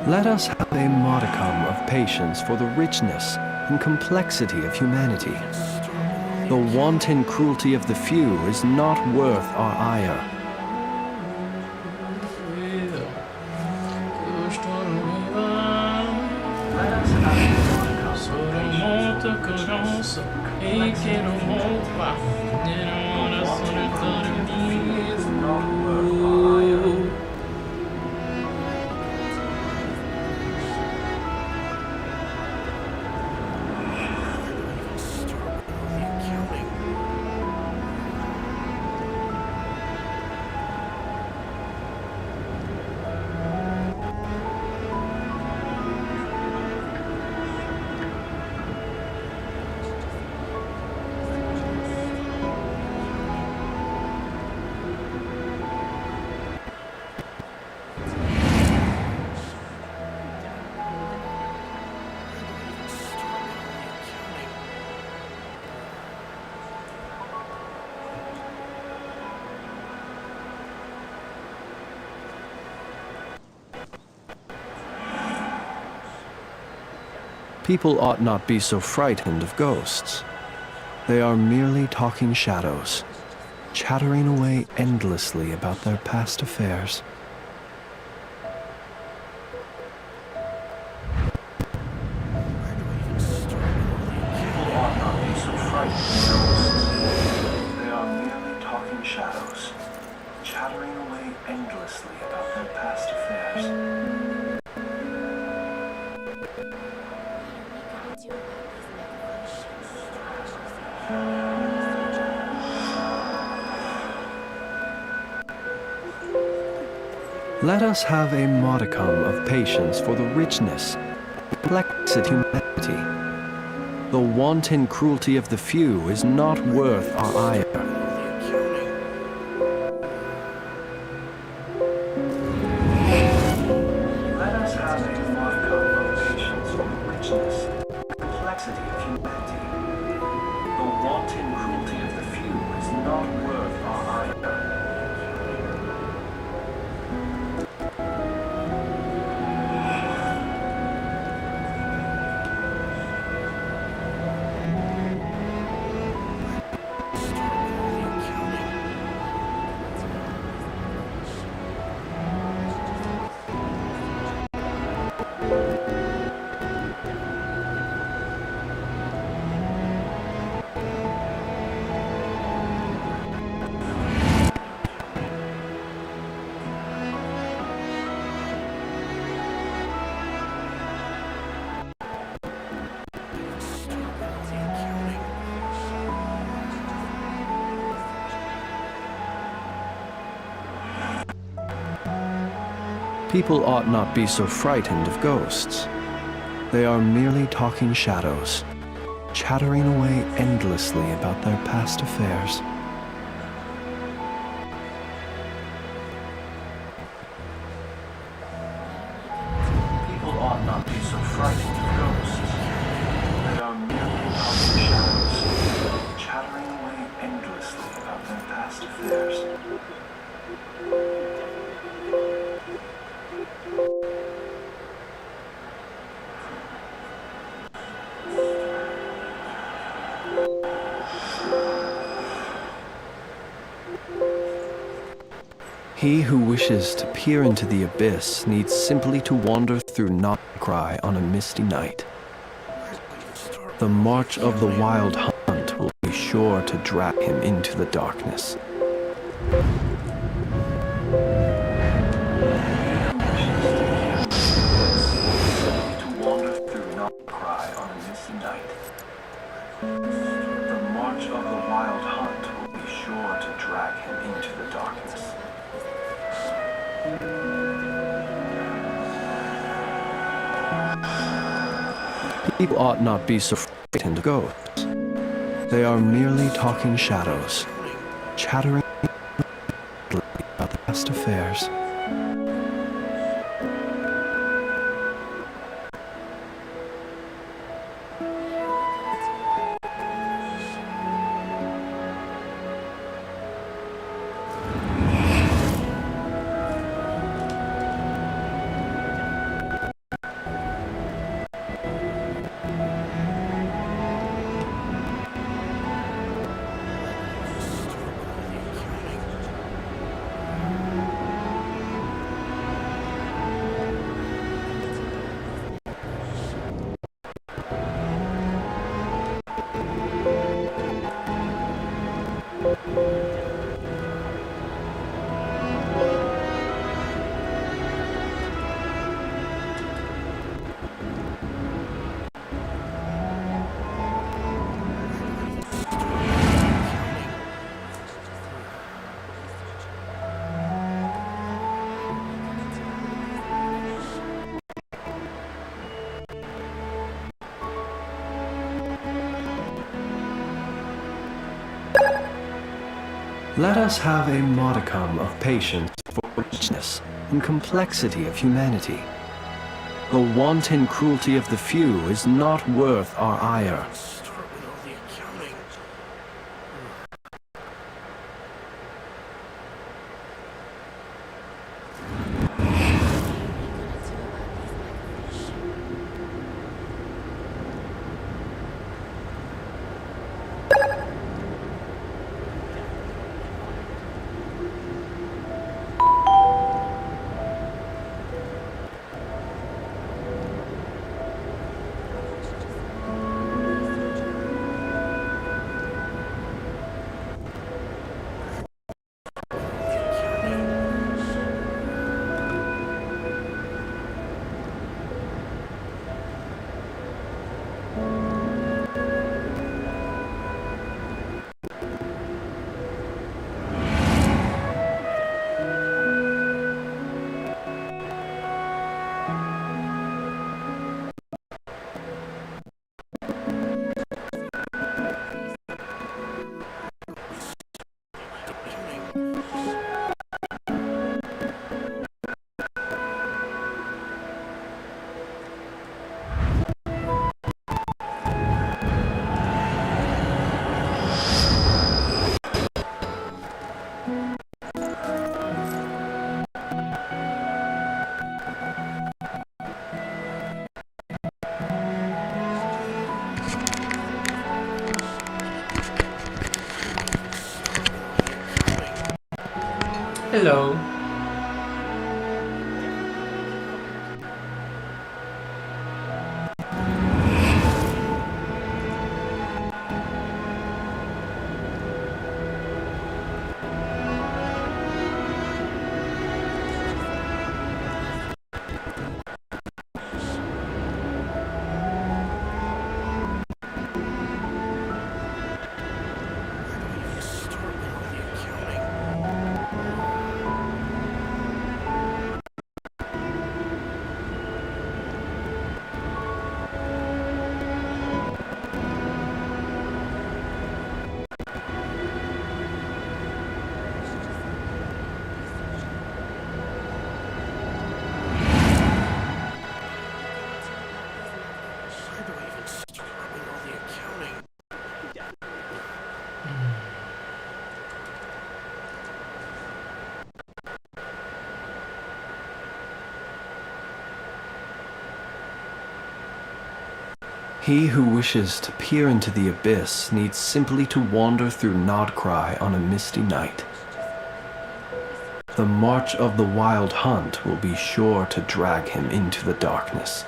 Let us have a modicum of patience for the richness and complexity of humanity. The wanton cruelty of the few is not worth our ire. Let us have a modicum of patience for the richness and complexity of humanity. The wanton cruelty of the few is not worth our ire. People ought not be so frightened of ghosts. They are merely talking shadows, chattering away endlessly about their past affairs. People ought not be so frightened of ghosts. They are merely talking shadows, chattering away endlessly about their past affairs. Let us have a modicum of patience for the richness and complexity of humanity. The wanton cruelty of the few is not worth our ire. Let us have a modicum of patience for the richness and complexity of humanity. The wanton cruelty of the few is not worth our ire. People ought not be so frightened of ghosts. They are merely talking shadows, chattering away endlessly about their past affairs. People ought not be so frightened of ghosts. They are merely talking shadows, chattering away endlessly about their past affairs. He who wishes to peer into the abyss needs simply to wander through Not Cry on a misty night. The march of the wild hunt will be sure to drag him into the darkness. To wander through Not Cry on a misty night. The march of the wild hunt will be sure to drag him into the darkness. People ought not be so frightened of ghosts. They are merely talking shadows, chattering about the past affairs. Let us have a modicum of patience for richness and complexity of humanity. The wanton cruelty of the few is not worth our ire. Start with all the accounting. Hello. Start with all the accounting. Where do I even start with all the accounting? He who wishes to peer into the abyss needs simply to wander through Nodcry on a misty night. The march of the wild hunt will be sure to drag him into the darkness.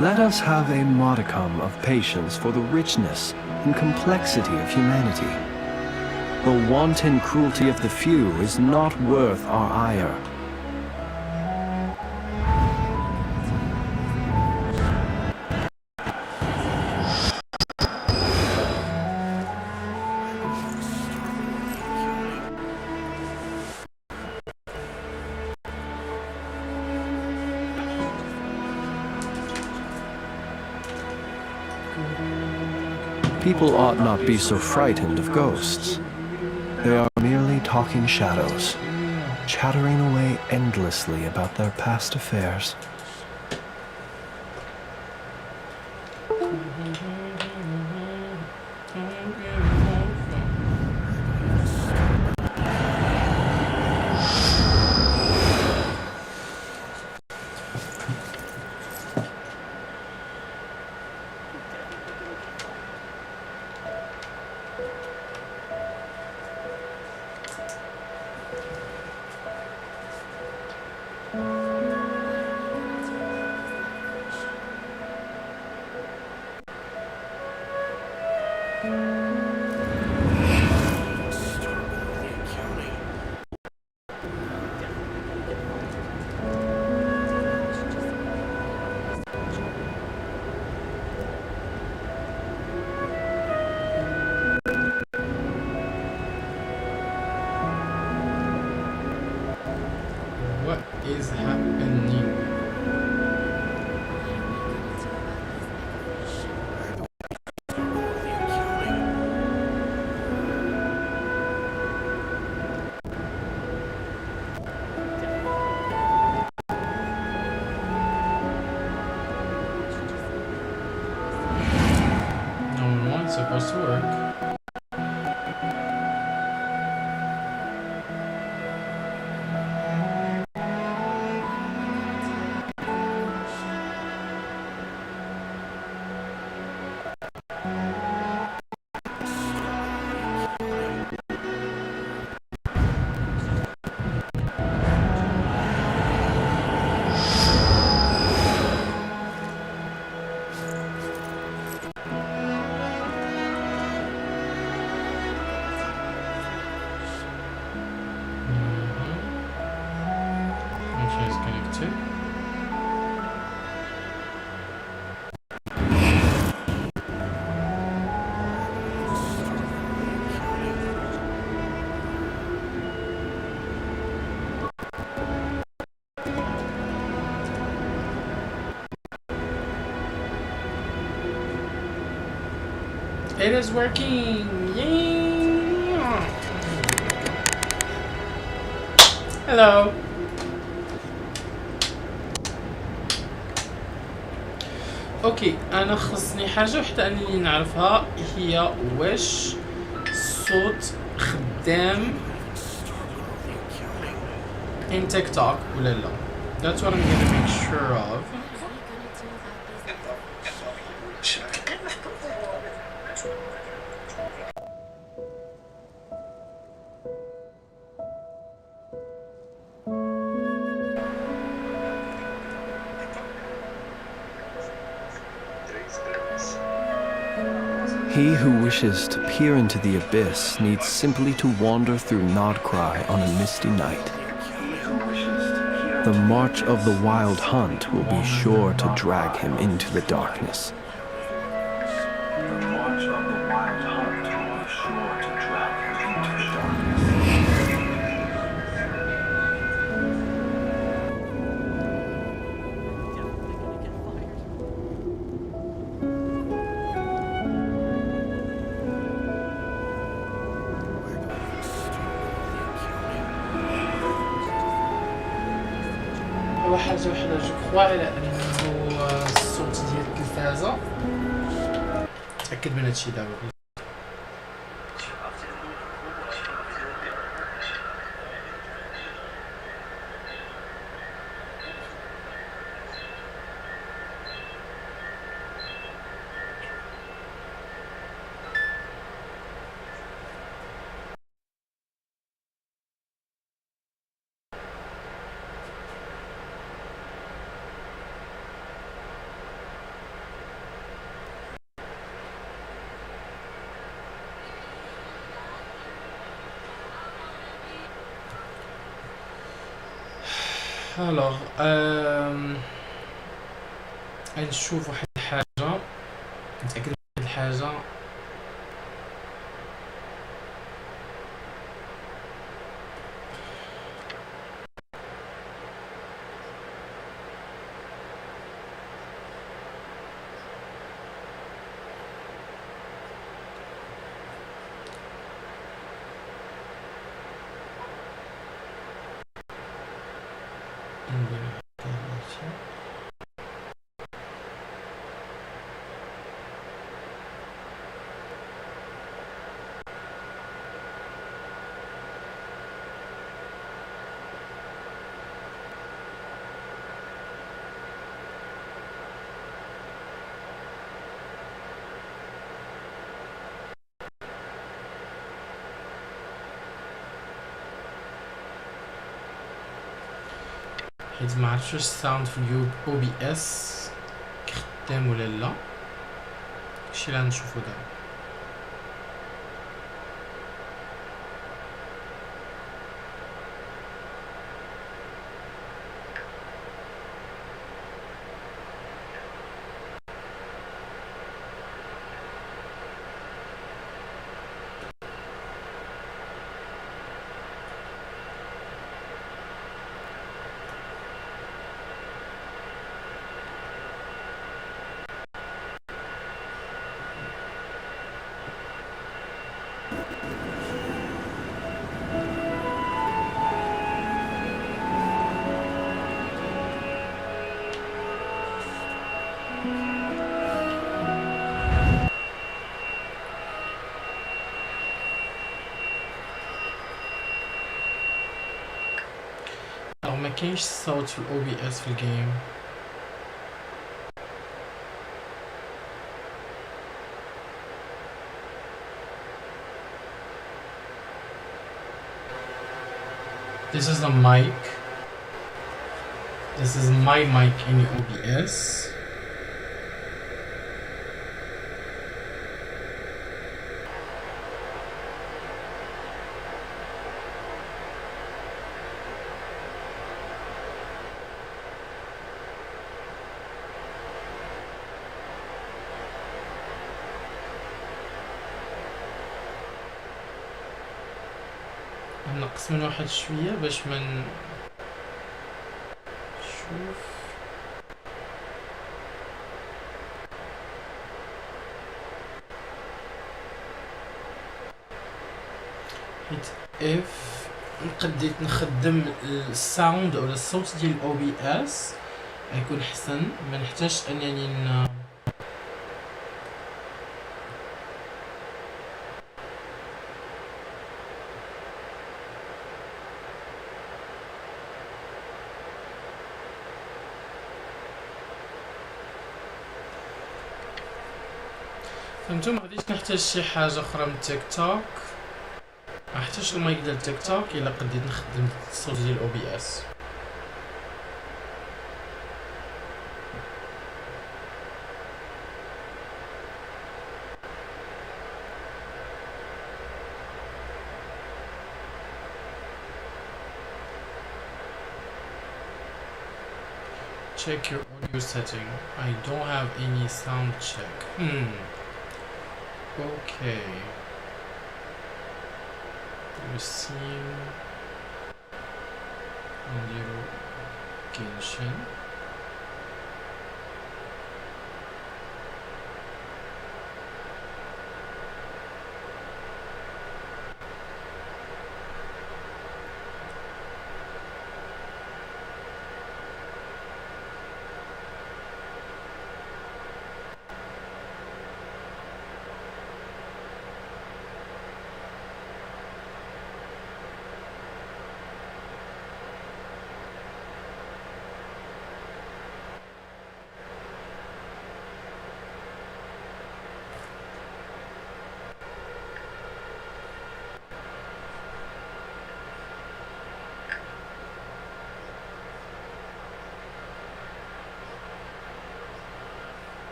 Let us have a modicum of patience for the richness and complexity of humanity. The wanton cruelty of the few is not worth our ire. People ought not be so frightened of ghosts. They are merely talking shadows, chattering away endlessly about their past affairs. What is happening? No one's supposed to work. Okay, it's connected. It is working! Yay! Hello! اوكي انا خصني حاجه وحده انني نعرفها، هي واش الصوت خدام in TikTok ولا لا. That's what I'm gonna make sure of. He who wishes to peer into the abyss needs simply to wander through Nodcry on a misty night. The march of the wild hunt will be sure to drag him into the darkness. The march of the wild hunt will be sure to drag him into the darkness. هو حاجه وحده جو كخوا على انه الصوت ديال التلفازه. تاكد من هادشي دابا. الوغ غنشوف واحد الحاجة نتأكد من واحد الحاجة. حيت معرفتش واش الساوند في اليوب OBS خدام ولا لا. داكشي اللي غنشوفو دابا. ما كاينش الصوت في OBS في الجيم. This is the mic. This is my mic in OBS. نقص من واحد شوية باش من شوف. حيت اف نقديت نخدم الساوند ولا الصوت ديال OBS غيكون احسن، ما نحتاجش انني فهمتو. ما غاديش نحتاج شي حاجه اخرى من تيك توك، ما نحتاجش المايك ديال تيك توك الا قديت نخدم الصوت ديال OBS. Check your audio setting. I don't have any sound check. Okay. Receive audio Genshin.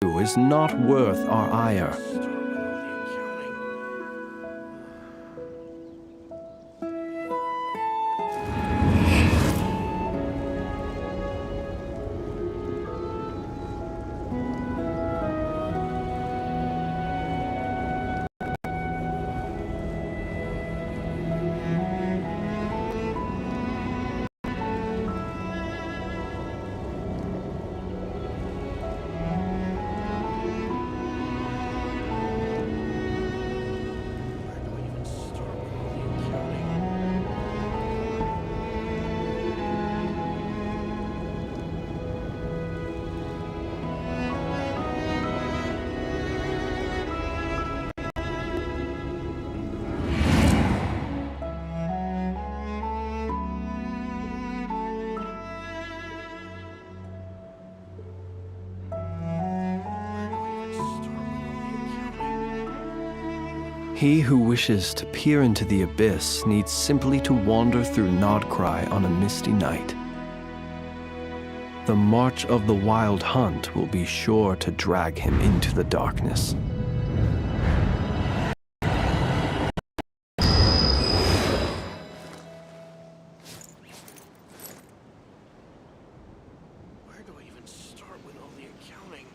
is not worth our ire. Start with all the accounting. Where do I even start with all the accounting? Where do I even start with all the accounting? He who wishes to peer into the abyss needs simply to wander through Nodcry on a misty night. The march of the wild hunt will be sure to drag him into the darkness. Where do I even start with all the accounting?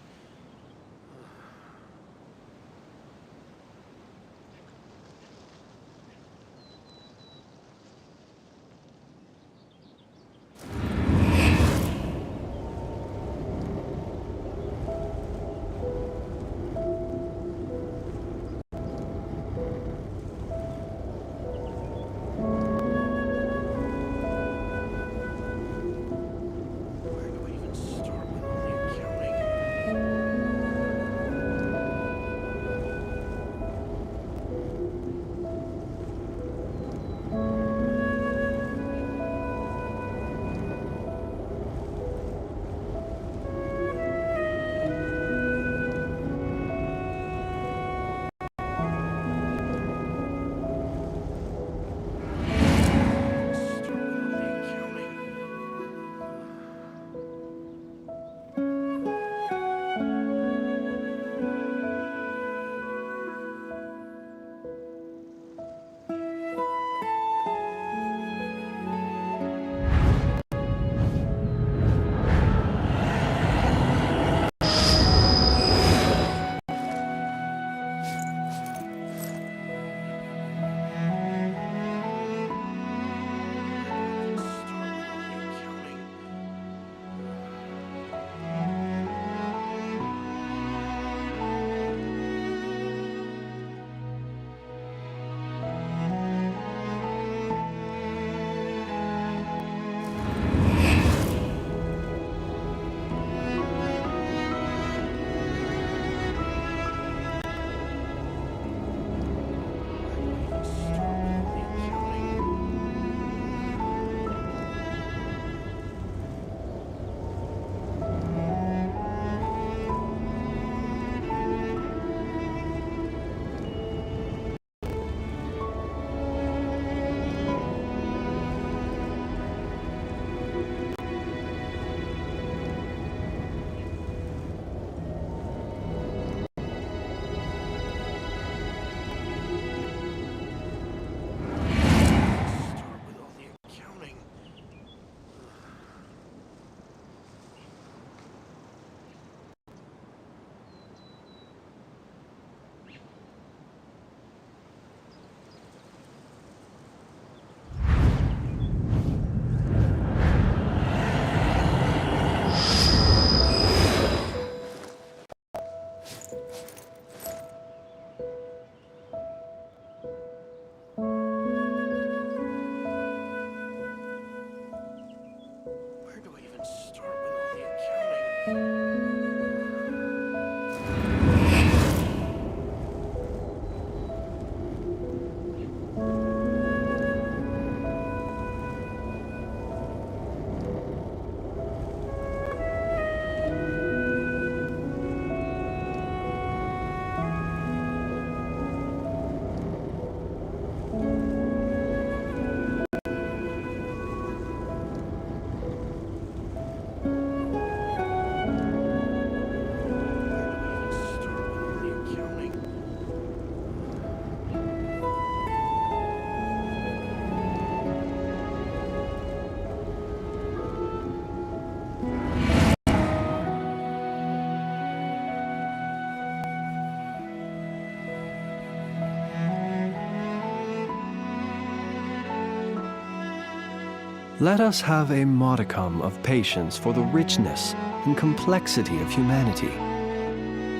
Let us have a modicum of patience for the richness and complexity of humanity.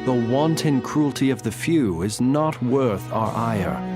The wanton cruelty of the few is not worth our ire.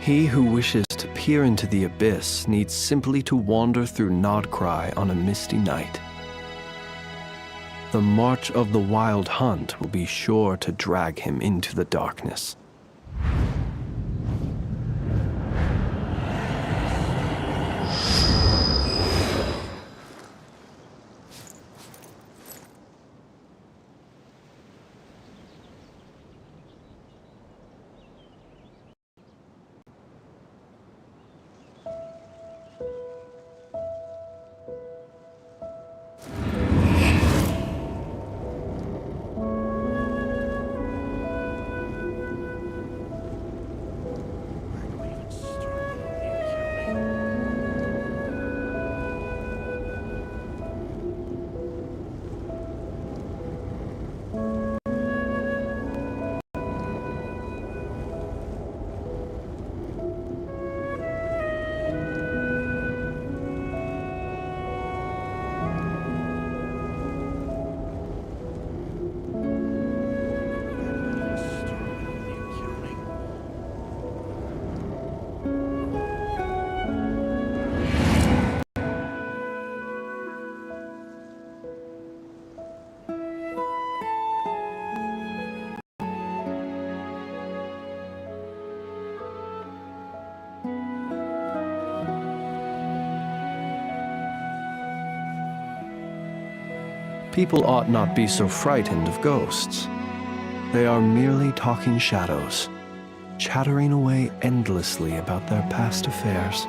He who wishes to peer into the abyss needs simply to wander through Nodcry on a misty night. The march of the wild hunt will be sure to drag him into the darkness. People ought not be so frightened of ghosts. They are merely talking shadows, chattering away endlessly about their past affairs.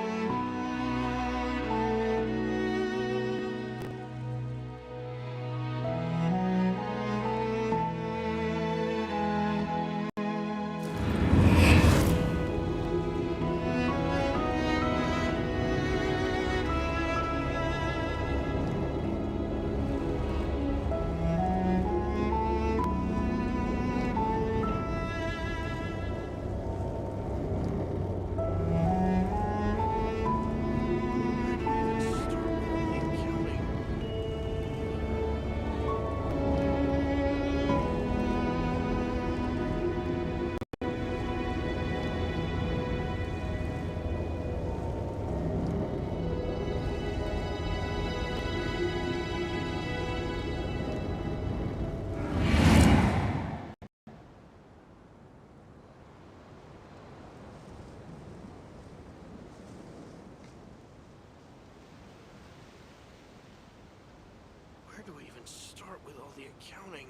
Where do we even start with all the accounting?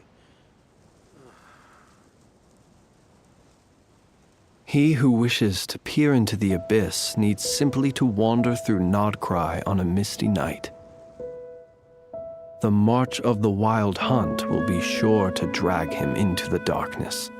He who wishes to peer into the abyss needs simply to wander through Nodcry on a misty night. The march of the wild hunt will be sure to drag him into the darkness.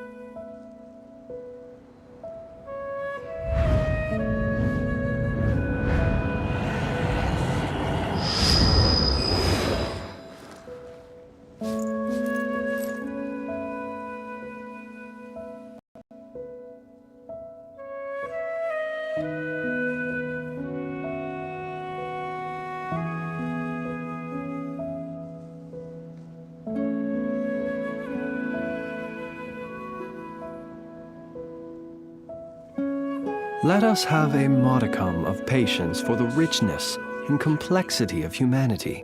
Let us have a modicum of patience for the richness and complexity of humanity.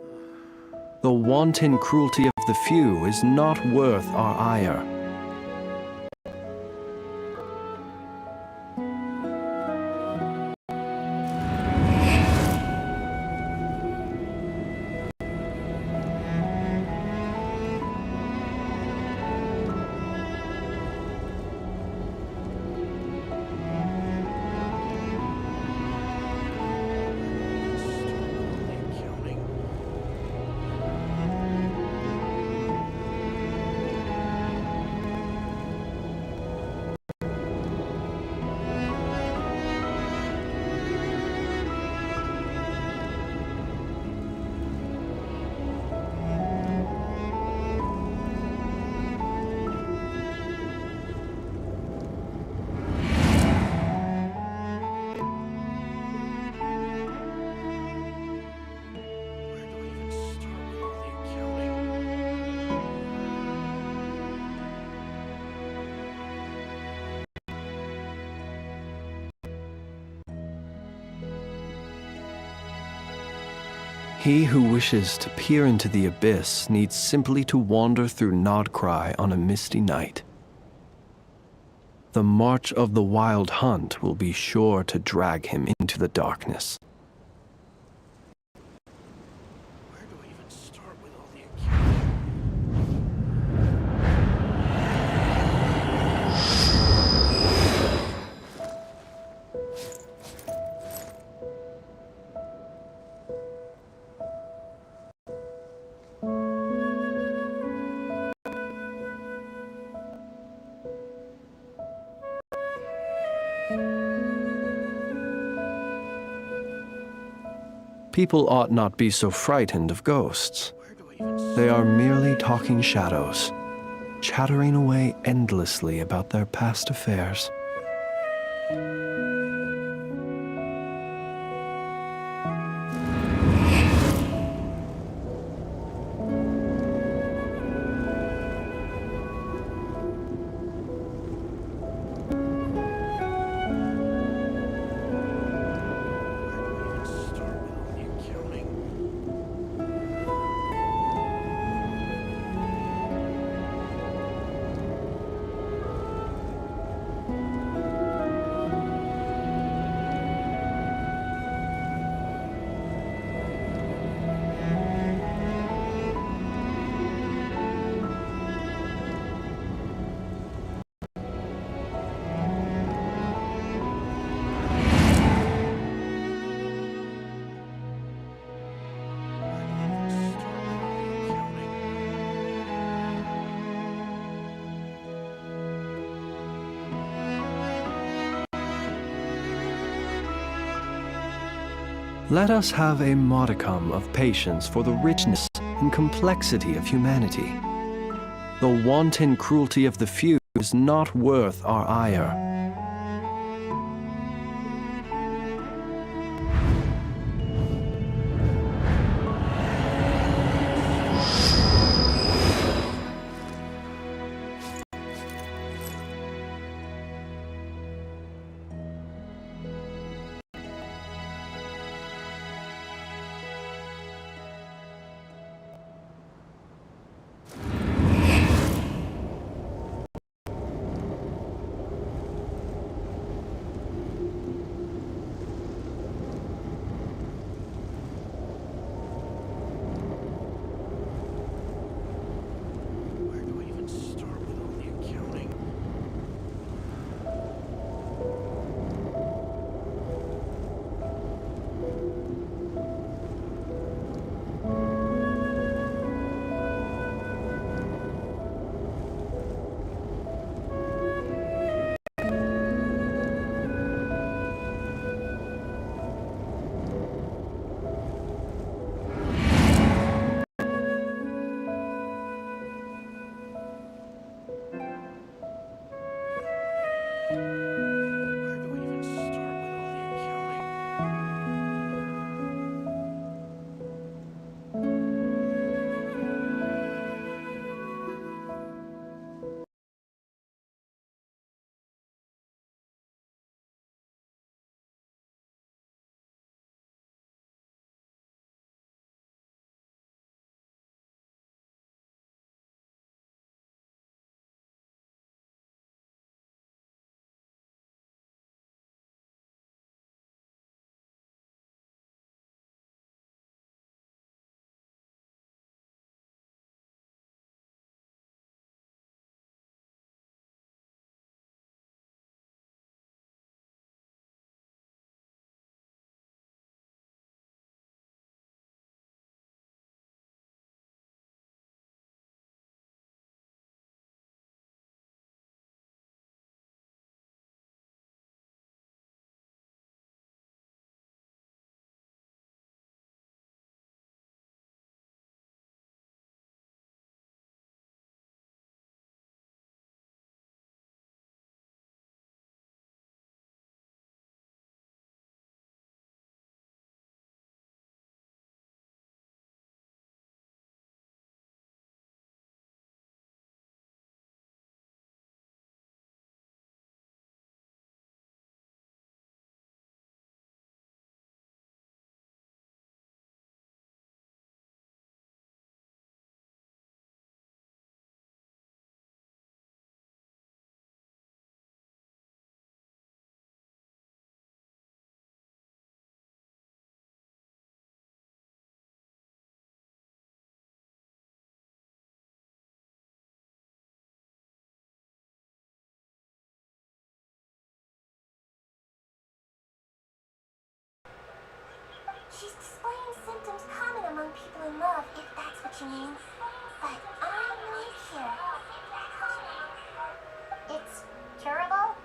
The wanton cruelty of the few is not worth our ire. He who wishes to peer into the abyss needs simply to wander through Nodcry on a misty night. The march of the wild hunt will be sure to drag him into the darkness. Where do I even start with all the accounting? People ought not be so frightened of ghosts. Where do I even start? They are merely talking shadows, chattering away endlessly about their past affairs. Where do I even start with all the accounting? Where do I even start with all the accounting? Let us have a modicum of patience for the richness and complexity of humanity. The wanton cruelty of the few is not worth our ire. She's displaying symptoms common among people in love, if that's what you mean. But I'm new here. It's curable?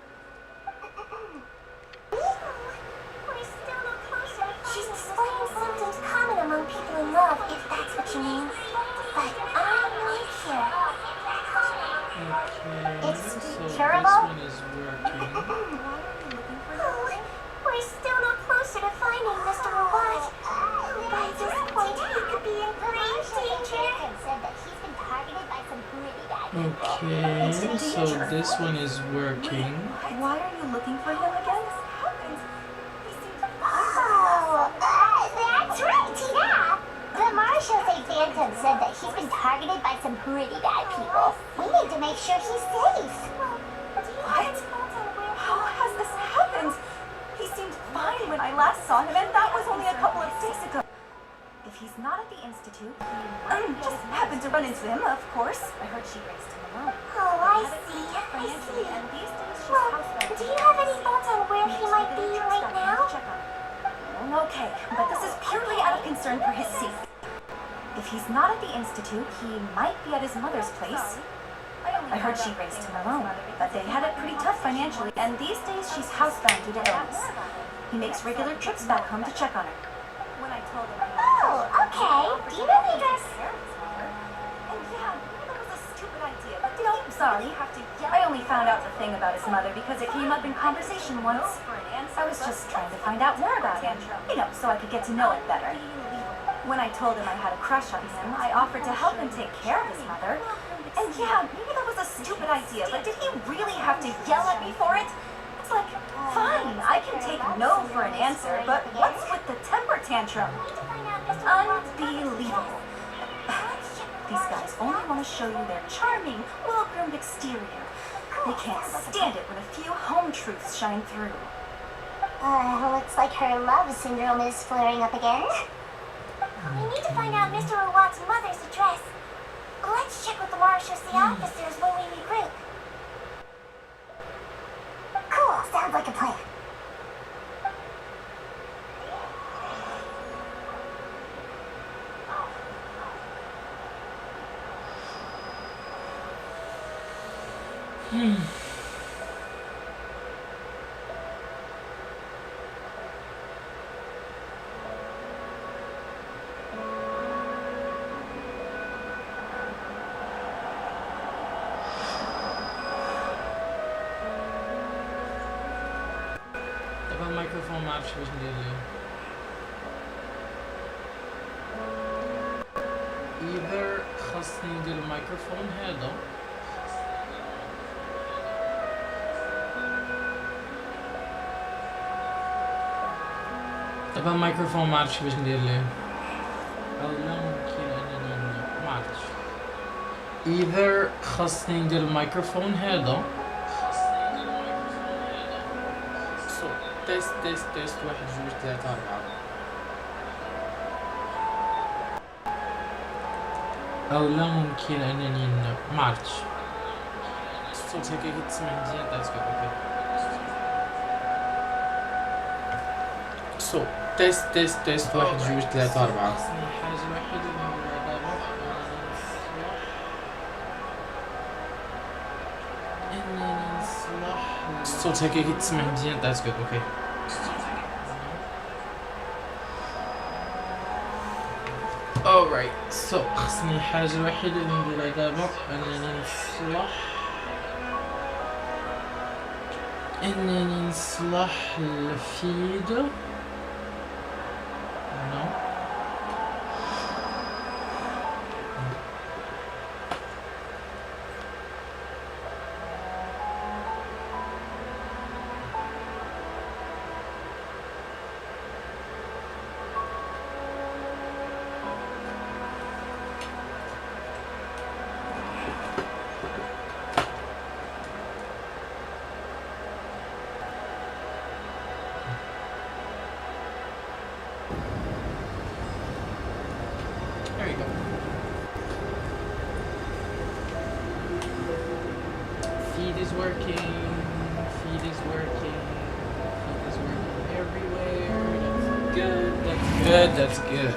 We're still no closer. She's displaying symptoms common among people in love, if that's what you mean. But I'm new here. Okay, It's so curable? this one is working. We're still no closer to finding Mr. Robot. By this point, he could be in grave danger. Said that he's been targeted by some really bad people. Okay, so this one is working. Why are you looking for him again? Oh, that's right, yeah. The Marshals A Phantom said that he's been targeted by some pretty bad people. We need to make sure he's safe. What? How has this happened? He seemed fine when I last saw him, and that was only a couple of days ago. If he's not at the Institute, just happened to run into him, of course. I heard she raised him alone. Oh, I see. I see. And these days she's Well, housebound. do you have any thoughts on where he might be right now? Okay, but this is purely out of concern for his safety. If he's not at the Institute, he might be at his mother's place. I heard she raised him alone, but they had it pretty tough financially, and these days she's housebound due to illness. He makes regular trips back home to check on her. When I told him Oh, okay. Do you know the address? And yeah, maybe that was a stupid idea, but no, sorry. I only found out the thing about his mother because it came up in conversation once. I was just trying to find out more about him, so I could get to know it better. When I told him I had a crush on him, I offered to help him take care of his mother. And yeah, maybe that was a stupid idea, but did he really have to yell at me for it? It's like, fine, I can take no for an answer, but what's with the temper tantrum? Unbelievable. These guys only want to show you their charming, well-groomed exterior. They can't stand it when a few home truths shine through. Looks like her love syndrome is flaring up again. We need to find out Mr. Rawat's mother's address. Let's check with the Marshals the officers when we regroup. Cool, sounds like a plan. دابا الميكروفون ما عرفتش باش ندير ليه. either خاصني ندير الميكروفون هذا دابا الميكروفون ما عرفتش باش ندير ليه او لا ممكن انني ما عرفتش either خاصني ندير الميكروفون هذا تيست تيست تيست 1 2 3 4 او لا ممكن انني ما عرفتش الصوت هكا كيتسمع مزيان تاسكو اوكي سو تيست تيست تيست 1 2 3 4 خصني حاجه وحيده دابا انني نصلح الصوت هكا كيتسمع مزيان تاسكو اوكي alright so خصني حاجة وحيدة اللي نديرها دابا انني نصلح الفيد نو There you go. Feed is working. Feed is working. Feed is working everywhere. That's good, that's good, that's good.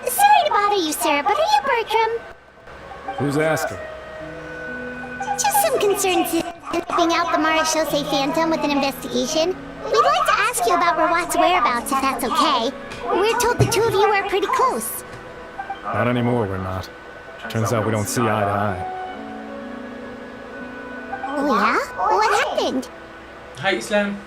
Sorry to bother you, sir, but are you Bertram? Who's asking? Just some concerns helping out the Marechaussee Phantom with an investigation. We'd like to ask you about Rawat's whereabouts, if that's okay. We're told the two of you are pretty close. Not anymore, we're not. Turns out we don't see eye to eye. Oh yeah? What happened? Hi, Islam.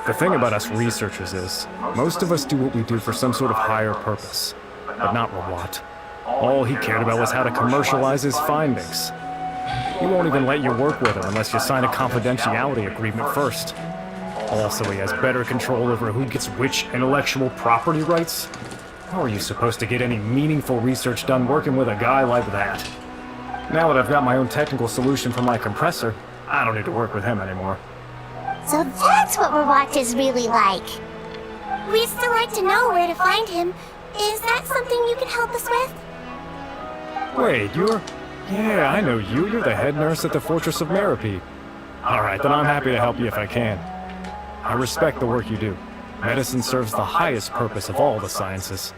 The thing about us researchers is, most of us do what we do for some sort of higher purpose. But not Rawat. All he cared about was how to commercialize his findings. He won't even let you work with him unless you sign a confidentiality agreement first. Also, he has better control over who gets which intellectual property rights. How are you supposed to get any meaningful research done working with a guy like that? Now that I've got my own technical solution for my compressor, I don't need to work with him anymore. So that's what Rawat is really like. We'd still like to know where to find him. Is that something you can help us with? Wait, you're... Yeah, I know you. You're the head nurse at the Fortress of Meropide. Alright, then I'm happy to help you if I can. I respect the work you do. Medicine serves the highest purpose of all the sciences.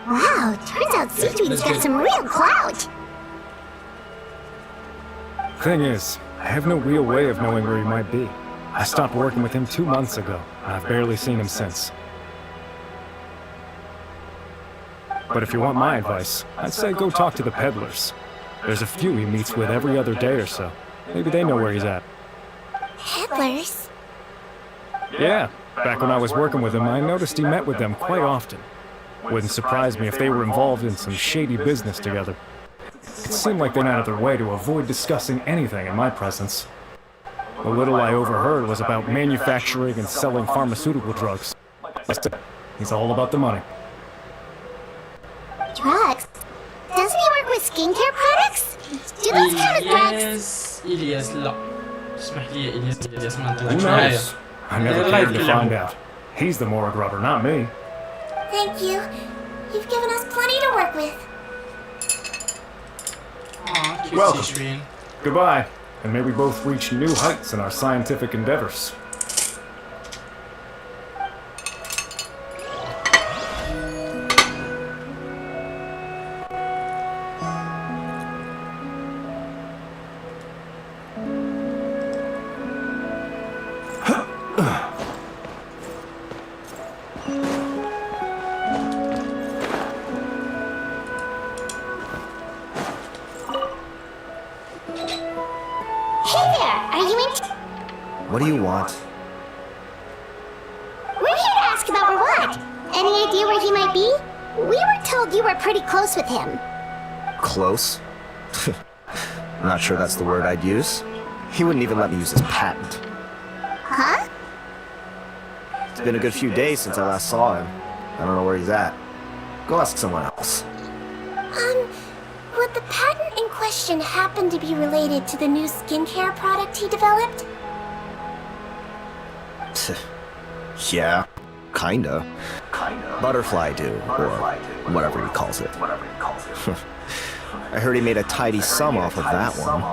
Wow, turns out C-Suite's got some real clout. Thing is, I have no real way of knowing where he might be. I stopped working with him 2 months ago, and I've barely seen him since. But if you want my advice, I'd say go talk to the peddlers. There's a few he meets with every other day or so. Maybe they know where he's at. Peddlers? Yeah, back when I was working with him, I noticed he met with them quite often. Wouldn't surprise me if they were involved in some shady business together. It seemed like they went out of their way to avoid discussing anything in my presence. The little I overheard was about manufacturing and selling pharmaceutical drugs. He's all about the money. Drugs? Doesn't he work with skincare products? Do those count as drugs? إلياس لا اسمح لي يا إلياس ما Who نطلعش معايا. knows? I never cared to find out. He's the morgue rubber, not me. Thank you. You've given us plenty to work with. Aw, cute Welcome. Shireen. Goodbye, and may we both reach new heights in our scientific endeavors. Hey there, are you in? What do you want? We're here to ask about Rawat. Any idea where he might be? We were told you were pretty close with him. Close? I'm not sure that's the word I'd use. He wouldn't even let me use his patent. Huh? It's been a good few days since I last saw him. I don't know where he's at. Go ask someone else. Would the patent in question happen to be related to the new skincare product he developed? Yeah, kinda. Butterfly dew, or whatever he calls it. I heard he made a tidy sum off of that one.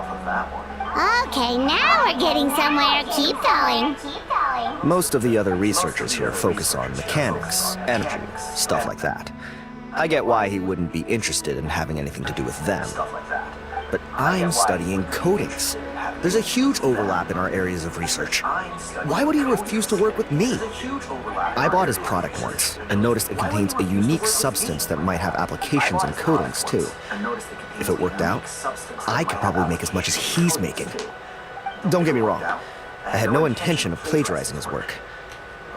Okay, now we're getting somewhere. Keep going. Most of the other researchers here focus on mechanics, energy, stuff like that. I get why he wouldn't be interested in having anything to do with them. But I'm studying coatings. There's a huge overlap in our areas of research. Why would he refuse to work with me? I bought his product once and noticed it contains a unique substance that might have applications in coatings too. If it worked out, I could probably make as much as he's making. Don't get me wrong. I had no intention of plagiarizing his work.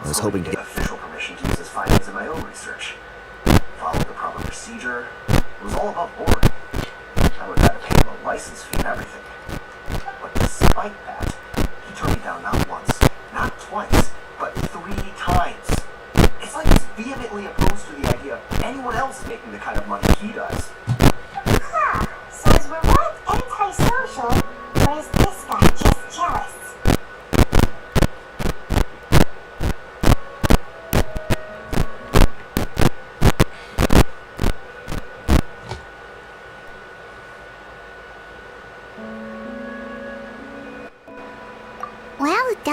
I was hoping to get official permission to use his findings in my own research. Followed the proper procedure. It was all above board. I would have had to pay him a license fee and everything. But despite that, he turned me down not once, not twice, but 3 times. It's like he's vehemently opposed to the idea of anyone else making the kind of money he does. Huh. So is Rawat antisocial, or is this guy just jealous?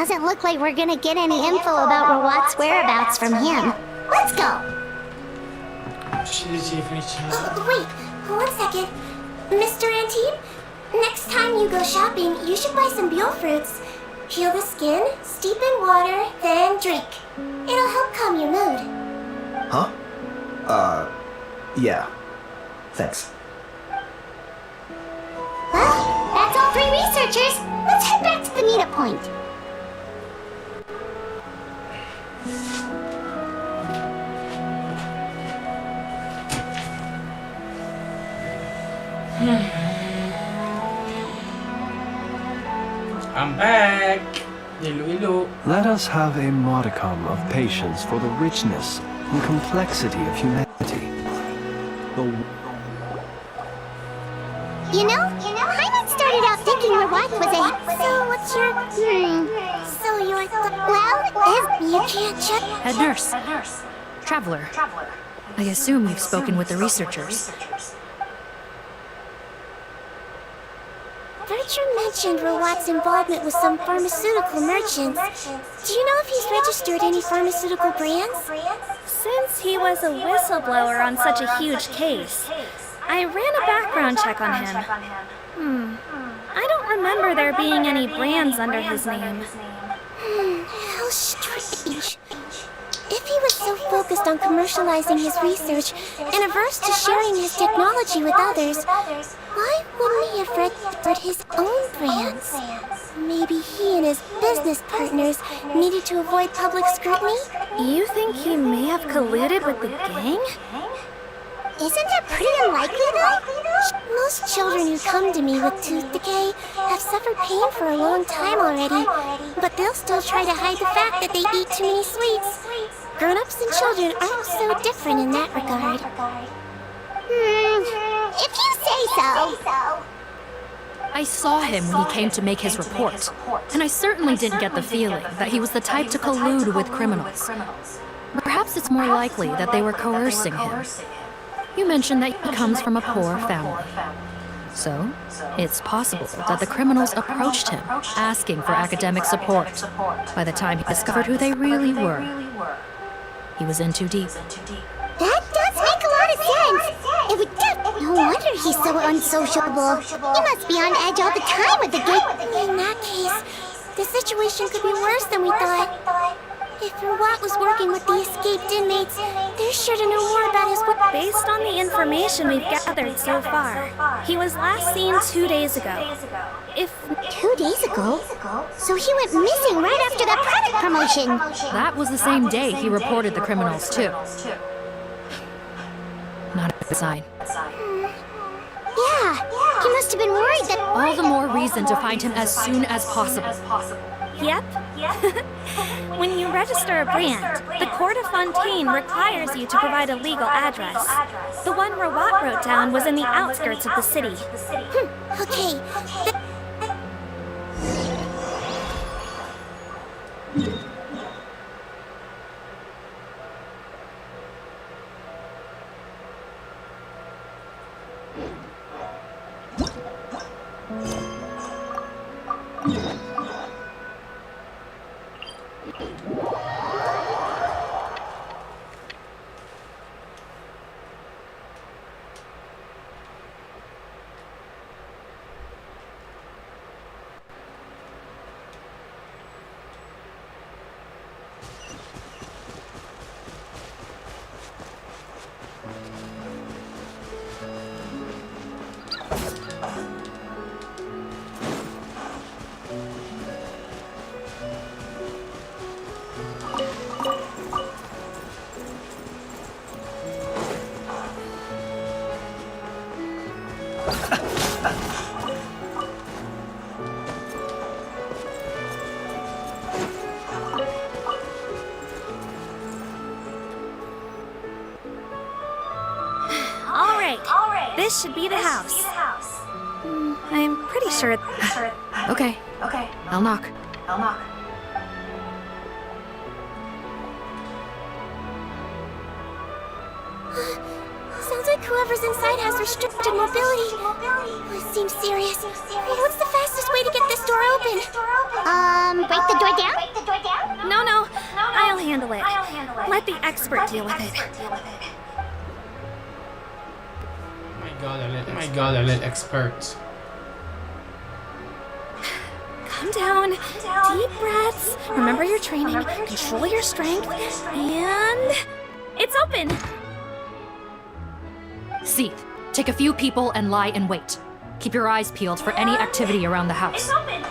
Doesn't look like we're gonna get any info about Rawat's whereabouts from him. Let's go! Wait, 1 second. Mr. Antib, next time you go shopping, you should buy some Buell fruits. Peel the skin, steep in water, then drink. It'll help calm your mood. Huh? Yeah. Thanks. Well, that's all 3 researchers. Let's head back to the meetup point. I'm back. Hello. Let us have a modicum of patience for the richness and complexity of humanity. You know, Hyman started out thinking Rawat was a... So what's your... So you're... Well, you can't check... Head nurse. Traveler. I assume you've spoken with the researchers. Bertram mentioned Rawat's involvement with some pharmaceutical merchants. Do you know if he's registered any pharmaceutical brands? Since he was a whistleblower on such a huge case, I ran a background check on him. I don't remember there being any brands under his name. How strange. If he was so focused on commercializing his research and averse to sharing his technology with others, why wouldn't he have registered his own brands? Maybe he and his business partners needed to avoid public scrutiny? You think he may have colluded with the gang? Isn't that pretty unlikely, though? Most children who come to me with tooth decay have suffered pain for a long time already, but they'll still try to hide the fact that they eat too many sweets. Grown-ups and children aren't so different in that regard. If you say so. I saw him when he came to make his report, and I certainly didn't get the feeling that he was the type to collude with criminals. Perhaps it's more likely that they were coercing him. You mentioned that he comes from a poor family. So, it's possible that the criminals approached him, asking for academic support. By the time he discovered who they really were, he was in too deep. That does make a lot of sense. It would no wonder he's so unsociable. He must be on edge all the time with the gang. In that case, the situation could be worse than we thought. If Rawat was working with the escaped inmates, they're sure to know more about his work. Based on the information we've gathered so far, he was last seen 2 days ago. If 2 days ago? So he went missing right after that product promotion. That was the same day he reported the criminals, too. Not a good sign. Yeah, he must have been worried that... All the more reason to find him as soon as possible. Yep. When you register a brand, the Court of Fontaine requires you to provide a legal address. The one Rawat wrote down was in the outskirts of the city. Okay. This should be the house. I'm pretty sure... Okay. I'll knock. Sounds like whoever whoever's inside has restricted mobility. It seems serious. What's the fastest way to get this door open? Break the door down? No. I'll handle it. Let the expert deal with it. Oh my god, على الإكسبرت. Calm down. Deep breaths. Remember your training. Control your strength. And... it's open! Seath, take a few people and lie in wait. Keep your eyes peeled for any activity around the house. It's open!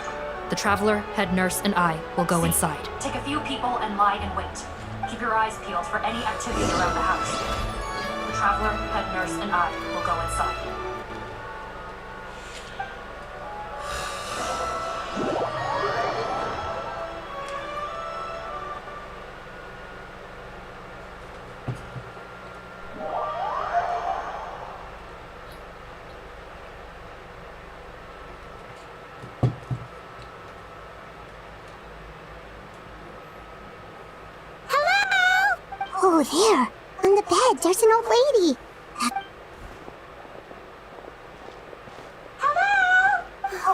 The Traveler, Head Nurse, and I will go inside. Take a few people and lie in wait. Keep your eyes peeled for any activity around the house. The Traveler, Head Nurse, and I will go inside. Oh, there. On the bed, there's an old lady.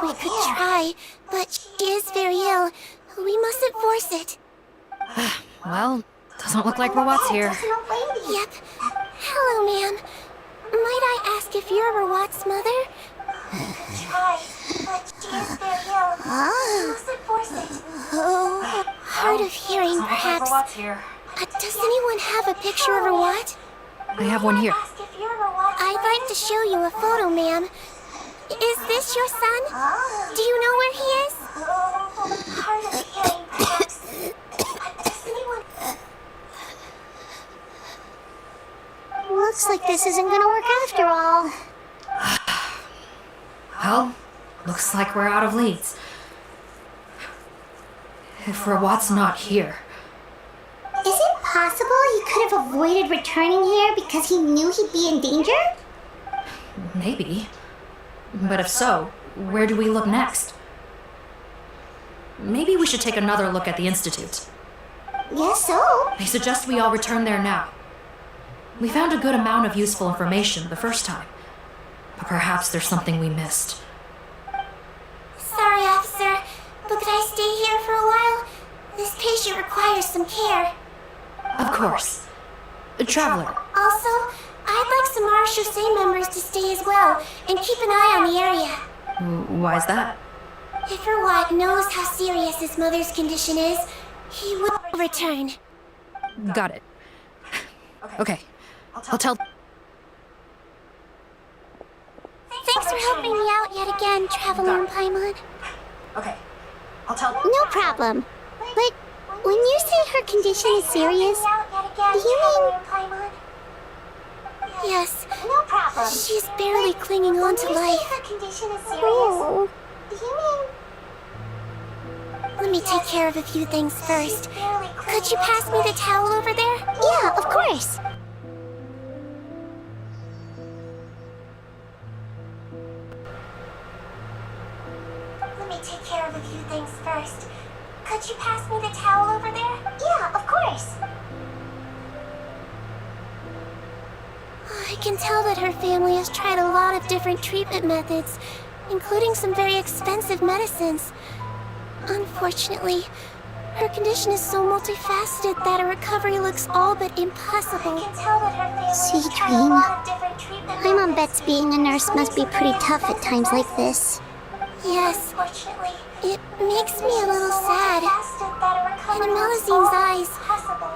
We could try, but she is very ill. We mustn't force it. Well, doesn't look like Rawat's here. Yep. Hello, ma'am. Might I ask if you're Rawat's mother? Try, but she is very ill. We mustn't force it. Oh, hard of hearing, perhaps. Rawat's here. Does anyone have a picture of Rawat? I have one here. Ask if you're Rawat's I'd like to show you a photo, ma'am. Is this your son? Do you know where he is? hard of hearing, perhaps. Does anyone... Looks like this isn't gonna work after all. Well, looks like we're out of leads. If Rawat's not here... Is it possible he could have avoided returning here because he knew he'd be in danger? Maybe. But if so, where do we look next? Maybe we should take another look at the Institute. Guess so. I suggest we all return there now. We found a good amount of useful information the first time. But perhaps there's something we missed. Sorry, officer, but could I stay here for a while? This patient requires some care. Of course. Traveler, Also, I'd like some Marechaussee members to stay as well and keep an eye on the area. why's that? If Rawat knows how serious his mother's condition is, he will return. Got it. Okay. I'll tell... Thanks for helping me out yet again, Traveler and Paimon. Okay. I'll tell... No problem. But when you say her condition is serious, do you mean... Yes, No problem. she's barely clinging on to life. Her condition is serious. Do you mean... Let me take care of a few things first. Could you pass me the towel over there? Yeah, of course. Let me take care of a few things first. Could you pass me the towel over there? Yeah, of course. I can tell that her family has tried a lot of different treatment methods, including some very expensive medicines. Unfortunately, her condition is so multifaceted that a recovery looks all but impossible. Sweet dream. My mom bets being a nurse must be pretty tough at times like this. Yes, it makes me a little sad. In Melusine's eyes,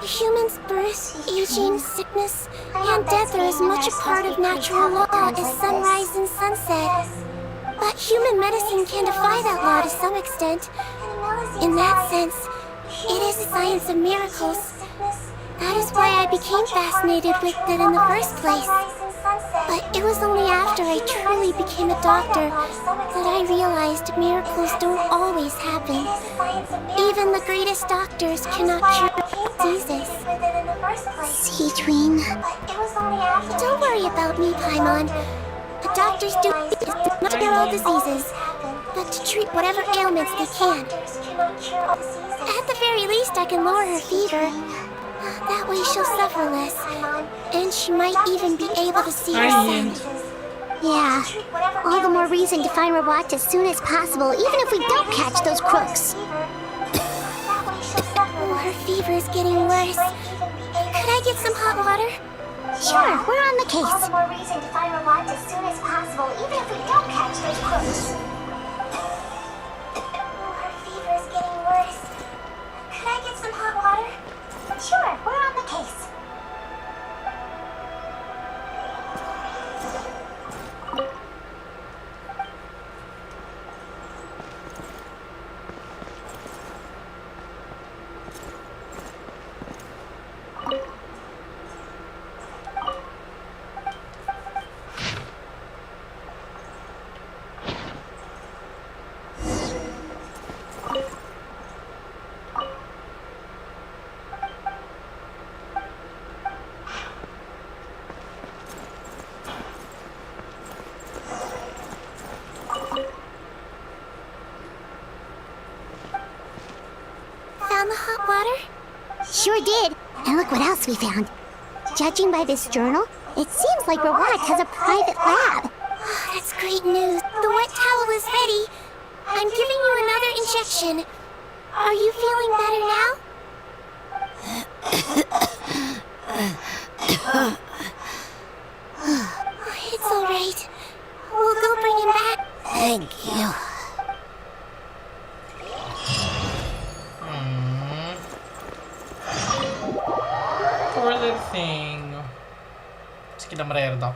a human's birth, aging, sickness, and death are as much a part of natural law as sunrise and sunset. But human medicine can defy that law to some extent. In that sense, it is a science of miracles. That is why I became fascinated with it in the first place. But it was only after I truly became a doctor that I realized miracles don't always happen. Even the greatest doctors cannot cure diseases. Sweet dream. Don't worry about me, Paimon. The doctors do is not to cure all diseases, but to treat whatever ailments they can. At the very least, I can lower her fever. That way she'll suffer less. And she might even be able to see her Ayun. scent. Yeah, all the more reason to find Rawat as soon as possible, even if we don't catch those crooks. Oh, her fever is getting worse. Could I get some hot water? Sure, we're on the case. All the more reason to find Rawat as soon as possible, even if we don't catch those crooks. Oh, her fever is getting worse. Could I get some hot water? Sure, we're on the case. Found the hot water? Sure did. And look what else we found. Judging by this journal, it seems like Rawat has a private lab. Oh, that's great news. The wet towel is ready. I'm giving you another injection. Are you feeling better now? It's all right. We'll go bring him back. Thank you. Poor little thing. Sige na merda.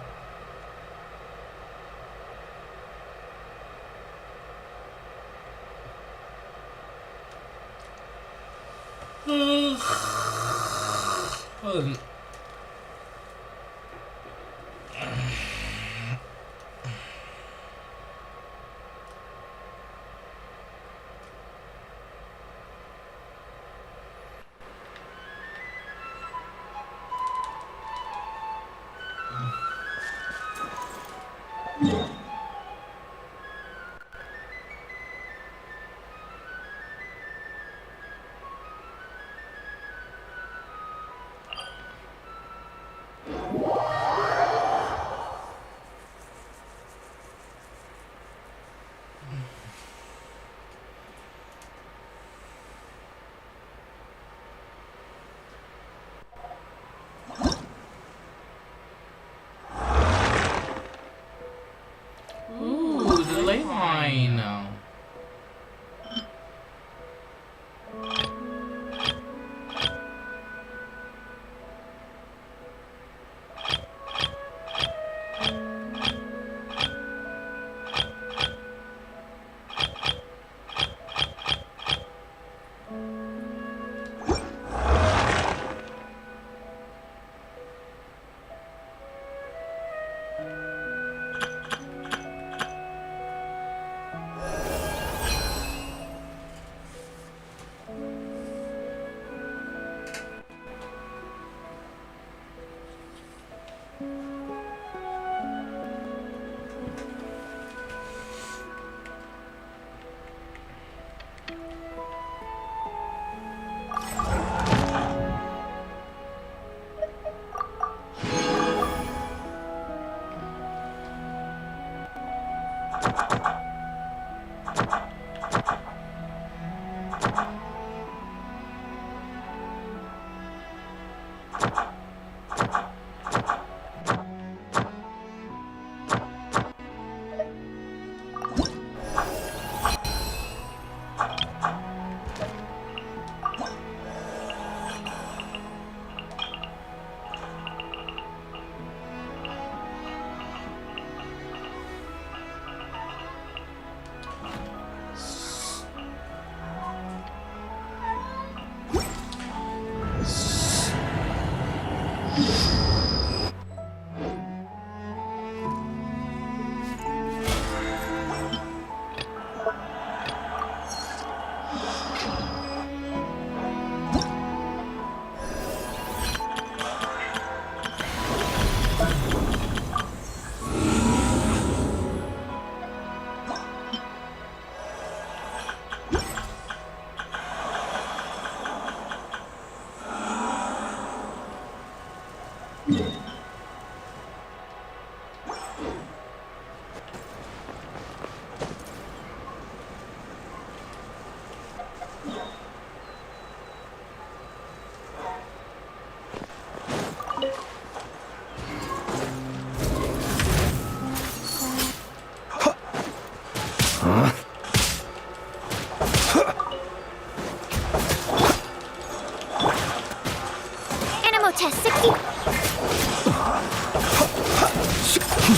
Be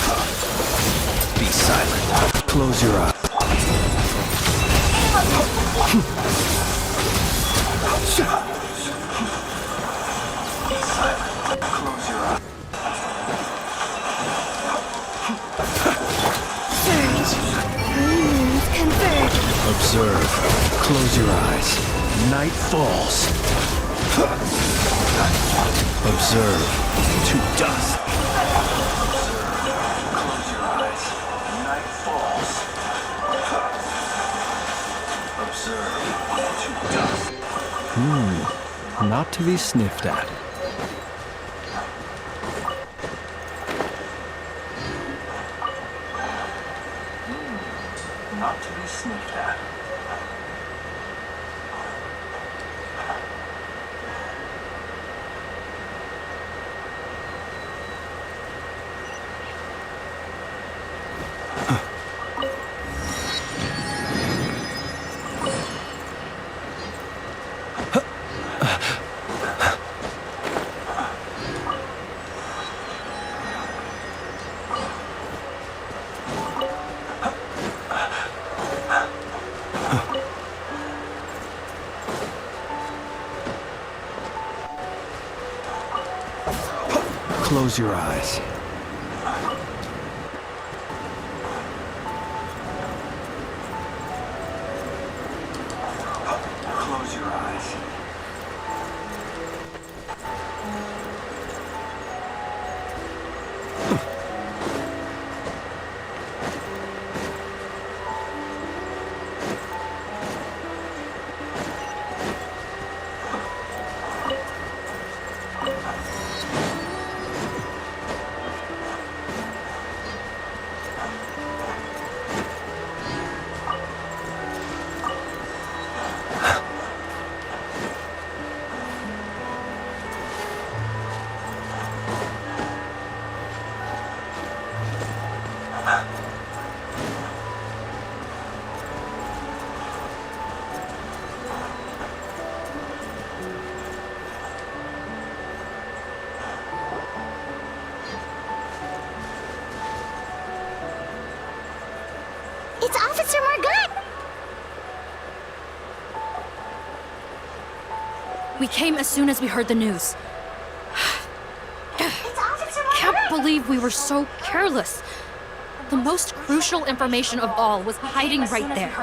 silent. Close your eyes. Close your eyes. Observe. Close your eyes. Night falls. Observe. To dust. Close your eyes. Night falls. Observe. To dust. Not to be sniffed at. Not to be sniffed at. Close your eyes. Close your eyes. It's Officer Margot! We came as soon as we heard the news. It's Officer Margot! Can't believe we were so careless. The most crucial information of all was hiding right there,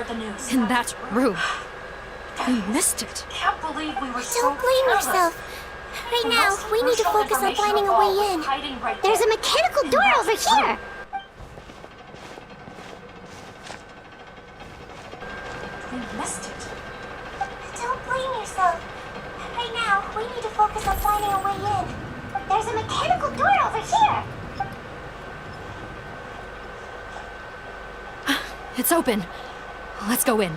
in that room. We missed it. Can't believe we were Don't blame yourself. Right now, we need to focus on finding a way in. There's a mechanical door over here! We missed it. Don't blame yourself. Right now, we need to focus on finding a way in. There's a mechanical door over here! It's open. Let's go in.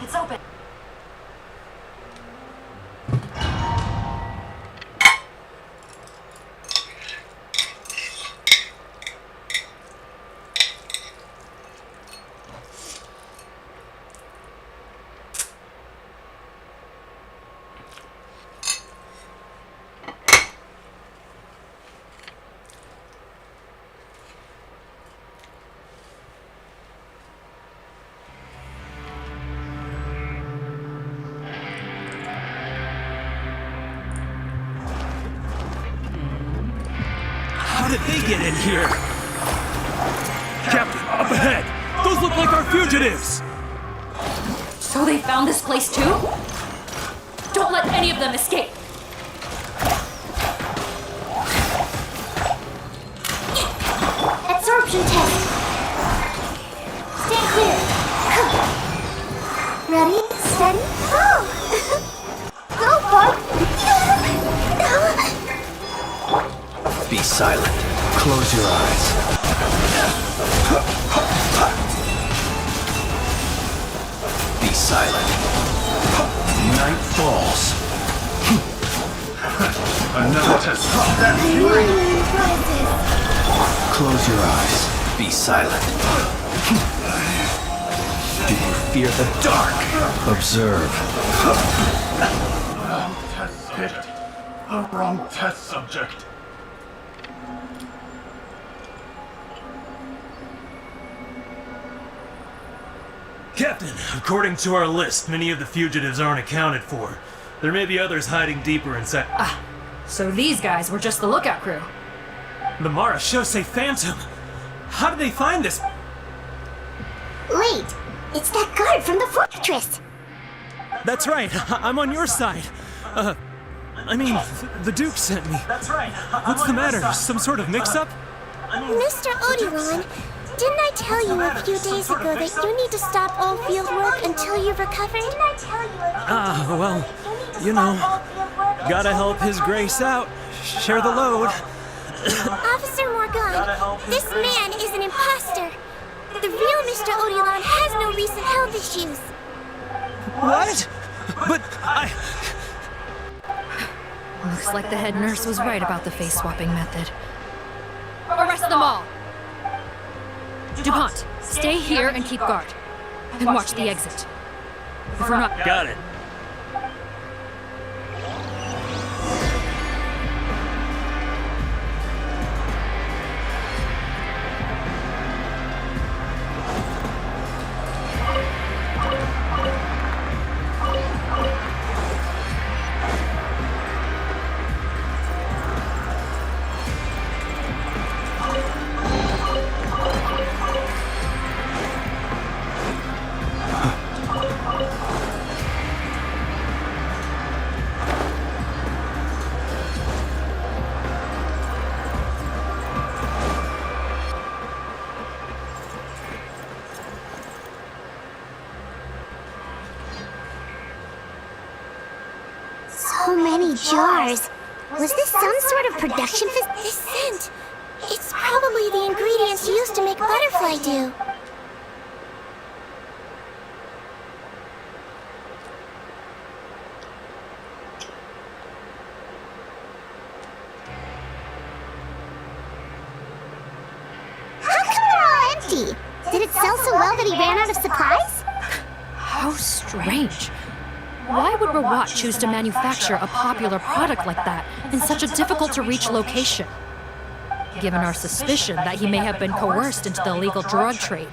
It's open. How did they get in here? Captain, up ahead! Those look like our fugitives! So they found this place too? Don't let any of them escape! Absorption test. Stand clear. Ready, steady, go! Go, Bug! Be silent. Close your eyes. Be silent. Night falls. Another test. Close your eyes. Be silent. Do fear the dark. Observe. Wrong test subject. Captain, according to our list, many of the fugitives aren't accounted for. There may be others hiding deeper inside. So these guys were just the lookout crew. The Marachose Phantom! How did they find this? Wait, it's that guard from the fortress. That's right, I'm on your side. The Duke sent me. That's right. What's the matter? Some sort of mix-up? Mr. Odilon, didn't I tell you a few days ago that you need to stop all field work until you've recovered? Well, you know, gotta help His Grace out. Share the load. Officer Morgan, this man is an imposter. The real Mr. Odilon has no recent health issues. What? But Looks like the head nurse was right about the face-swapping method. Arrest them all! DuPont, stay here and keep guard. And watch the exit. If we're not... Got it. So many jars. Was this some sort of production This scent, it's probably the ingredients used to make butterfly dew. How come they're all empty? Did it sell so well that he ran out of supplies? How strange. Why would Rawat choose to manufacture a popular product like that in such a difficult-to-reach location? Given our suspicion that he may have been coerced into the illegal drug trade,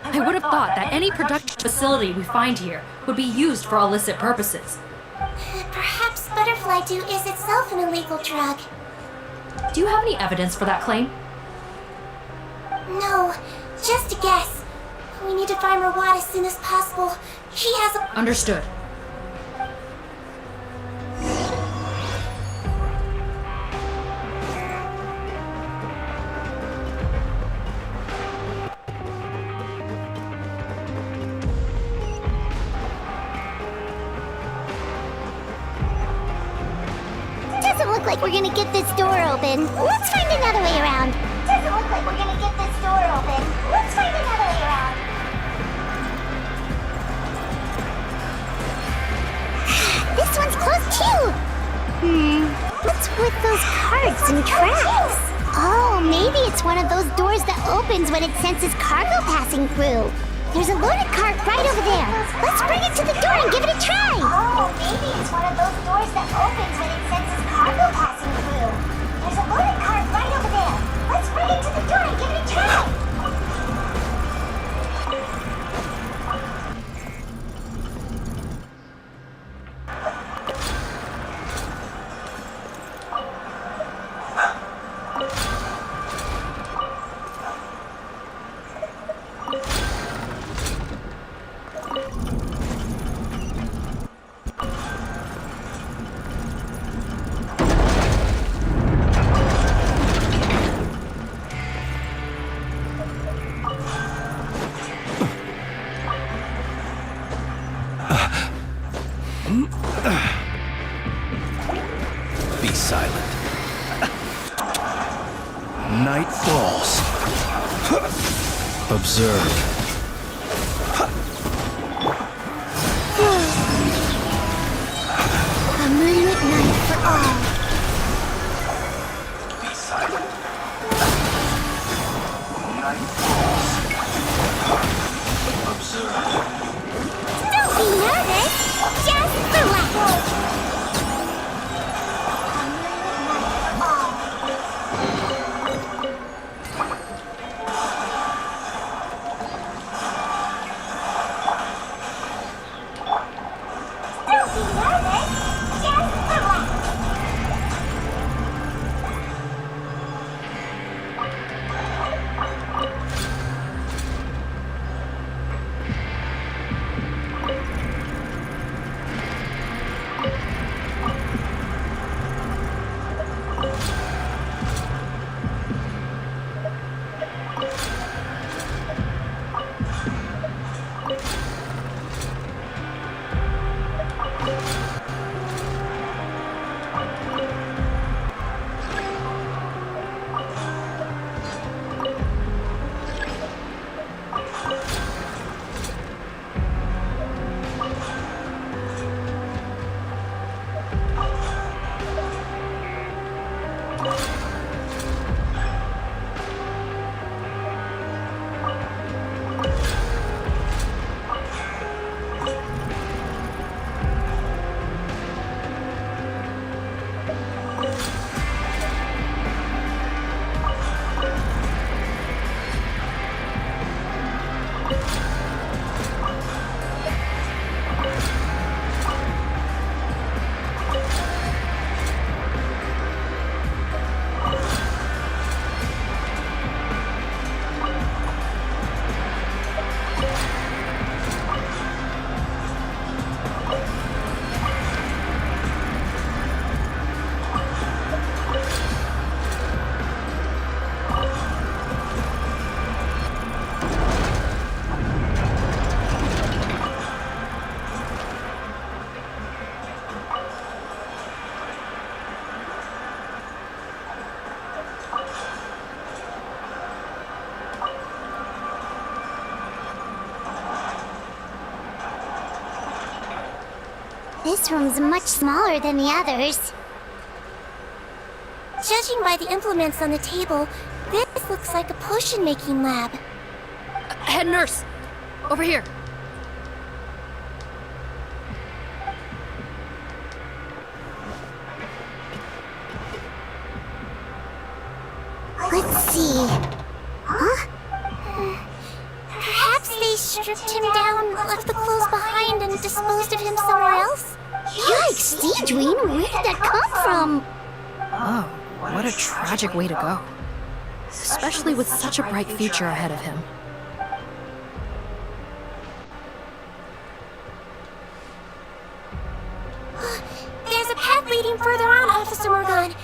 I would have thought that any production facility we find here would be used for illicit purposes. Perhaps butterfly dew is itself an illegal drug. Do you have any evidence for that claim? No, just a guess. We need to find Rawat as soon as possible. He has a... Understood. Doesn't look like we're gonna get this door open. Let's find another way around. Doesn't look like we're gonna get this door open. Let's find another way around. This one's closed too. What's with those carts and tracks? Oh, maybe it's one of those doors that opens when it senses cargo passing through. There's a loaded cart right over there. Let's bring it to the door and give it a try. Oh, maybe it's one of those doors that opens when it senses cargo passing through. There's a loaded cart right over there. Let's bring it to the door and give it a try. Be silent. Night falls. Observe. A moonlit night for all. Be silent. Night falls. Observe. This room's much smaller than the others. Judging by the implements on the table, this looks like a potion-making lab. Head nurse! Over here! Let's see. Huh? Perhaps they stripped him down, left the clothes behind, and disposed of him somewhere else? Yikes, Deedween, where did that come from? Oh, what a tragic way to go. Especially with such a bright future ahead of him. There's a path leading further on, Officer Morgan.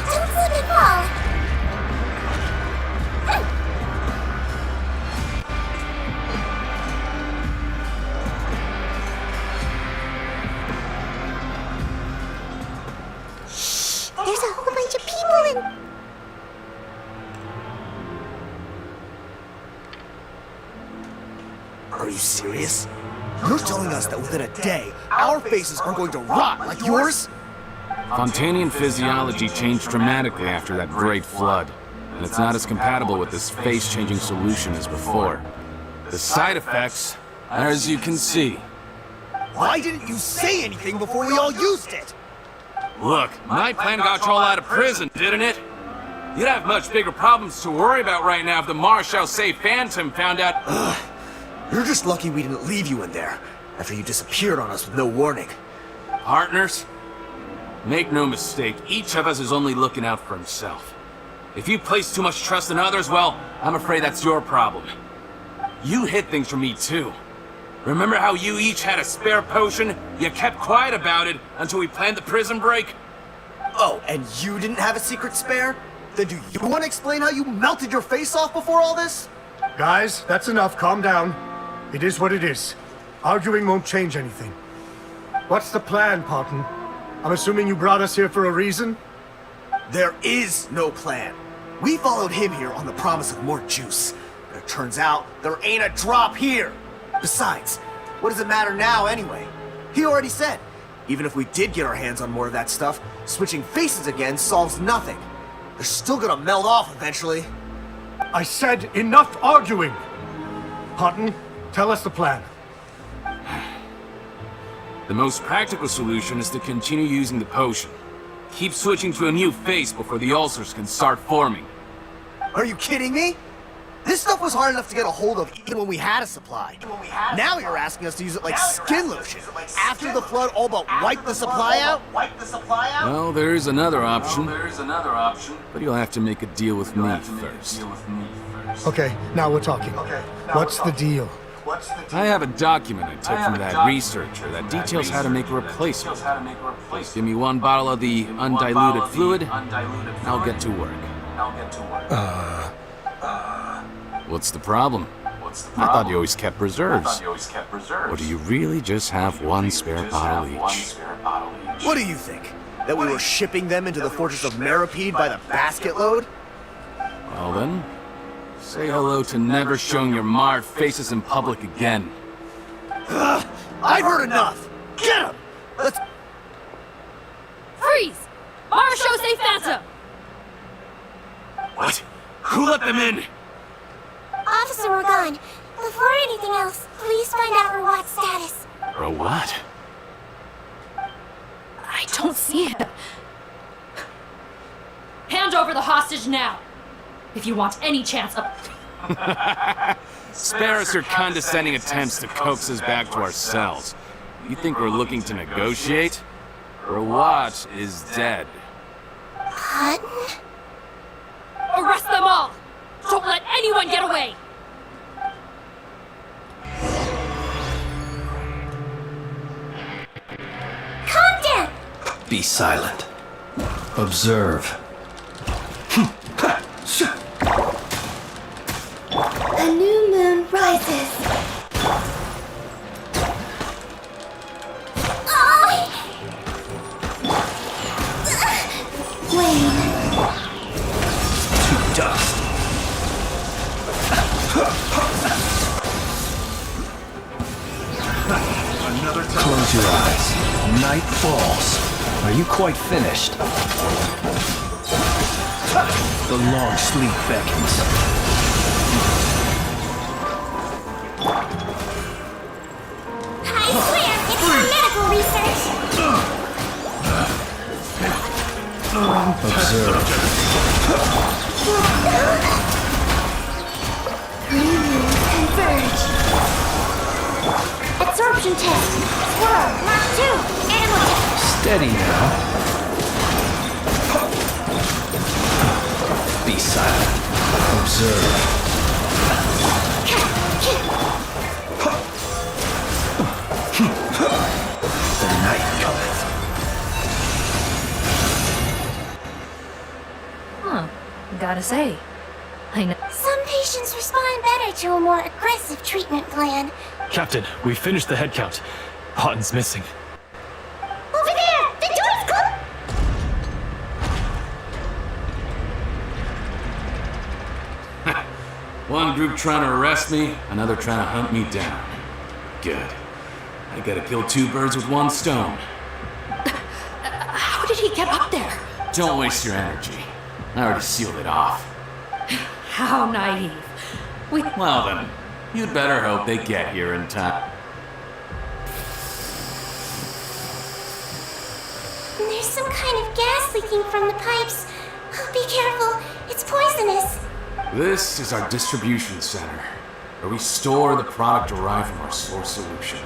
Don't slip and fall. Shh, there's a whole bunch of people in... Are you serious? You're telling us that within a day, our faces are going to rot like yours? Fontanian physiology changed dramatically after that great flood, and it's not as compatible with this face-changing solution as before. The side effects are as you can see. Why didn't you say anything before we all used it? Look, my plan got you all out of prison, didn't it? You'd have much bigger problems to worry about right now if the Marshal Say Phantom found out. You're just lucky we didn't leave you in there after you disappeared on us with no warning. Partners, make no mistake, each of us is only looking out for himself. If you place too much trust in others, well, I'm afraid that's your problem. You hid things from me too. Remember how you each had a spare potion? You kept quiet about it until we planned the prison break? Oh, and you didn't have a secret spare? Then do you want to explain how you melted your face off before all this? Guys, that's enough. Calm down. It is what it is. Arguing won't change anything. What's the plan, Parton? I'm assuming you brought us here for a reason? There is no plan. We followed him here on the promise of more juice. But it turns out there ain't a drop here. Besides, what does it matter now anyway? He already said, even if we did get our hands on more of that stuff, switching faces again solves nothing. They're still gonna melt off eventually. I said enough arguing! Parton, tell us the plan. The most practical solution is to continue using the potion. Keep switching to a new face before the ulcers can start forming. Are you kidding me? This stuff was hard enough to get a hold of even when we had a supply. Now you're asking us to use it like skin lotion, after the flood all but wiped the supply out? Well, there is another option. But you'll have to make a deal with me first. Okay, now we're talking. What's the deal? I have a document I took from that researcher that details how to make a replacement. Give me one bottle of the undiluted fluid, and I'll get to work. What's the problem? I thought you always kept reserves. Or do you really just have one spare bottle each? What do you think? That we were shipping them into the fortress of Meripede by the basket load? Well then, say hello to never showing your marred faces in public again. I've heard enough! Get him! Let's... Freeze! Marshal Say Phantom! What? Who let them in? Officer Morgan, before anything else, please find out Rawat's status. Or what? I don't see it. Hand over the hostage now, if you want any chance of... Spare us your condescending attempts to coax us back to our cells. You think we're looking to negotiate? Rawat is dead. Parton? Arrest them all! Don't let anyone get away! Come Be silent. Observe. A new moon rises. Wayne. To dust. Another time. Close your eyes. Night falls. Are you quite finished? The long sleep beckons. I swear, it's for medical research. Observe. Three moons converge. Absorption test. Swirl. Mark 2. Animal test. Steady now. Be silent. Observe. The night cometh. Huh. Gotta say, I know. Some patients respond better to a more aggressive treatment plan. Captain, we finished the head count. Houghton's missing. Over there! The door's closed! One group trying to arrest me, another trying to hunt me down. Good. I gotta kill two birds with one stone. How did he get up there? Don't waste your energy. I already sealed it off. How naive. Well then, you'd better hope they get here in time. There's some kind of gas leaking from the pipes. Oh, be careful. It's poisonous. This is our distribution center, where we store the product derived from our source solution.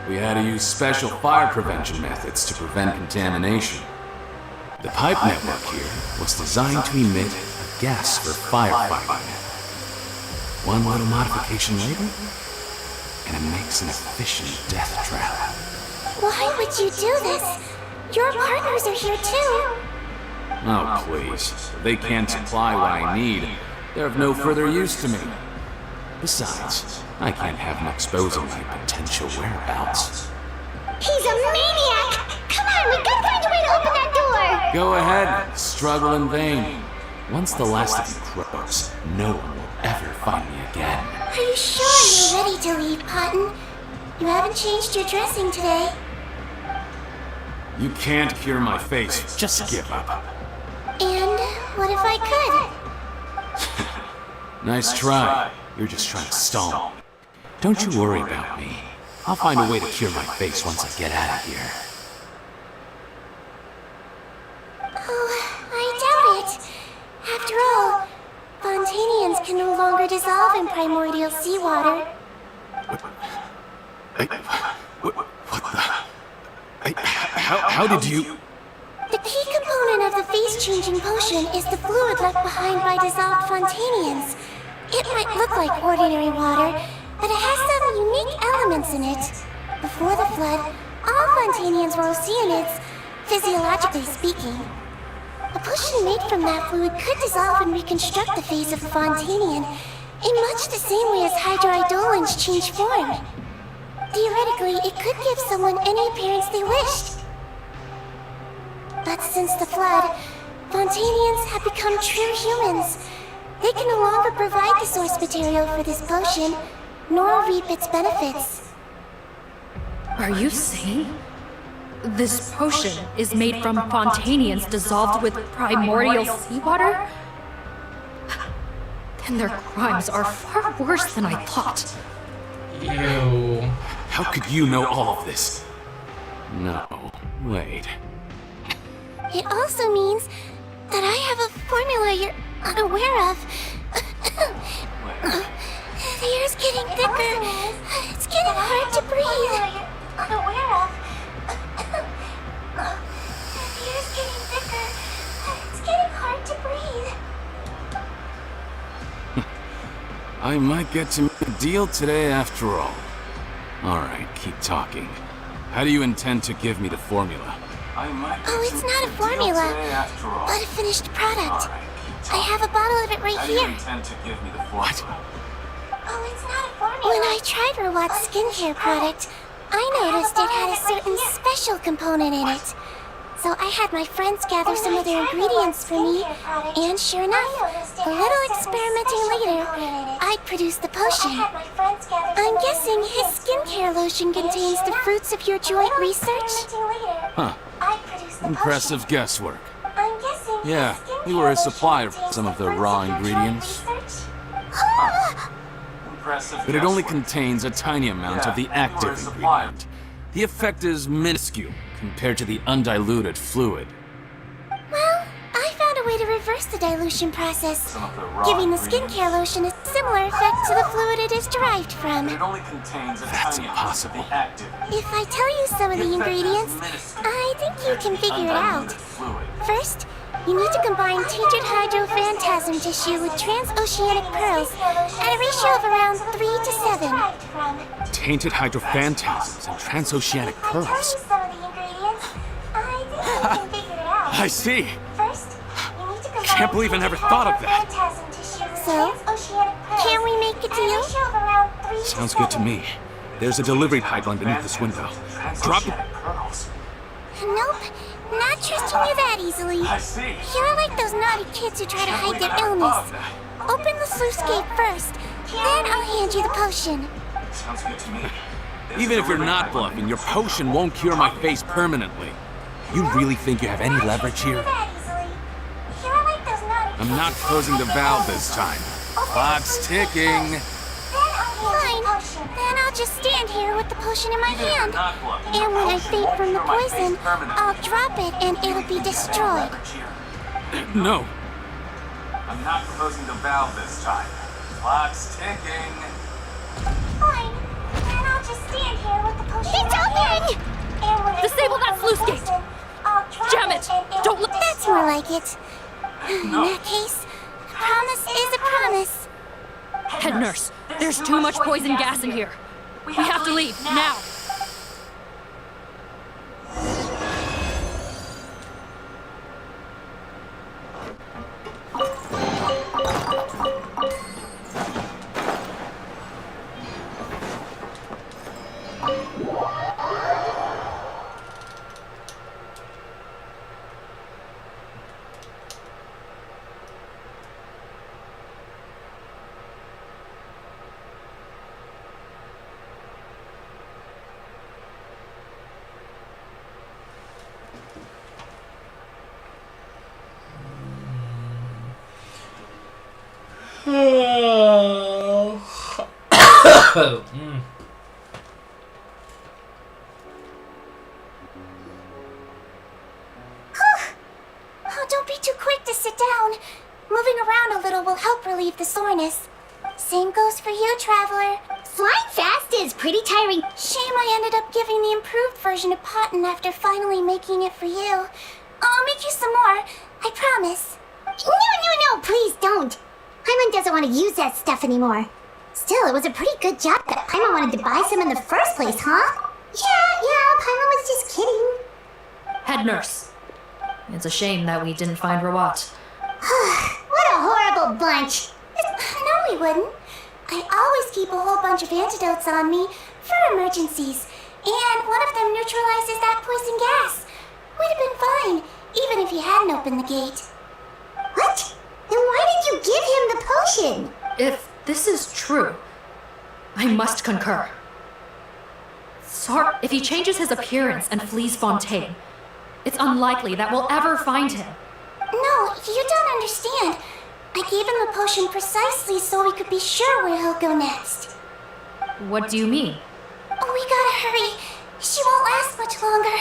We had to use special fire prevention methods to prevent contamination. The pipe network here was designed to emit a gas for firefighting. One little modification later, and it makes an efficient death trap. Why would you do this? Your partners are here too. Oh, please. If they can't supply what I need, they're of no further use to me. Besides, I can't have them exposing my potential whereabouts. He's a maniac! Come on, we gotta find a way to open that door! Go ahead, struggle in vain. Once the last of you croaks, no one will ever find me again. Are you sure you're ready to leave, Cotton? You haven't changed your dressing today. You can't cure my face, just give up. And what if I could? Nice try. You're just trying to stall me. Don't you worry about me. I'll find a way to cure my face once I get out of here. Oh, I doubt it. After all, Fontanians can no longer dissolve in primordial seawater. How did you... The key component of the face-changing potion is the fluid left behind by dissolved Fontanians. It might look like ordinary water, but it has some unique elements in it. Before the flood, all Fontanians were Oceanids, physiologically speaking. A potion made from that fluid could dissolve and reconstruct the face of a Fontanian in much the same way as Hydroidolans change form. Theoretically, it could give someone any appearance they wished. But since the flood, Fontanians have become true humans. They can no longer provide the source material for this potion, nor reap its benefits. Are you saying this potion is made from Fontanians dissolved with primordial seawater? Then their crimes are far worse than I thought. Ew. How could you know all of this? No, wait. It also means that I have a formula you're unaware of. The air's getting thicker. It's getting hard to breathe. Unaware of. The air's getting thicker. It's getting hard to breathe. I might get to make a deal today after all. Alright, keep talking. How do you intend to give me the formula? Oh, it's not a formula, but a finished product. I have a bottle of it right here. What? Oh, it's not a formula. When I tried Rawat's skincare product, I noticed it had a certain special component in it. So I had my friends gather some of their ingredients for me, and sure enough, a little experimenting later, I produced the potion. I'm guessing his skincare lotion contains the fruits of your joint research? Huh. Impressive guesswork. Yeah, we were his supplier for some of the raw ingredients. But it only contains a tiny amount of the active ingredient. The effect is minuscule compared to the undiluted fluid. Well, I found a way to reverse the dilution process, giving the skincare lotion a similar effect to the fluid it is derived from. That's impossible. If I tell you some of the ingredients, I think you can figure it out. First, you need to combine tainted hydrophantasm tissue with transoceanic pearls at a ratio of around 3 to 7. Tainted hydrophantasms and transoceanic pearls. I see. Can't believe I never thought of that. So, can we make a deal? Sounds good to me. There's a delivery pipeline beneath this window. Drop it. Nope, not trusting you that easily. You're like those naughty kids who try to hide their illness. Open the sluice gate first, then I'll hand you the potion. Sounds good to me. Even if you're not bluffing, your potion won't cure my face permanently. You really think you have any leverage here? I'm not closing the valve this time. Clock's ticking. Fine, then I'll just stand here with the potion in my hand. And when I faint from the poison, I'll drop it and it'll be destroyed. No. I'm not closing the valve this time. Clock's ticking. Fine, then I'll just stand here with the potion in my hand. And when Disable that sluice gate! Jam it! Don't look. That's more like it. In that case, a promise is a promise. Head nurse, there's too much poison gas in here. We have to leave, now! Oh, don't be too quick to sit down. Moving around a little will help relieve the soreness. Same goes for you, traveler. Flying fast is pretty tiring. Shame I ended up giving the improved version to Potton after finally making it for you. I'll make you some more, I promise. No, please don't. Paimon doesn't want to use that stuff anymore. Still, it was a pretty good job that Paimon wanted to buy some in the first place, huh? Yeah, Paimon was just kidding. Head nurse. It's a shame that we didn't find Rawat. What a horrible bunch. No, we wouldn't. I always keep a whole bunch of antidotes on me for emergencies. And one of them neutralizes that poison gas. We'd have been fine, even if you hadn't opened the gate. What? Then why did you give him the potion? If this is true, I must concur. If he changes his appearance and flees Fontaine, it's unlikely that we'll ever find him. No, you don't understand. I gave him the potion precisely so we could be sure where he'll go next. What do you mean? Oh, we gotta hurry. She won't last much longer.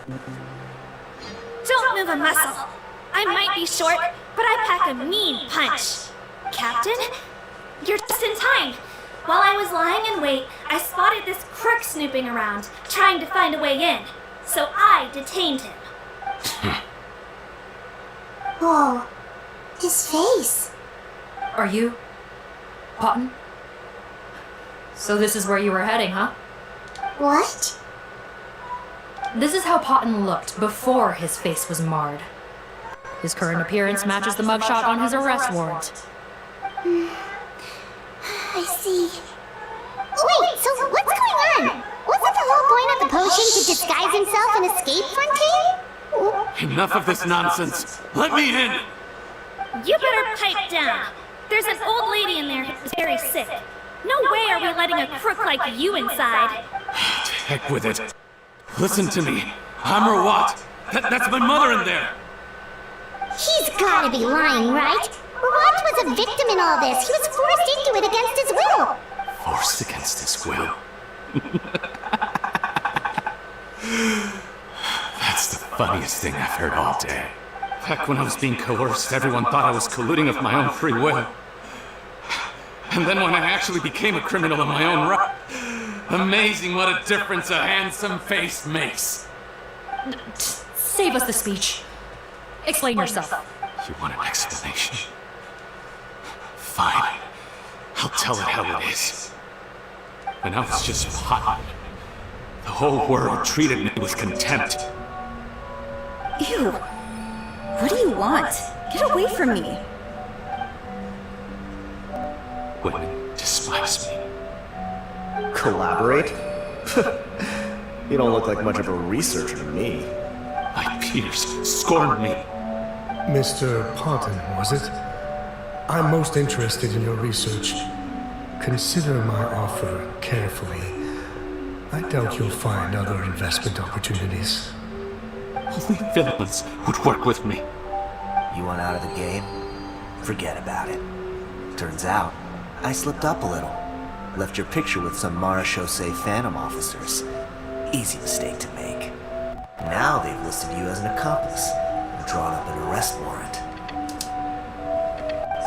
Don't move a muscle. I might be short, but I pack a mean punch. Captain, you're just in time. While I was lying in wait, I spotted this crook snooping around, trying to find a way in. So I detained him. Whoa. His face. Are you... Potton? So this is where you were heading, huh? What? This is how Potton looked before his face was marred. His current appearance matches the mugshot on his arrest warrant. I see. Wait, so what's going on? Wasn't the whole point of the potion to disguise himself and escape Fontaine? Enough of this nonsense. Let me in! You better pipe down. There's an old lady in there who's very sick. No way are we letting a crook like you inside. To heck with it. Listen to me. I'm Rawat. That's my mother in there. He's gotta be lying, right? Rawat was a victim in all this. He was forced into it against his will. Forced against his will. That's the funniest thing I've heard all day. Back when I was being coerced, everyone thought I was colluding of my own free will. And then when I actually became a criminal in my own right, amazing what a difference a handsome face makes. Save us the speech. Explain yourself. You want an explanation? Fine. I'll tell it how it is. When I was just Potton, the whole world treated me with contempt. Ew. What do you want? Get away from me. Women despise me. Collaborate? You don't look like much of a researcher to me. My peers scorn me. Mr. Potton, was it? I'm most interested in your research. Consider my offer carefully. I doubt you'll find other investment opportunities. Only villains would work with me. You want out of the game? Forget about it. Turns out, I slipped up a little. Left your picture with some Marechaussee Phantom officers. Easy mistake to make. Now they've listed you as an accomplice and drawn up an arrest warrant.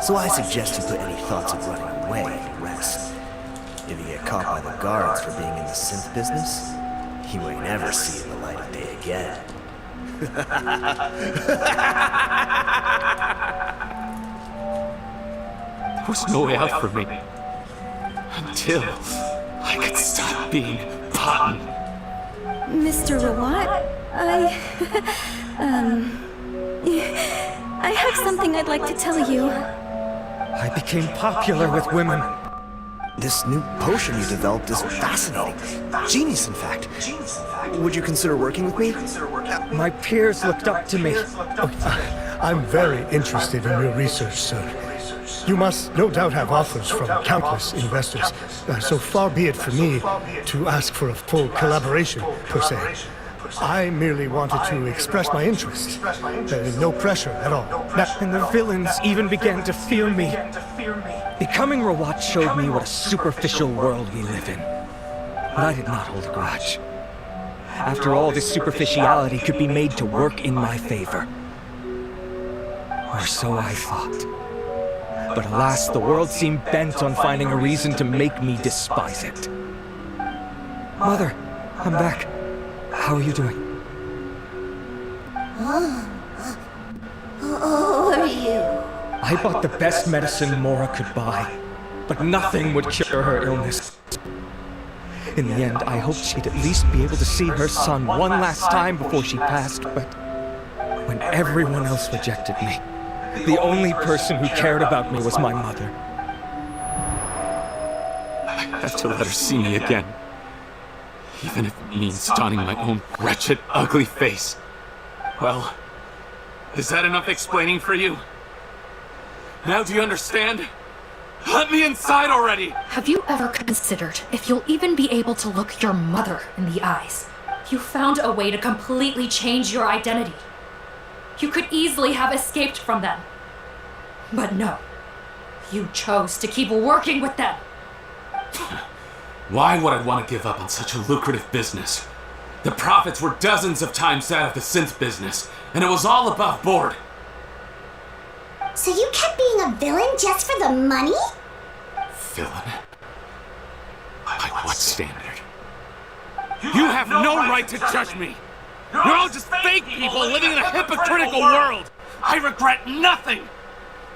So I suggest you put any thoughts of running away to rest. If you get caught by the guards for being in the synth business, you ain't ever seeing the light of day again. There was no way out for me. Until I could stop being Potton. Mr. Rawat, I have something I'd like to tell you. I became popular with women. This new potion you developed is fascinating. Genius, in fact. Would you consider working with me? My peers looked up to me. I'm very interested in your research, sir. You must no doubt have offers from countless investors, so far be it for me to ask for a full collaboration, per se. I merely wanted to express my interest. No pressure at all. And the villains even began to fear me. Becoming Rawat showed me what a superficial world we live in. But I did not hold a grudge. After all, this superficiality could be made to work in my favor. Or so I thought. But alas, the world seemed bent on finding a reason to make me despise it. Mother, I'm back. How are you doing? Who are you? I bought the best medicine Mora could buy, but nothing would cure her illness. In the end, I hoped she'd at least be able to see her son one last time before she passed, but when everyone else rejected me, the only person who cared about me was my mother. I have to let her see me again. Even if it means donning my own wretched, ugly face. Well, is that enough explaining for you? Now do you understand? Let me inside already! Have you ever considered if you'll even be able to look your mother in the eyes? You found a way to completely change your identity. You could easily have escaped from them. But no. You chose to keep working with them. Why would I want to give up on such a lucrative business? The profits were dozens of times that of the synth business, and it was all above board. So you kept being a villain just for the money? Villain? By what standard? You have no right to judge me! You're all just fake people living in a hypocritical world! I regret nothing!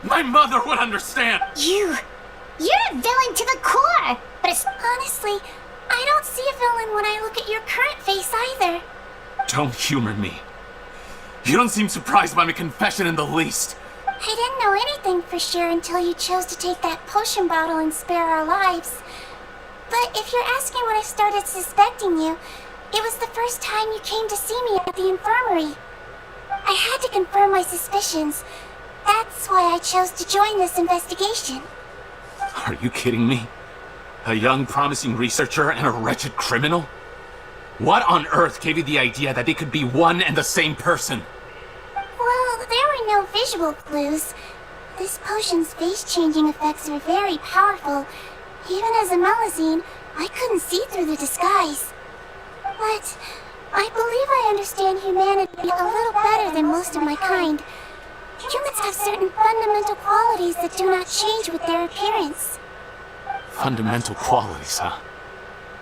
My mother would understand! You're a villain to the core! But it's... Honestly, I don't see a villain when I look at your current face either. Don't humor me. You don't seem surprised by my confession in the least. I didn't know anything for sure until you chose to take that potion bottle and spare our lives. But if you're asking when I started suspecting you, it was the first time you came to see me at the infirmary. I had to confirm my suspicions. That's why I chose to join this investigation. Are you kidding me? A young, promising researcher and a wretched criminal? What on earth gave you the idea that they could be one and the same person? Well, there were no visual clues. This potion's face-changing effects are very powerful. Even as a Melazine, I couldn't see through the disguise. But I believe I understand humanity a little better than most of my kind. Humans have certain fundamental qualities that do not change with their appearance. Fundamental qualities, huh?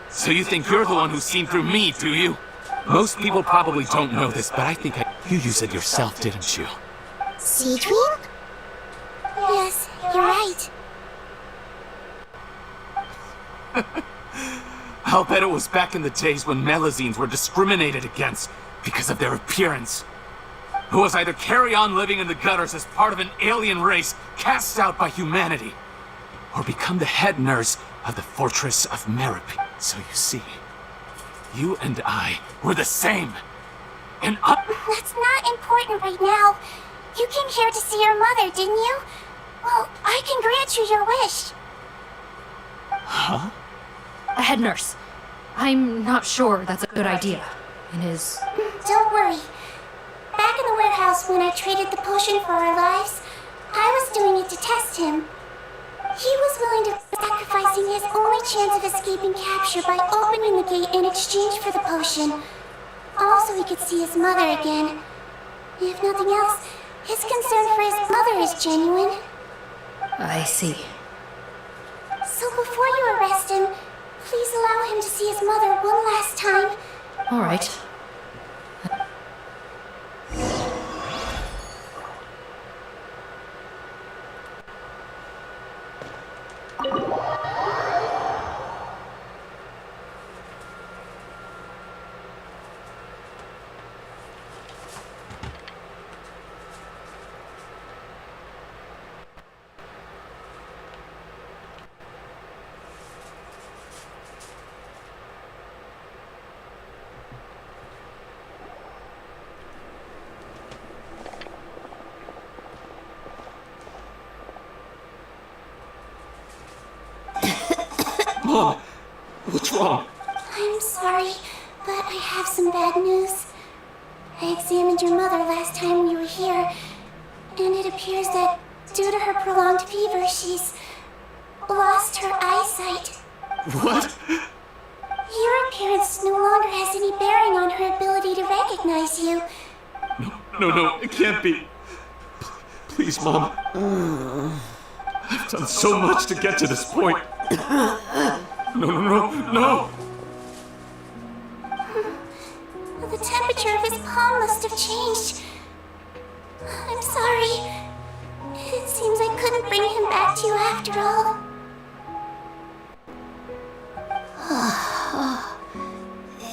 So you think you're the one who's seen through me, do you? Most people probably don't know this, but I think you used it yourself, didn't you? Seedwing? Yes, you're right. I'll bet it was back in the days when Melazines were discriminated against because of their appearance. Who was either carry on living in the gutters as part of an alien race cast out by humanity, or become the head nurse of the Fortress of Merope. So you see, you and I were the same. And That's not important right now. You came here to see your mother, didn't you? Well, I can grant you your wish. Huh? A head nurse. I'm not sure that's a good idea. In his... Don't worry. Back in the warehouse when I traded the potion for our lives, I was doing it to test him. He was willing to sacrificing his only chance of escaping capture by opening the gate in exchange for the potion. Also, he could see his mother again. If nothing else, his concern for his mother is genuine. I see. So before you arrest him, please allow him to see his mother one last time. All right. Mom, what's wrong? I'm sorry, but I have some bad news. I examined your mother last time we were here, and it appears that due to her prolonged fever, she's lost her eyesight. What? Your appearance no longer has any bearing on her ability to recognize you. No, it can't be. Please, Mom. I've done so much to get to this point. No. The temperature of his palm must have changed. I'm sorry. It seems I couldn't bring him back to you after all.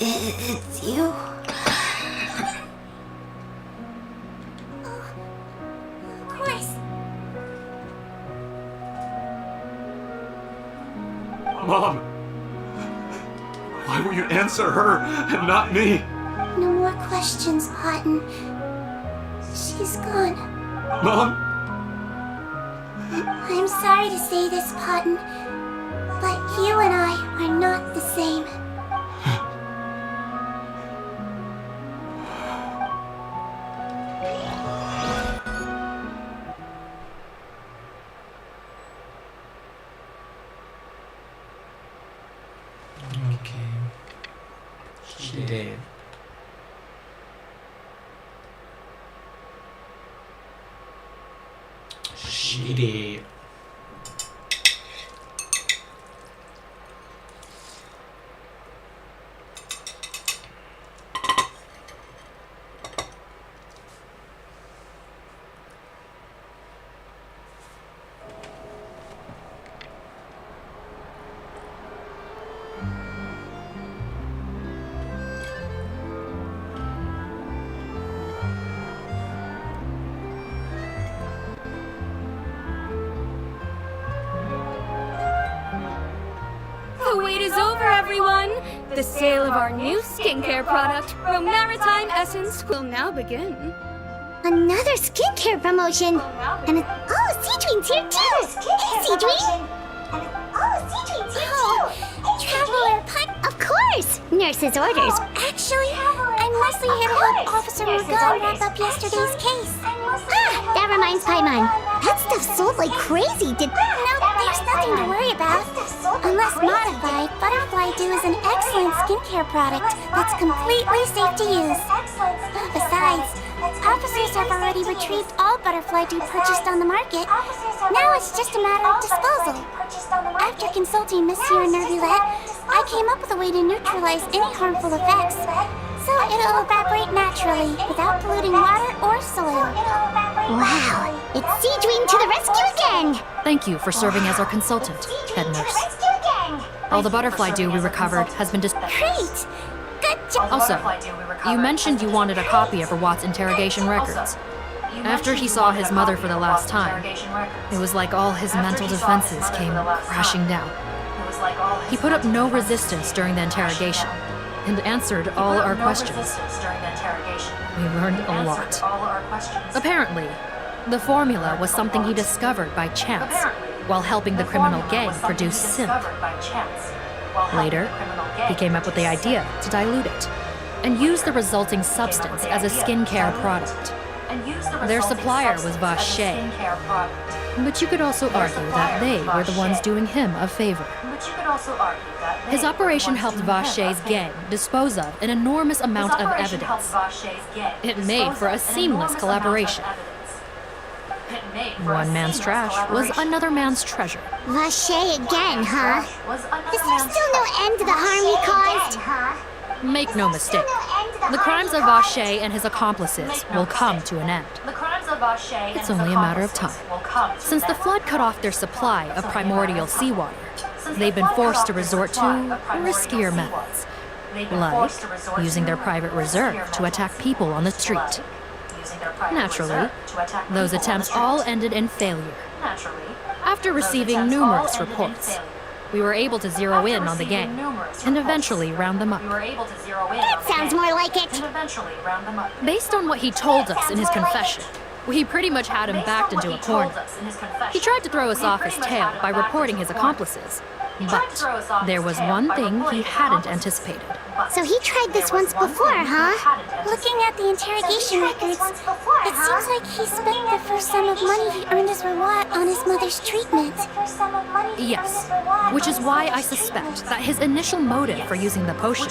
It's you. Of course. Mom! Why will you answer her and not me? No more questions, Cotton. She's gone. Mom? I'm sorry to say this, Cotton, but you and I are not the same. Okay. She did. جيري. The wait is over, everyone! The sale of our new skincare product, Romaritime Essence, will now begin. Another skincare promotion. And Seadrine's here too. Hey, Seadrine. Traveler Punt, of course. Nurse's orders. Actually, I'm mostly here to help Officer Morgan wrap up yesterday's case. That reminds Paimon. That stuff sold like crazy. No, there's nothing to worry about. Unless modified, Butterfly Dew is an excellent skincare product that's completely safe to use. Besides, officers have already retrieved all Butterfly Dew purchased on the market. Now it's just a matter of disposal. After consulting Monsieur Nervulette, I came up with a way to neutralize any harmful effects. So it'll evaporate naturally, without polluting water or soil. Wow, it's Seadrine to the rescue again! Thank you for serving as our consultant, head nurse. All the butterfly dew we recovered has been Great! Good job! Also, you mentioned you wanted a copy of Rawat's interrogation records. After he saw his mother for the last time, it was like all his mental defenses came crashing down. He put up no resistance during the interrogation and answered all our questions. We learned a lot. Apparently, the formula was something he discovered by chance while helping the criminal gang produce synth. Later, he came up with the idea to dilute it and use the resulting substance as a skincare product. Their supplier was Vache, but you could also argue that they were the ones doing him a favor. His operation helped Vache's gang dispose of an enormous amount of evidence. It made for a seamless collaboration. One man's trash was another man's treasure. Vache again, huh? Is there still no end to the harm he caused? Make no mistake, the crimes of Vache and his accomplices will come to an end. It's only a matter of time. Since the flood cut off their supply of primordial seawater, they've been forced to resort to riskier methods, like using their private reserve to attack people on the street. Naturally, those attempts all ended in failure. After receiving numerous reports, we were able to zero in on the gang and eventually round them up. That sounds more like it. Based on what he told us in his confession, we pretty much had him backed into a corner. He tried to throw us off his tail by reporting his accomplices, but there was one thing he hadn't anticipated. So he tried this once before, huh? Looking at the interrogation records, it seems like he spent the first sum of money he earned as Rawat on his mother's treatment. Yes, which is why I suspect that his initial motive for using the potion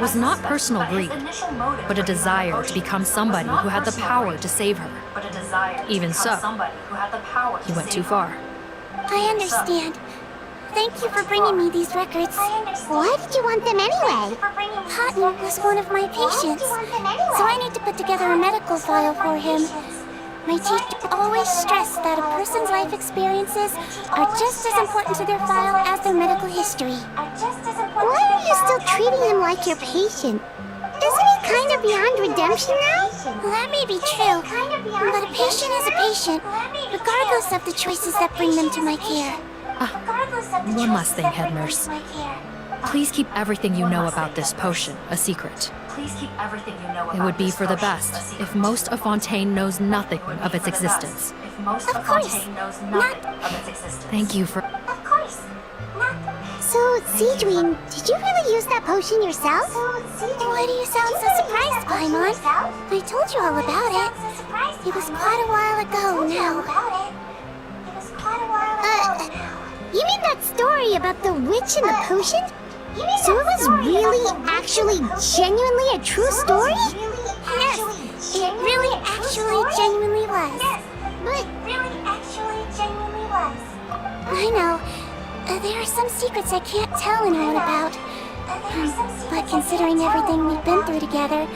was not personal greed, but a desire to become somebody who had the power to save her. Even so, he went too far. I understand. Thank you for bringing me these records. Why did you want them anyway? Cotton was one of my patients, so I need to put together a medical file for him. My teacher always stressed that a person's life experiences are just as important to their file as their medical history. Why are you still treating him like your patient? Isn't he kind of beyond redemption now? That may be true, but a patient is a patient, regardless of the choices that bring them to my care. One last thing, head nurse. Please keep everything you know about this potion a secret. It would be for the best if most of Fontaine knows nothing of its existence. Of course. Thank you for... Of course. So, Seadrine, did you really use that potion yourself? Why do you sound so surprised, Paimon? I told you all about it. It was quite a while ago now. You mean that story about the witch and the potion? So it was really, actually, genuinely a true story? Yes, it really, actually, genuinely was. But really, actually, genuinely secrets I can't tell anyone about. But considering everything we've been through together,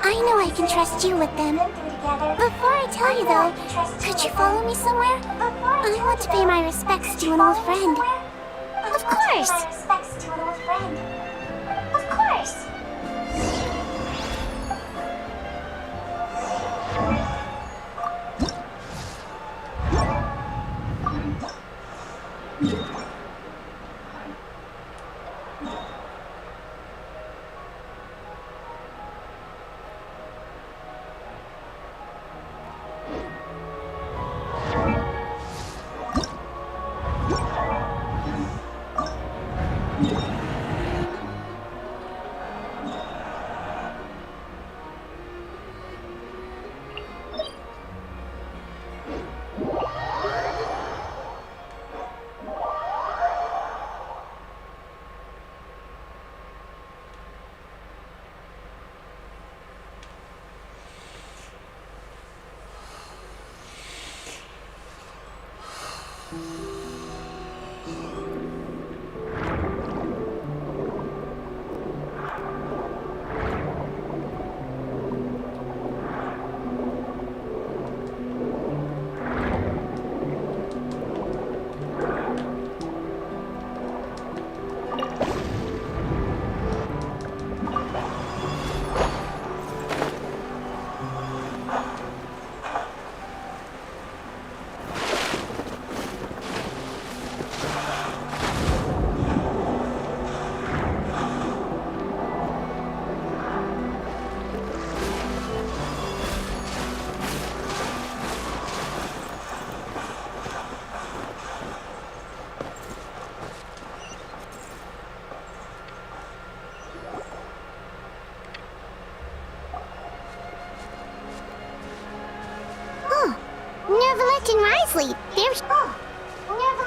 I know I can trust you with them. Before I tell you though, could you follow me somewhere? I want to pay my respects to an old friend. Of course! Of course!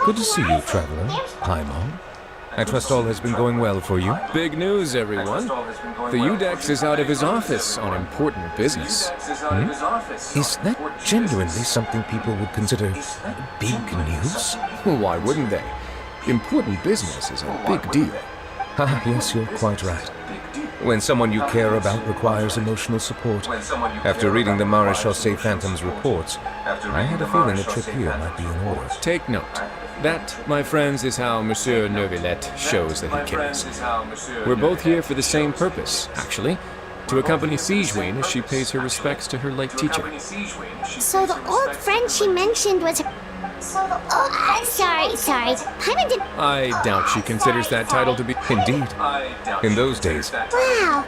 Good to see you, traveler. Hi, Mom. I trust all has been going well for you. Big news, everyone. The Udex is out of his office on important business. Is that genuinely something people would consider big news? Why wouldn't they? Important business is a big deal. Ah, yes, you're quite right. When someone you care about requires emotional support. After reading the Marechaussee Phantom's reports, I had a feeling a trip here might be in order. Take note. That, my friends, is how Monsieur Neuvillette shows that he cares. We're both here for the same purpose, actually. To accompany Sigewinne as she pays her respects to her late teacher. So the old friend she mentioned was her... sorry. Paimon did... I doubt she considers that title to be... Indeed. In those days. Wow.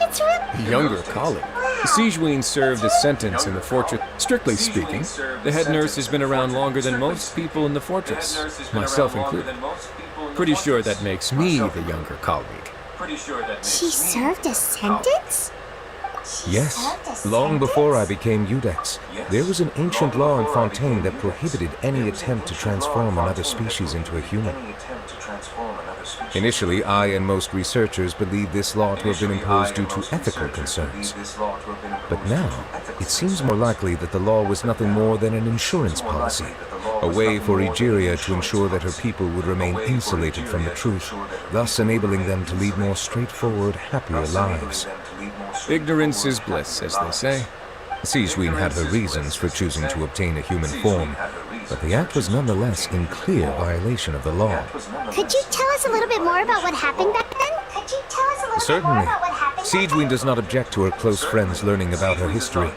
It's really... Younger colleague. Sigewinne served a sentence in the fortress. Strictly speaking, the head nurse has been around longer than most people in the fortress, myself included. Pretty sure that makes me the younger colleague. She served a sentence? Yes, long before I became Udex, there was an ancient law in Fontaine that prohibited any attempt to transform another species into a human. Initially, I and most researchers believed this law to have been imposed due to ethical concerns. But now, it seems more likely that the law was nothing more than an insurance policy, a way for Egeria to ensure that her people would remain insulated from the truth, thus enabling them to lead more straightforward, happier lives. Ignorance is bliss, as they say. Sigewinne had her reasons for choosing to obtain a human form, but the act was nonetheless in clear violation of the law. Could you tell us a little bit more about what happened back then? Certainly. Sigewinne does not object to her close friends learning about her history.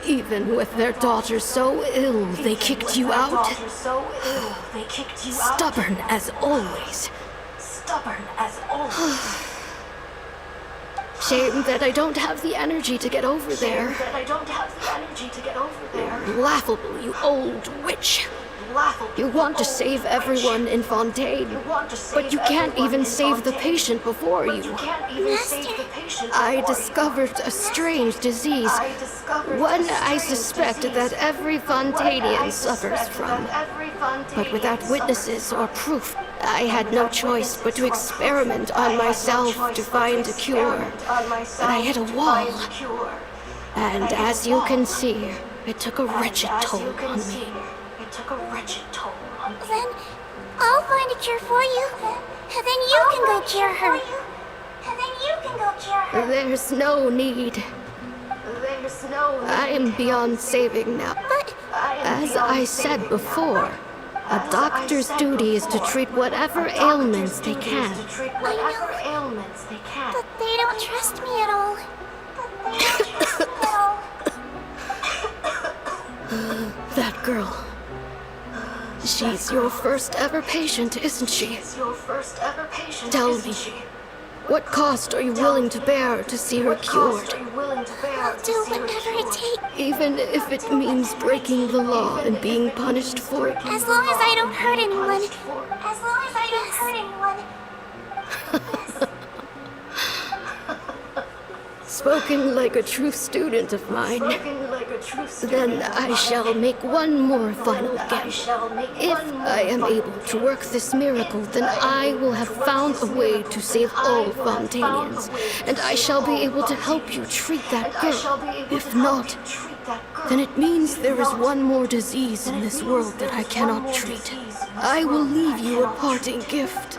Even with their daughter so ill, they kicked you out? Stubborn as always. Shame that I don't have the energy to get over there. Laughable, you old witch. You want to save everyone in Fontaine, but you can't even save the patient before you. I discovered a strange disease, one I suspect that every Fontainian suffers from. But without witnesses or proof, I had no choice but to experiment on myself to find a cure. But I hit a wall. And as you can see, it took a wretched toll on me. Then I'll find a cure for you. And then you can go cure her. There's no need. I am beyond saving now. But as I said before, a doctor's duty is to treat whatever ailments they can. I know. But they don't trust me at all. That girl. She's your first ever patient, isn't she? Tell me, what cost are you willing to bear to see her cured? I'll do whatever it takes. Even if it means breaking the law and being punished for it. As long as I don't hurt anyone. Spoken like a true student of mine. Then I shall make one more final guess. If I am able to work this miracle, then I will have found a way to save all Fontanians, and I shall be able to help you treat that girl. If not, then it means there is one more disease in this world that I cannot treat. I will leave you a parting gift.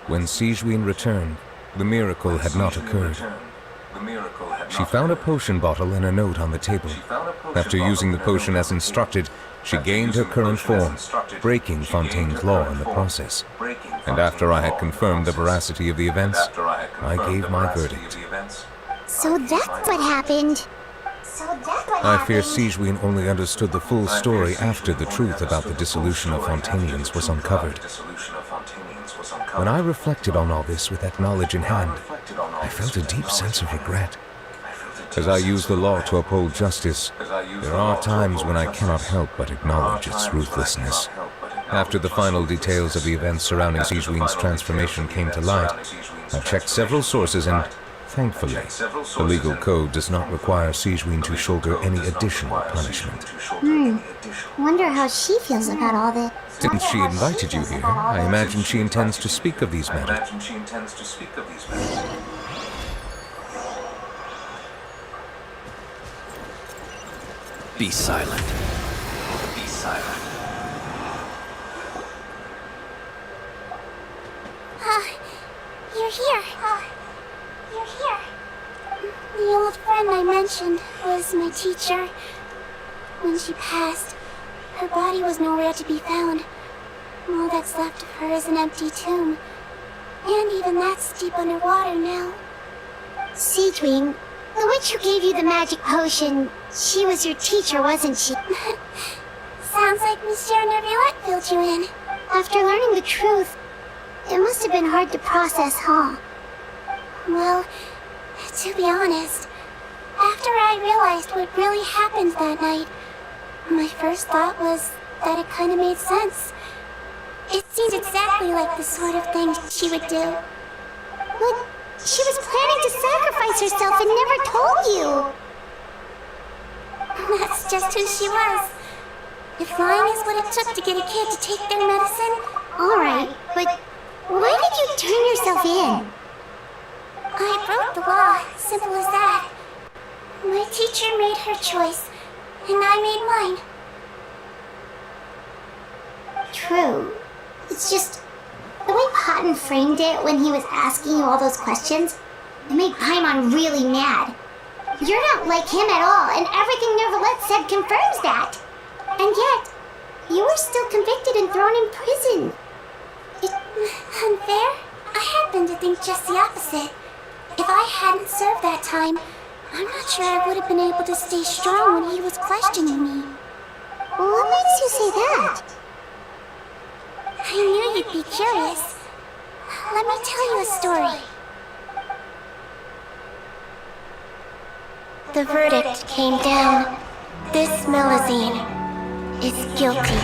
When Sigewinne returned, the miracle had not occurred. She found a potion bottle and a note on the table. After using the potion as instructed, she gained her current form, breaking Fontaine's law in the process. And after I had confirmed the veracity of the events, I gave my verdict. So that's what happened. I fear Sigewinne only understood the full story after the truth about the dissolution of Fontanians was uncovered. When I reflected on all this with that knowledge in hand, I felt a deep sense of regret. As I use the law to uphold justice, there are times when I cannot help but acknowledge its ruthlessness. After the final details of the events surrounding Sigewinne's transformation came to light, I checked several sources and, thankfully, the legal code does not require Sigewinne to shoulder any additional punishment. Wonder how she feels about all this. Since she invited you here, I imagine she intends to speak of these matters. Be silent. You're here. The old friend I mentioned was my teacher. When she passed, her body was nowhere to be found. All that's left of her is an empty tomb. And even that's deep underwater now. Sigewinne, the witch who gave you the magic potion, she was your teacher, wasn't she? Sounds like Monsieur Neuvillette filled you in. After learning the truth, it must have been hard to process, huh? Well, to be honest, after I realized what really happened that night, my first thought was that it kind of made sense. It seems exactly like the sort of thing she would do. But she was planning to sacrifice herself and never told you. That's just who she was. If lying is what it took to get a kid to take their medicine... Alright, but why did you turn yourself in? I broke the law, simple as that. My teacher made her choice, and I made mine. True. It's just, the way Cotton framed it when he was asking you all those questions, it made Paimon really mad. You're not like him at all, and everything Neuvillette said confirms that. And yet, you were still convicted and thrown in prison. It's unfair? I happen to think just the opposite. If I hadn't served that time, I'm not sure I would have been able to stay strong when he was questioning me. What makes you say that? I knew you'd be curious. Let me tell you a story. The verdict came down. This Melusine is guilty.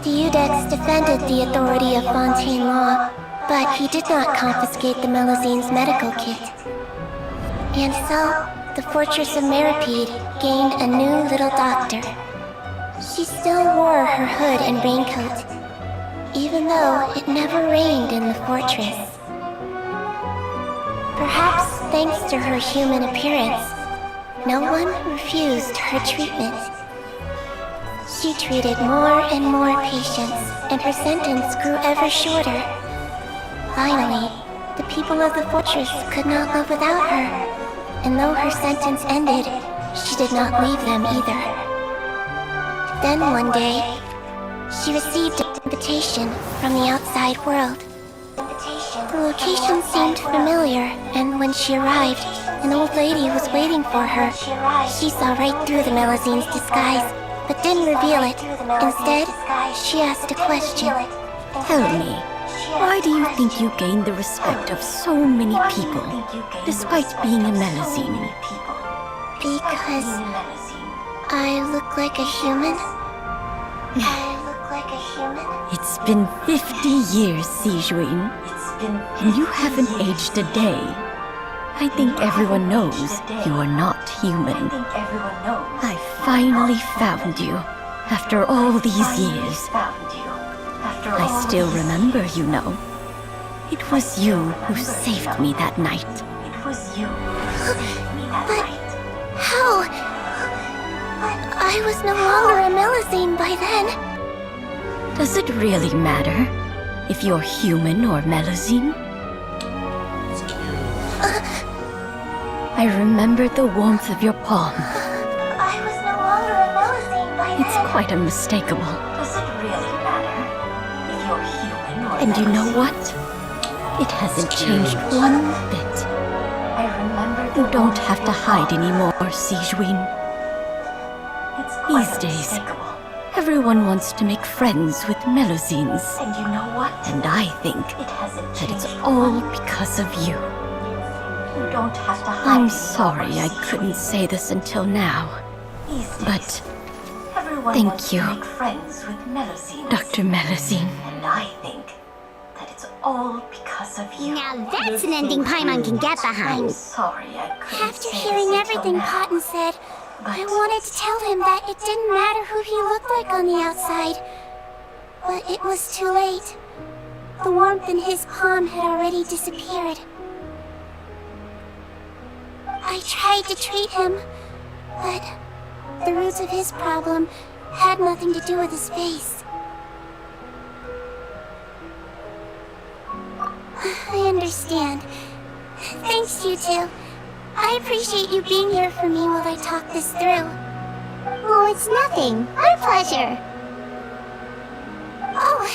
Diudex defended the authority of Fontaine law, but he did not confiscate the Melusine's medical kit. And so, the Fortress of Meripede gained a new little doctor. She still wore her hood and raincoat, even though it never rained in the fortress. Perhaps thanks to her human appearance, no one refused her treatment. She treated more and more patients, and her sentence grew ever shorter. Finally, the people of the fortress could not live without her, and though her sentence ended, she did not leave them either. Then one day, she received an invitation from the outside world. The location seemed familiar, and when she arrived, an old lady was waiting for her. She saw right through the Melusine's disguise, but didn't reveal it. Instead, she asked a question. Tell me, why do you think you gained the respect of so many people, despite being a Melusine? Because I look like a human? It's been 50 years, Sigewinne, and you haven't aged a day. I think everyone knows you are not human. I finally found you, after all these years. I still remember, you know. It was you who saved me that night. But how? I was no longer a Melusine by then. Does it really matter if you're human or Melusine? I remember the warmth of your palm. I was no longer a Melusine by then. It's quite unmistakable. Does it really matter if you're human or And you know what? It hasn't changed one bit. I remember You don't have to hide anymore, Sigewinne. These days, everyone wants to make friends with Melusines. And you know what? And I think that it's all because of you. You don't have to hide I'm anymore, sorry I couldn't say this until now. These days, But everyone thank wants you, to make friends with Melusines. Dr. Melusine. And I think that it's all because of you. Now that's an ending Paimon can get behind. I'm sorry I couldn't After say hearing this until everything now. Cotton said, I wanted to tell him that it didn't matter who he looked like on the outside. But it was too late. The warmth in his palm had already disappeared. I tried to treat him, but the roots of his problem had nothing to do with his face. I understand. Thanks, you two. I appreciate you being here for me while I talk this through. Oh, it's nothing. Our pleasure. Oh,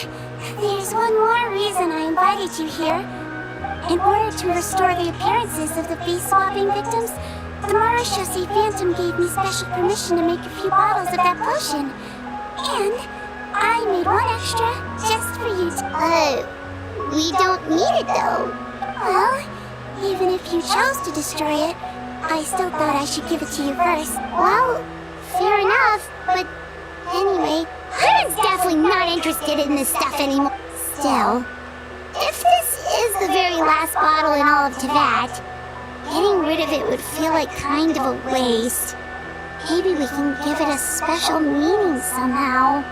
there's one more reason I invited you here. In order to restore the appearances of the face-swapping victims, the Marushosi Phantom gave me special permission to make a few bottles of that potion. And I made one extra just for you to... we don't need it though. Well, even if you chose to destroy it, I still thought I should give it to you first. Well, fair enough, but anyway, Paimon definitely not interested in this stuff anymore. Still, if this is the very last bottle in all of Teyvat, getting rid of it would feel like kind of a waste. Maybe we can give it a special meaning somehow.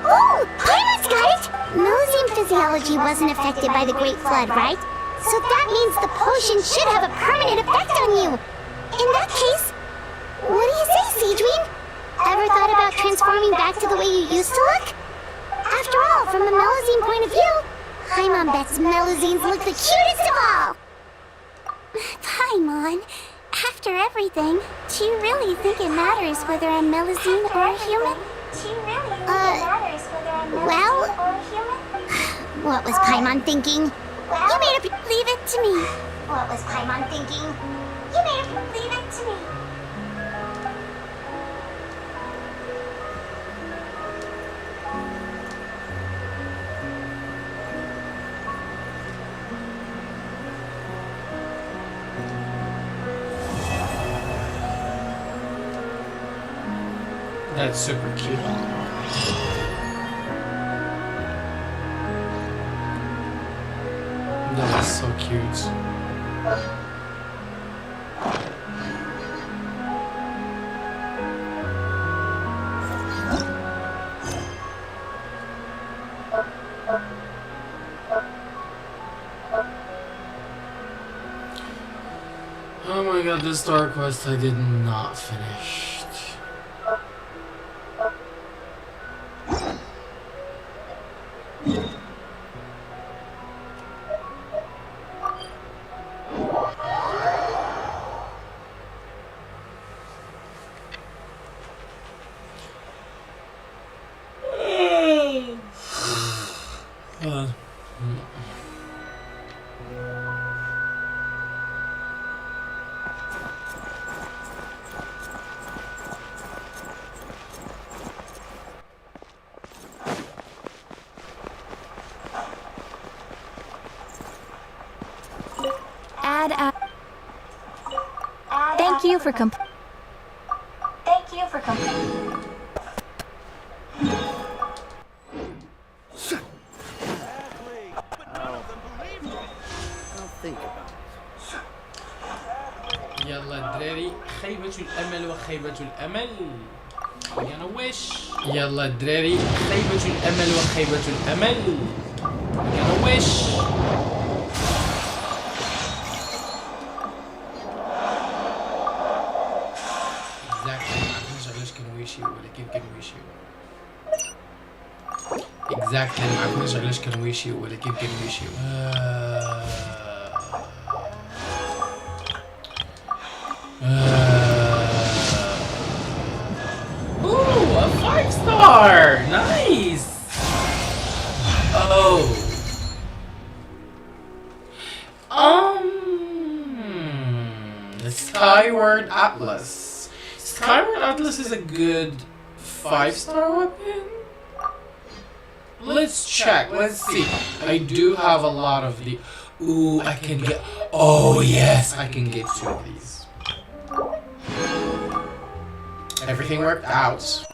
Oh, Paimon's got it! Melusine physiology wasn't affected by the Great Flood, right? So that means the potion should have a permanent effect on you. In that case, what do you say, Sigewinne? Ever thought about transforming back to the way you used to look? After all, from a Melusine point of view, Paimon bets Melusines look the cutest of all. Paimon, after everything, do you really think it matters whether I'm Melusine or a human? Do you really think it matters whether I'm Melusine or a human? What was Paimon thinking? You made up. Leave it to me. What was Paimon thinking? You made up. Leave it to me. That's super cute. That is so cute. the Star Quest I did not finish. Thank you for يلا دراري خيبة الأمل وخيبة الأمل. I'm gonna wish. يلا دراري خيبة الأمل وخيبة الأمل. I'm gonna wish. Exactly ما عرفناش علاش كنويشيو ولكن كنويشيو. Ooh, a 5-star! Nice! Oh. The Skyward Atlas. Skyward Atlas is a good 5-star weapon? Let's check. Let's see. I do have a lot of the... Ooh, I can get... Oh, yes. I can get 2 of these. Everything worked out.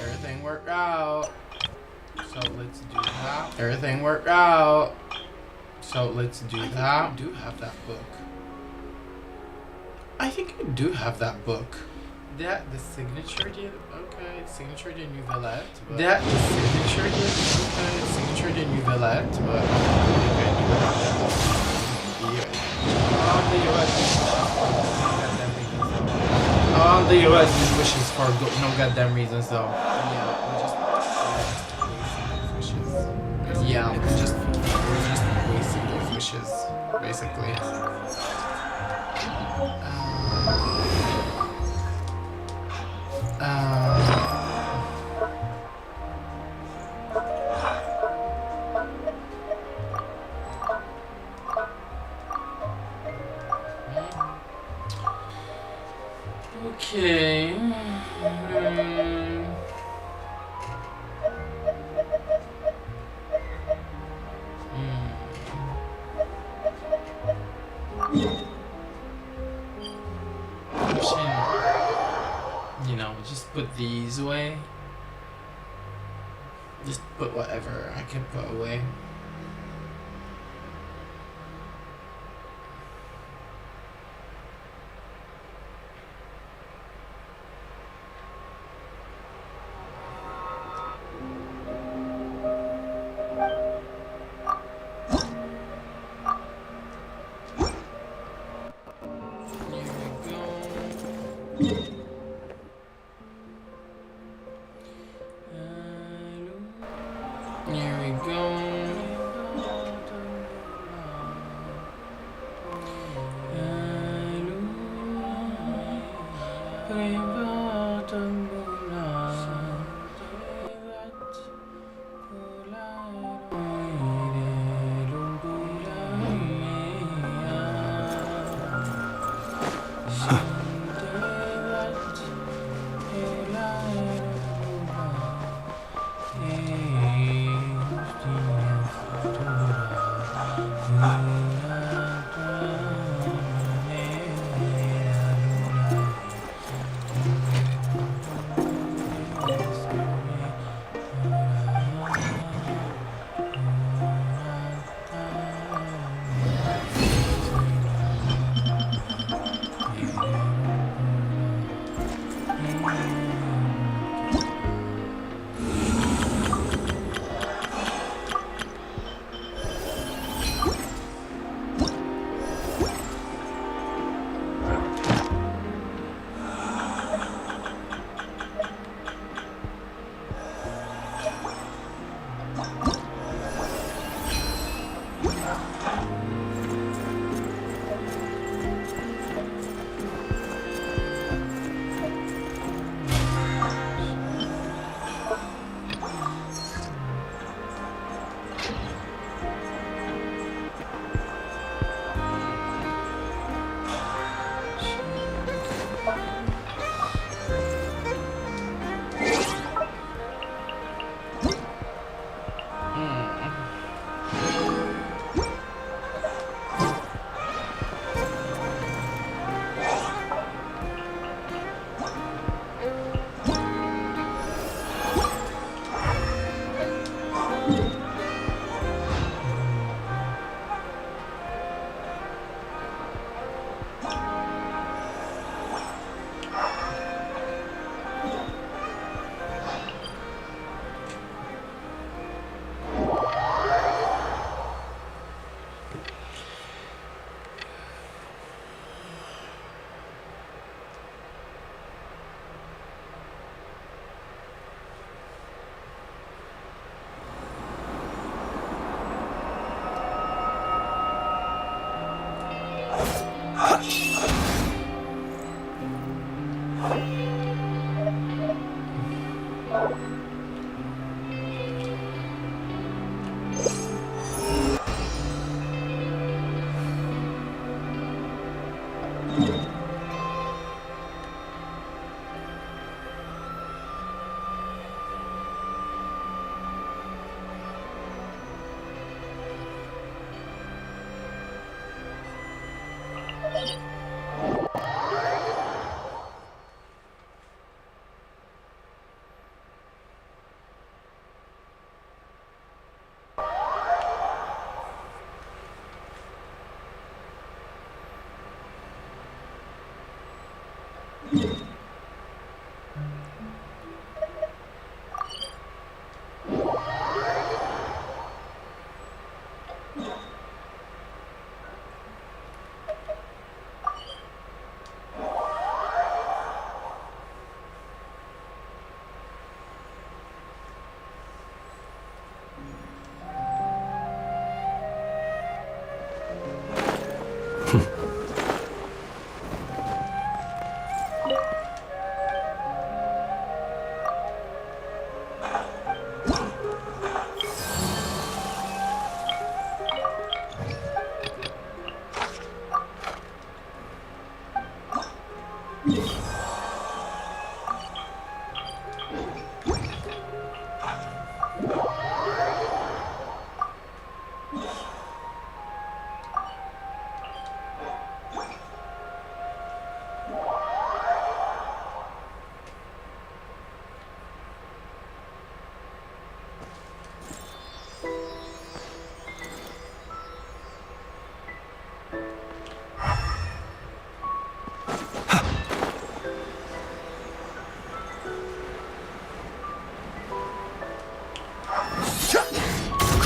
Everything worked out. So let's do that. Everything worked out. So let's do that. I do have that book. I think I do have that book. That the signature did okay. Signature de Nouvellette. That the signature did okay. Signature de Nouvellette, but the US wishes for no goddamn reasons though. Yeah, we're just wasting those wishes, basically. Okay. You know, just put these away. Just put whatever I can put away.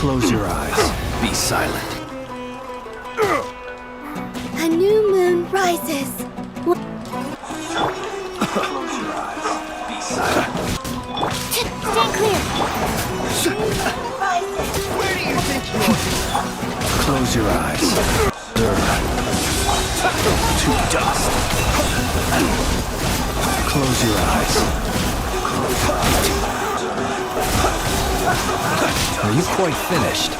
Close your eyes. Be silent. A new moon rises. Close your eyes. Be silent. Stand clear. Where do you think you're Close your eyes. Observe. To dust. Close your eyes. Are you quite finished?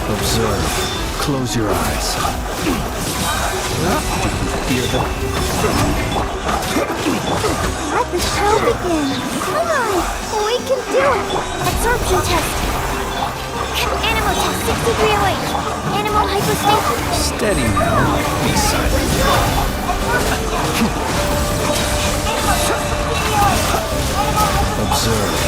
Observe. Close your eyes. Hear them? Let the show begin. Come on. We can do it. Absorption test. Animal test 6308. Animal hypostasis. Steady now. Be silent. Observe.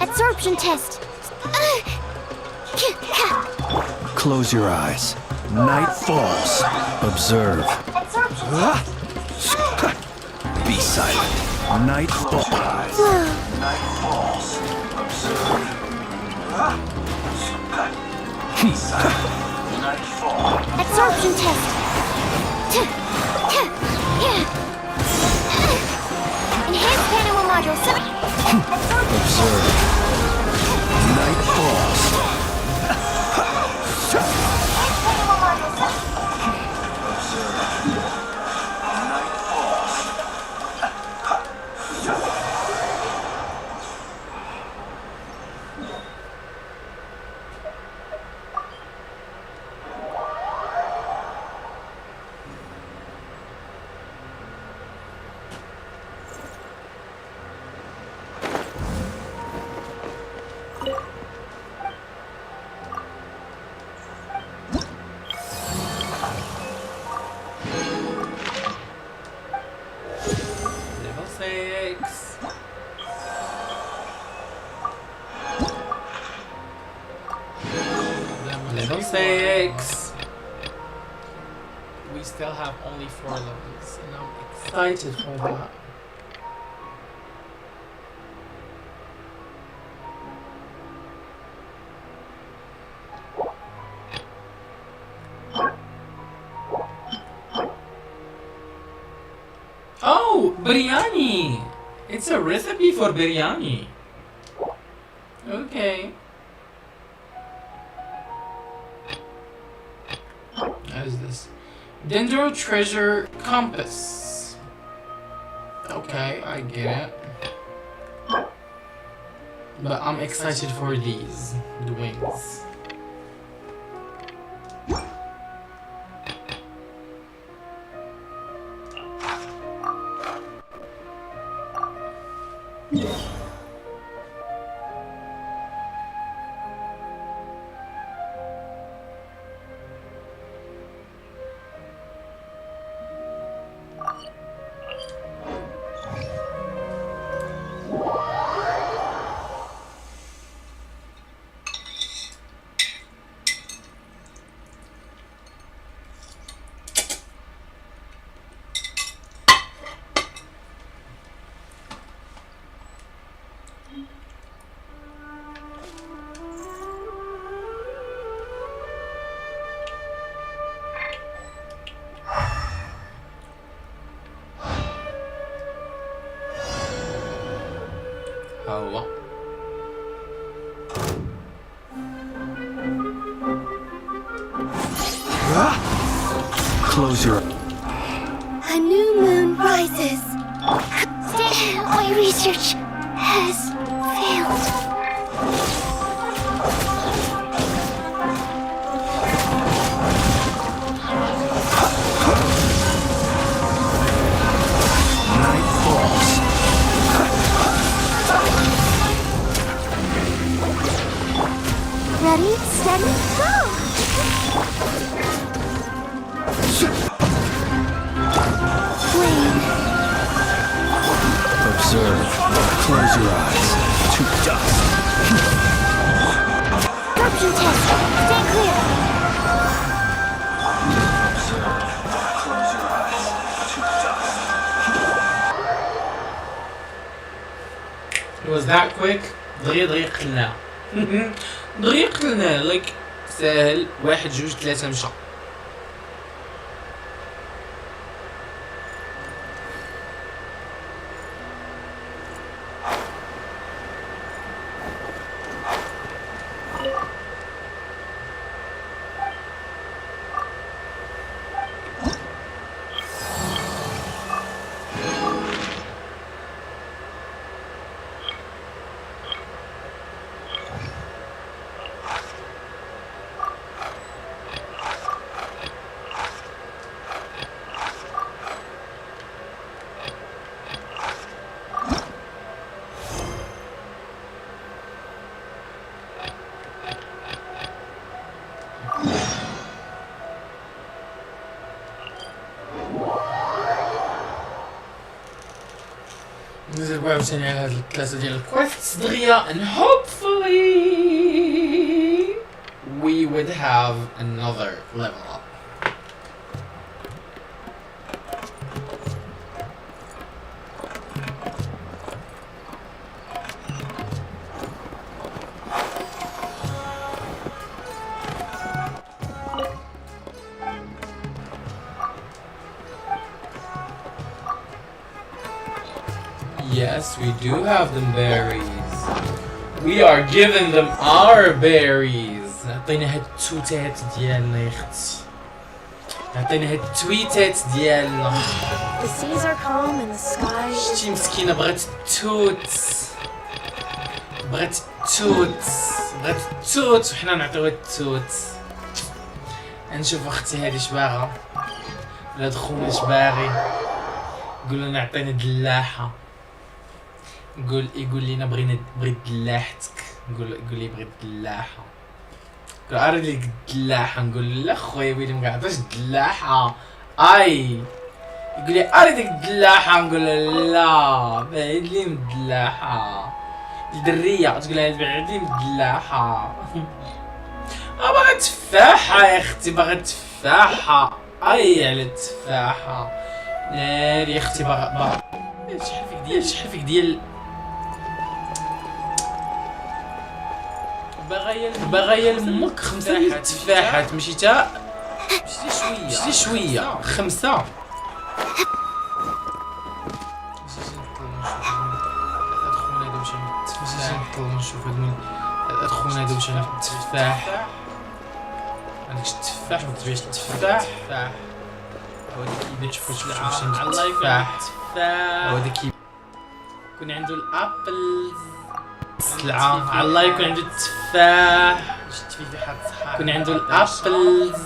Absorption test. Close your eyes. Night falls. Observe. Be silent. Night falls. Night falls. Observe. Be silent. Night falls. Absorption test. Enhanced animal module. Observe. Night falls. Level 6. Level 6. We still have only 4 levels, and I'm excited for that. Oh, biryani! It's a recipe for biryani. Okay. What is this? Dendro Treasure Compass. Okay, I get it. But I'm excited for these, the wings. ها هو. Close your A new moon rises. My research has failed. night falls. Ready, steady, go! Flame. Observe. Close your eyes. To dust. Corruption test. Stay clear. Close your eyes. To dust. It was that quick. دغيا قلنا. دغيا قلنا like سهل 1 2 3 مشى. نزل عاوتاني على هاد الثلاثة ديال الكويستس دغيا and hopefully we would have another level up. Yes, we do have them berries. We are giving them our berries. عطينا هاد التوتات ديالنا يا اختي. عطينا هاد التويتات ديالنا. The seas are calm and the sky is... شتي مسكينة بغات التوت. بغات التوت. بغات التوت وحنا نعطيوها التوت. نشوف اختي هادي شباغة. ولاد خونا شباغي. قولوا لنا عطينا دلاحة. يقول لينا بغيت دلاحتك. قول لي بغيت دلاحه. قول عارف ليك الدلاحه. نقول لا خويا ويلي ما عطاش الدلاحه. اي يقول لي اري ديك الدلاحه. نقول لا بعيد لي من الدلاحه. الدريه تقول لها بعيد لي من الدلاحه. باغا تفاحه يا اختي. باغا تفاحه. اي على التفاحه. ناري يا اختي. باغا شحال فيك ديال باغا لمك 5 تفاحات. ماشي تا ماشي شويه 5. خونا هذا واش انا في التفاح. عندكش التفاح ما تبيعش التفاح. هذيك تشوف الله يكون هذاك يكون عنده الابلز السلعه. الله يكون عنده التفاح. يكون عنده الابلز.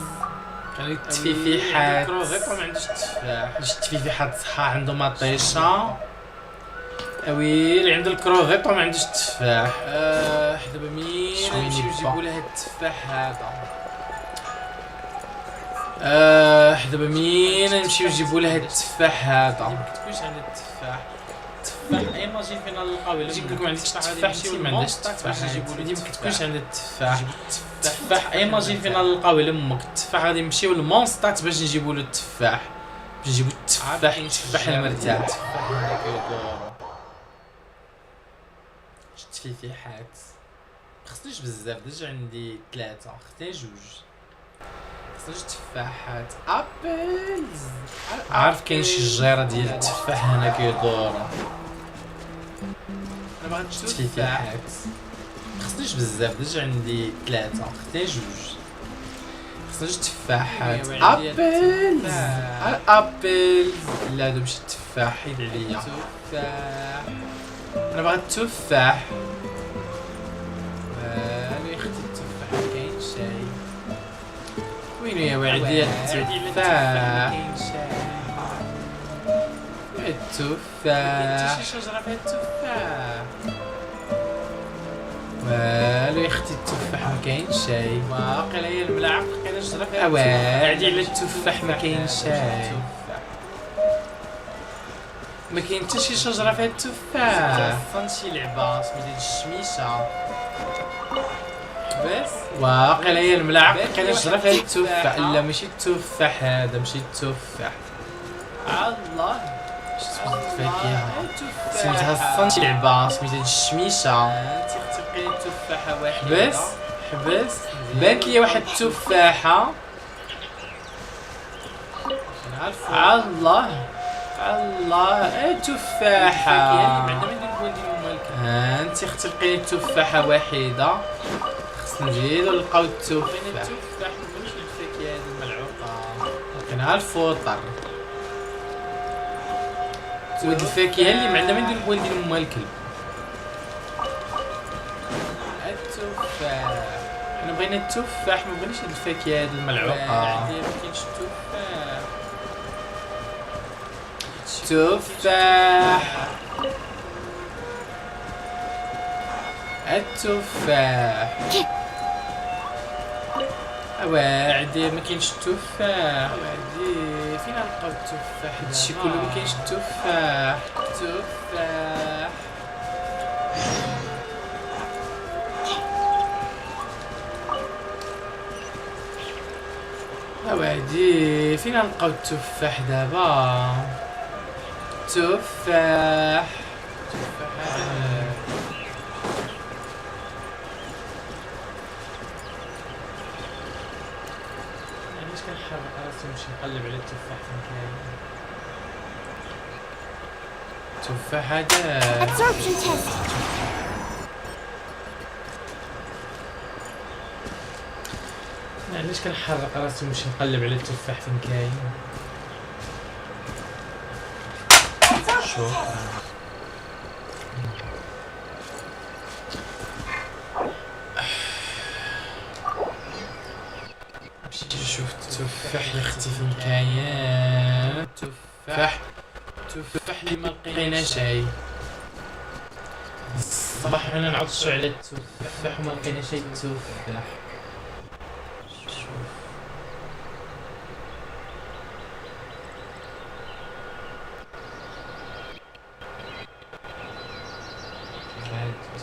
كانوا التفيفيحات. ما عندوش التفاح. التفيفيحات صحه عنده مطيشه. ويلي عنده الكروغيط وما عندوش التفاح. دابا مين نمشيو نجيبو له هاد التفاح هذا. دابا مين نمشيو نجيبو له هاد التفاح هذا. ما تكونش عندي التفاح. التفاح ايماجين فينا نلقاو. الا جيب لكم ما عندكش التفاح شي ولا ما عندكش التفاح نجيبو له. ما تكونش عندي التفاح. التفاح ايماجين فينا نلقاو الا امك. التفاح غادي نمشيو للمونستات باش نجيبو له التفاح. باش نجيبو التفاح المرتاح. تفيفيحات خصنيش بزاف. ديجا عندي 3. خصني 2. خصنيش تفاحات. ابلز. عارف كاين شي جزيره ديال التفاح هنا كيدورو. انا بغيت تفاحات خصنيش بزاف ديجا عندي 3 خصني 2 خصني 2 تفاحات ابل ابل لا هادو ماشي التفاح حيد عليا تفاح انا بغيت التفاح والو يا اختي التفاح مكاينش شاي وينو يا وعدي التفاح التفاح شي شجرة فيها التفاح والو يا اختي التفاح مكاينش شاي واقيلا هي الملعق كاينه شجرة فيها واعدي على التفاح مكاينش شاي ما كاين حتى شي شجرة فيها التفاح اصلا شي لعبة سميتها الشميشة بس واقيلا هي الملعق كاينه شجرة فيها التفاح لا ماشي التفاح هذا ماشي التفاح الله فاكهة سميتها الصن لعبة سميتها الشميشة انت اختي بقي تفاحة واحدة حبس بانت لي واحد التفاحة الله تفاحة انت اختي بقي لي تفاحة واحدة خصنا نزيدو نلقاو التفاح مابغيتش الفاكهة هادي الملعوقة لقيناها الفطر ود الفاكهة اللي ما عندنا ما ندير بوين ديال مال الكلب التفاح حنا بغينا التفاح ما بغيناش هاد الفاكهة هاد الملعوقة عندي ما كاينش تفاح التفاح عادي ما كاينش التفاح عادي فين نلقاو التفاح هادشي كله ما كاينش التفاح عادي فين نلقاو التفاح دابا تفاح كنحرك راسي نمشي نقلب على التفاح فين كاين التفاح هذا Absorption test. علاش كنحرك راسي نمشي نقلب على التفاح فين كاين شوف مشيت نشوف التفاح يا اختي فين كاين تفاح اللي ما لقينا شي الصباح حنا نعطشوا على التفاح وما لقينا شي التفاح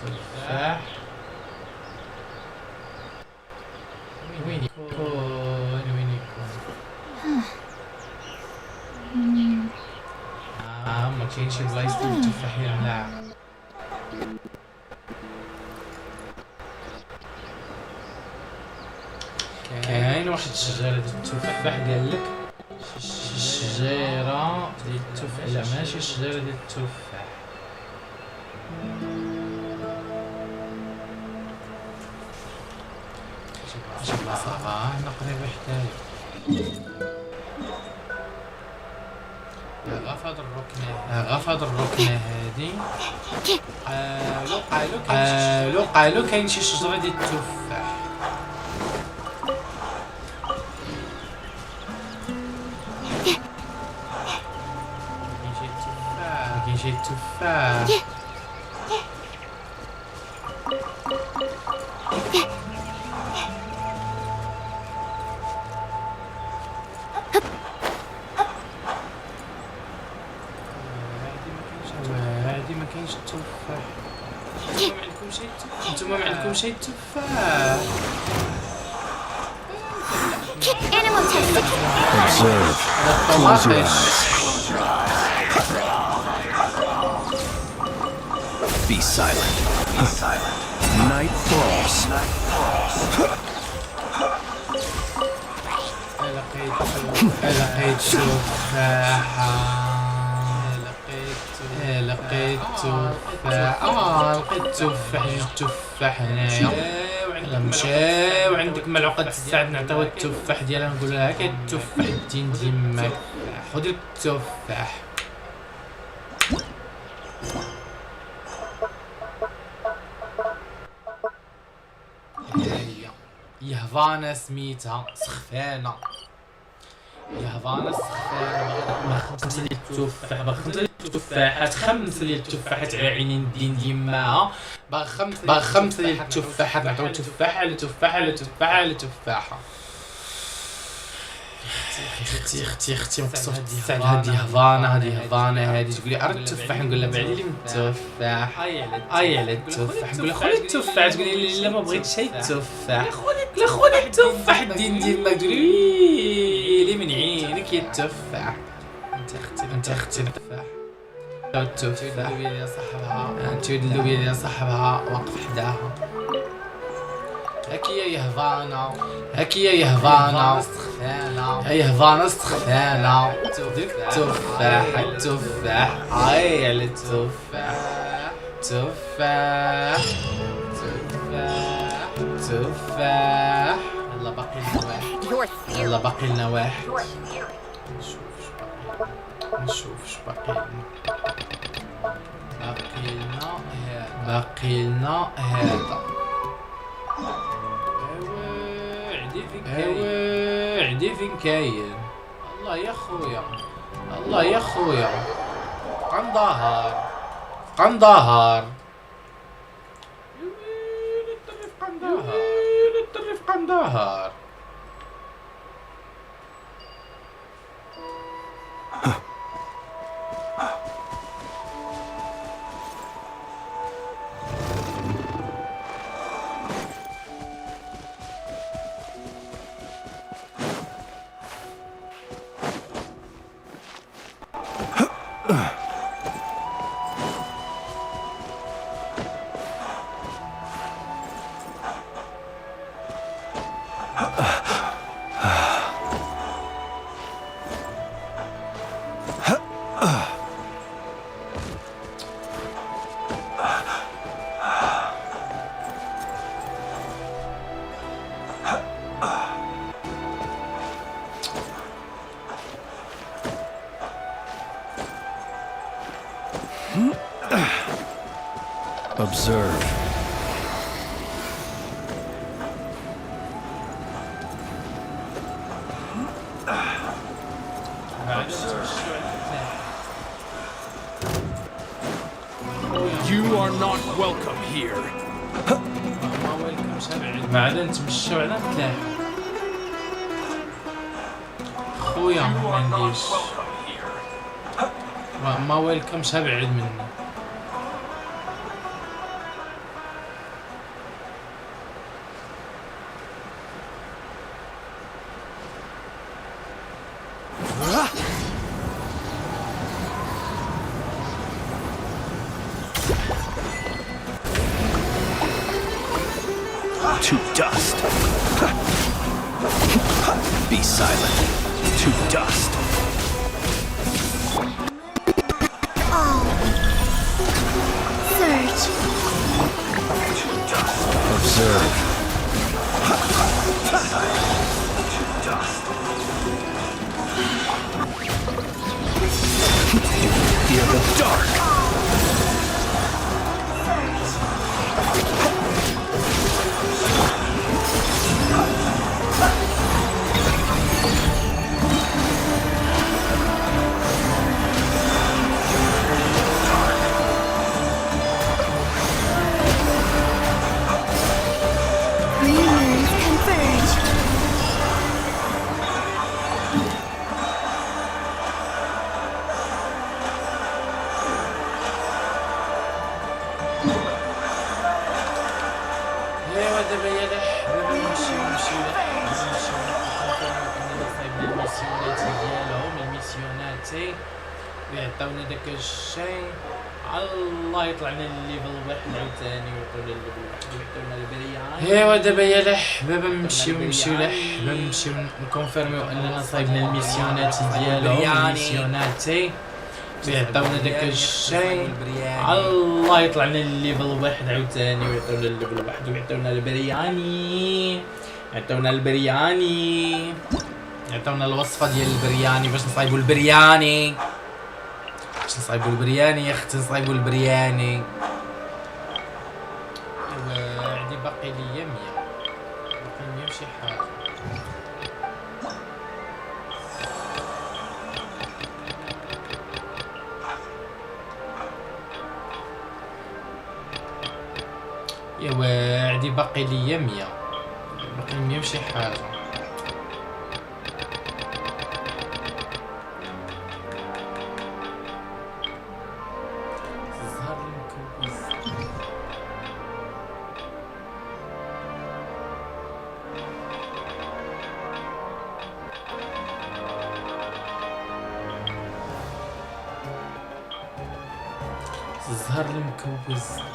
التفاح وين يكون ما كاينش بلايص ديال التفاح يلمع كاين واحد الشجرة ديال التفاح قال لك شجرة ديال التفاح لا ماشي شجرة ديال التفاح شي بلاصة هنا قريبة حدايا غا فهاد الركنة هادي قالو كاين شي شجرة ديال التفاح كاين شي تفاح هادي ما كاينش التفاح نتوما ما عندكم شي تفاح Animal test. Observe. Close your eyes. Be silent. Night Frost. لقيت تفاحة لقيت لقيت تفاح لقيت تفاح جوج تفاح هنايا يلا نمشيو عندك ملعقة تساعد نعطيو التفاح ديالها نقول لها هاك التفاح دين ديما خذي التفاح يهفانا سميتها سخفانة يهفانا سخفانة باغي 5 ديال التفاح باغي 5 ديال التفاحات 5 ديال التفاحات على عينين دين ديماها باغي 5 ديال التفاحات نعطيو تفاحة على تفاحة على تفاحة على تفاحة اختي مقصوف تستعد هادي هفانا هادي تقولي ارد التفاح نقول لها بعدي لي من التفاح اي على التفاح نقول لها خذي التفاح تقولي لي لا ما بغيتش هاي التفاح لا خذي التفاح الدين ديال ما تقولي لي من عينك يا التفاح انت اختي التفاح التفاح ديال صاحبها انت اللوبيا ديال صاحبها واقف حداها هاكي يا يهفانا هاكي يا يهفانا يا يهفانا استخفانا ديك التفاح التفاح اي على التفاح تفاح تفاح تفاح يلا باقي لنا واحد يلا باقي لنا واحد نشوف اش باقي لنا باقي لنا هذا عدي فين كاين الله يا خويا الله يا خويا قندهار قندهار Observe. You are not welcome here. بعدين نتمشاو على الفلاح خويا ما عنديش ما ويلكمش ابعد مني To dust. Be silent. To dust. Oh. Surge. To dust. Observe. To dust. Fear the dark. Humans converge. ايوا دابا يا دابا نمشيو الميسيونات ديالهم الميسيوناتي ويعطيونا داك الشيء الله يطلع لنا الليفل واحد عاوتاني ويعطيونا الليفل واحد ويعطيونا البريه ايوا دابا يا دابا نمشيو نكونفيرميو اننا صايبنا الميسيونات ديالهم الميسيوناتي بيعطيونا داك الشيء الله يطلع لنا الليفل واحد عاوتاني ويعطيونا الليفل واحد ويعطيونا البرياني يعطيونا البرياني يعطيونا الوصفة ديال البرياني باش نصايبو البرياني باش نصايبو البرياني يا اختي نصايبو البرياني ايوا عندي باقي ليا 100 باقي 100 وشي حاجة ايوا عندي باقي ليا 100 باقي 100 وشي حاجة ظهر لي مكوز ظهر لي مكوز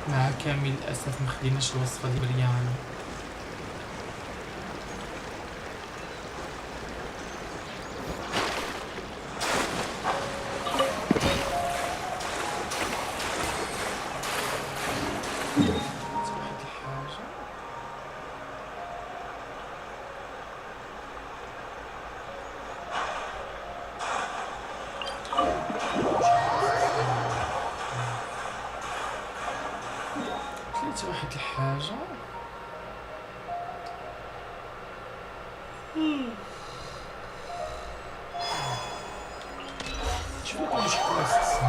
مع كامل الأسف مخديناش الوصفة ديال البرياني واحد الحاجة شوف واش كلاس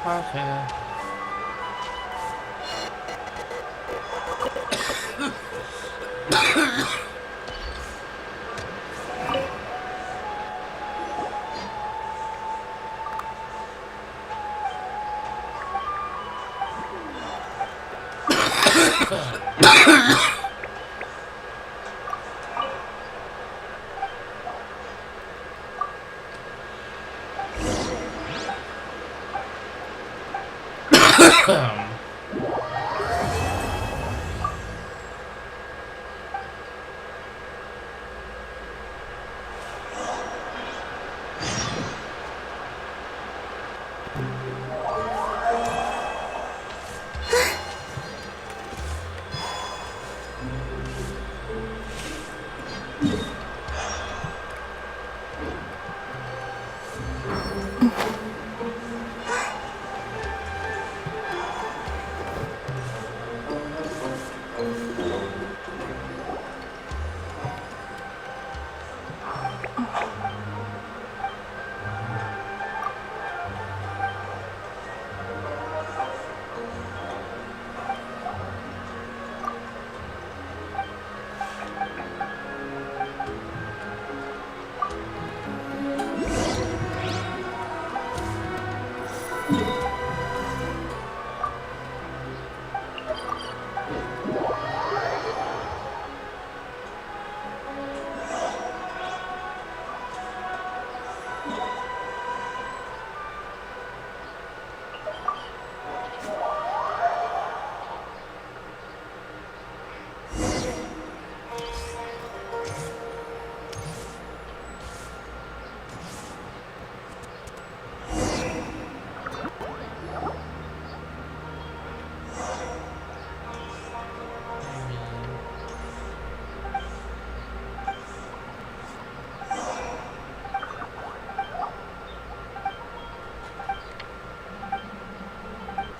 Okay.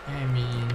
I mean,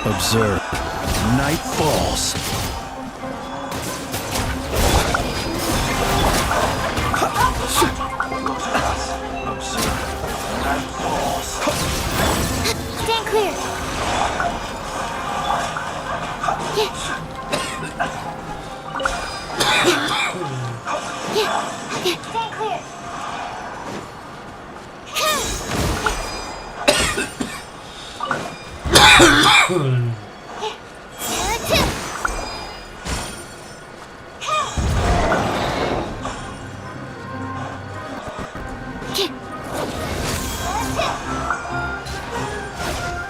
Observe. Night falls. Stand clear. Stand clear.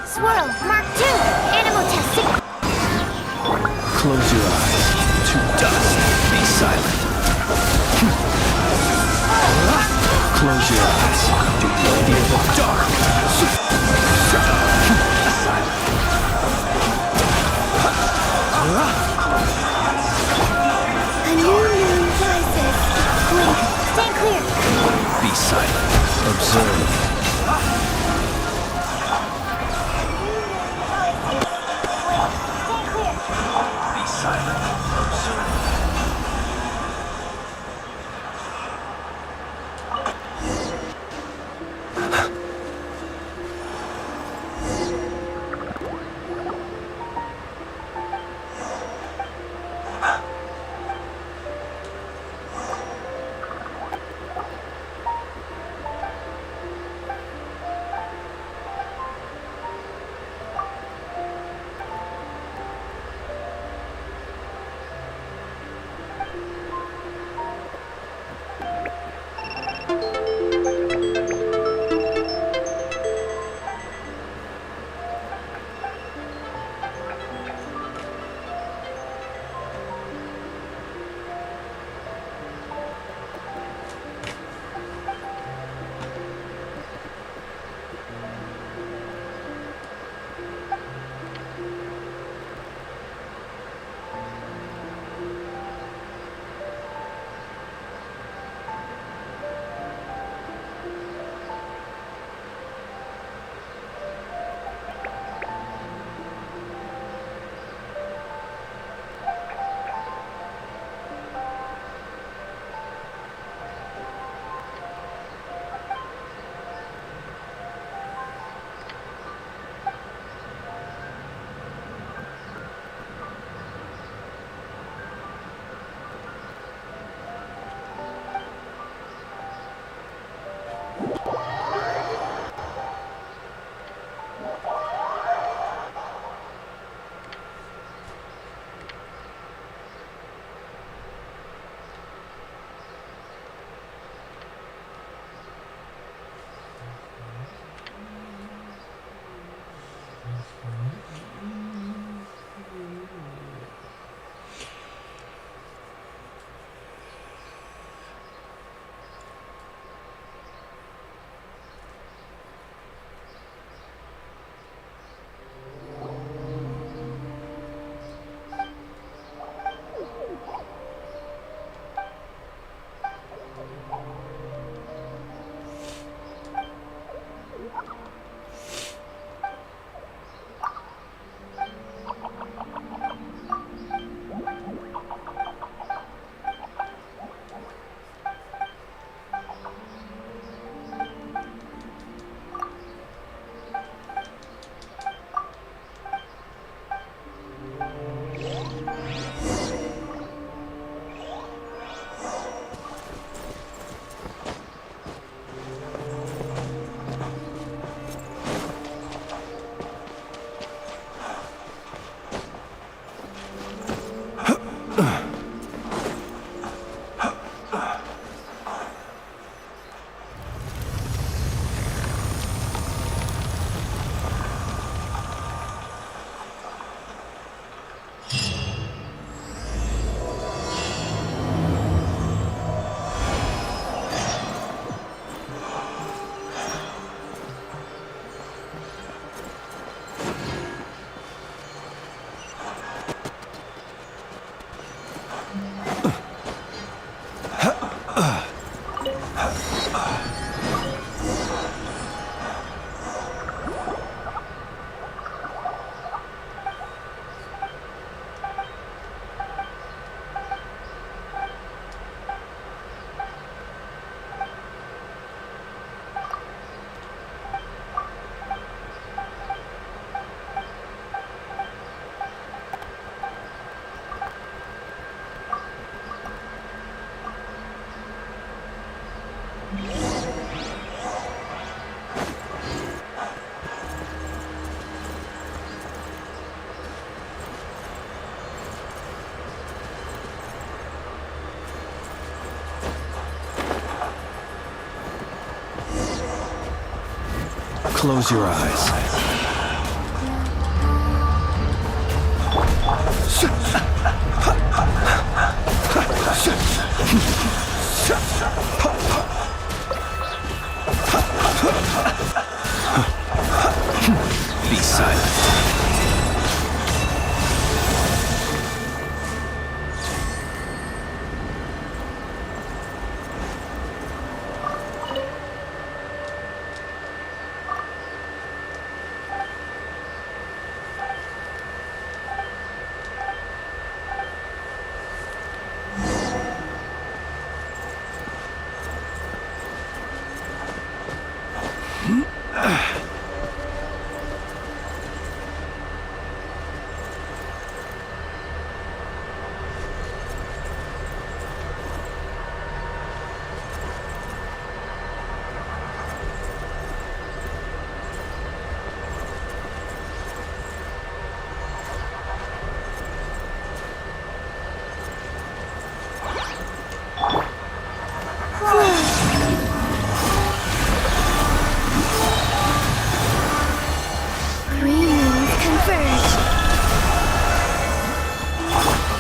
Swirl, Mark 2, animal testing. Close your eyes. To dust. Be silent. Close your eyes. Do you fear the dark? Silent. Close your eyes. Be silent.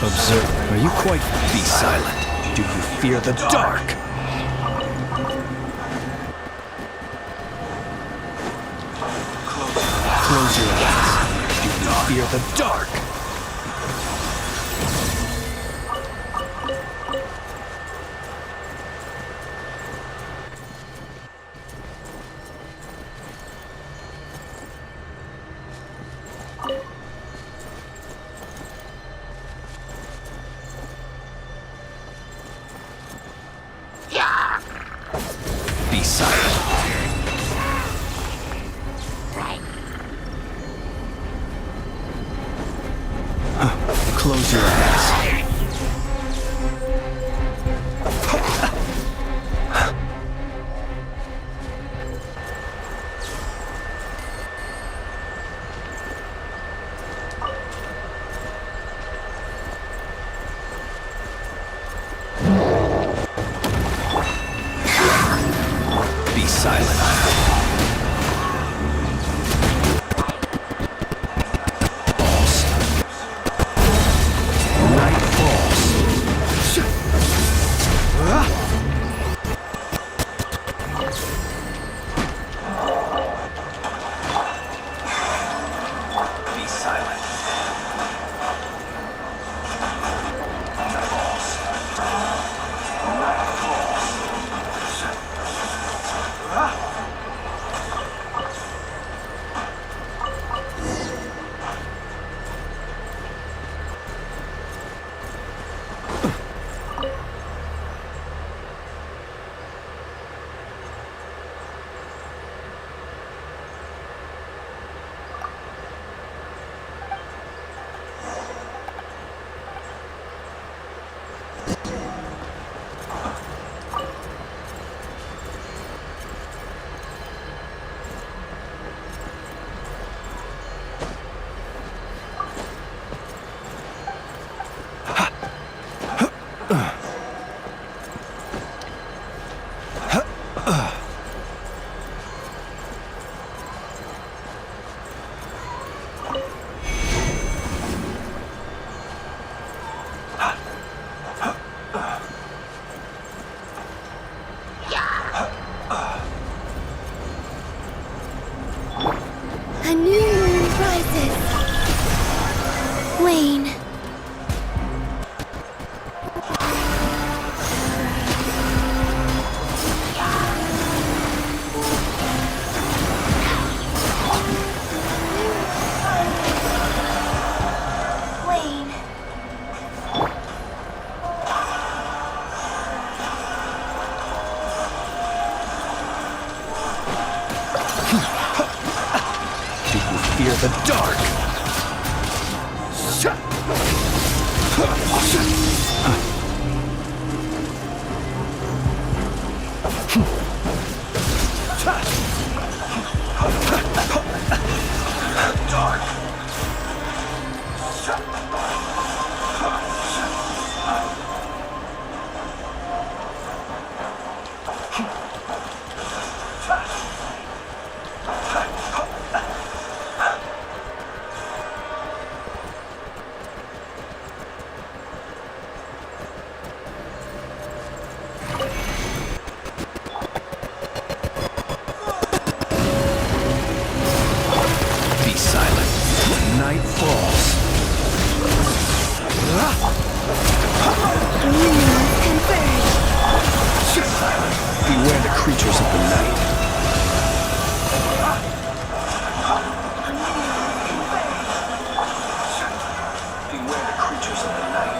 Observe. Are you quite... Be silent. Do you fear the dark? Close your eyes. Do you fear the dark? Be silent. Close your eyes. Be silent. rises. Wayne. Wayne. Do you fear the dark? Be silent. Night falls. Silent. Beware the creatures of the night. Beware the creatures of the night.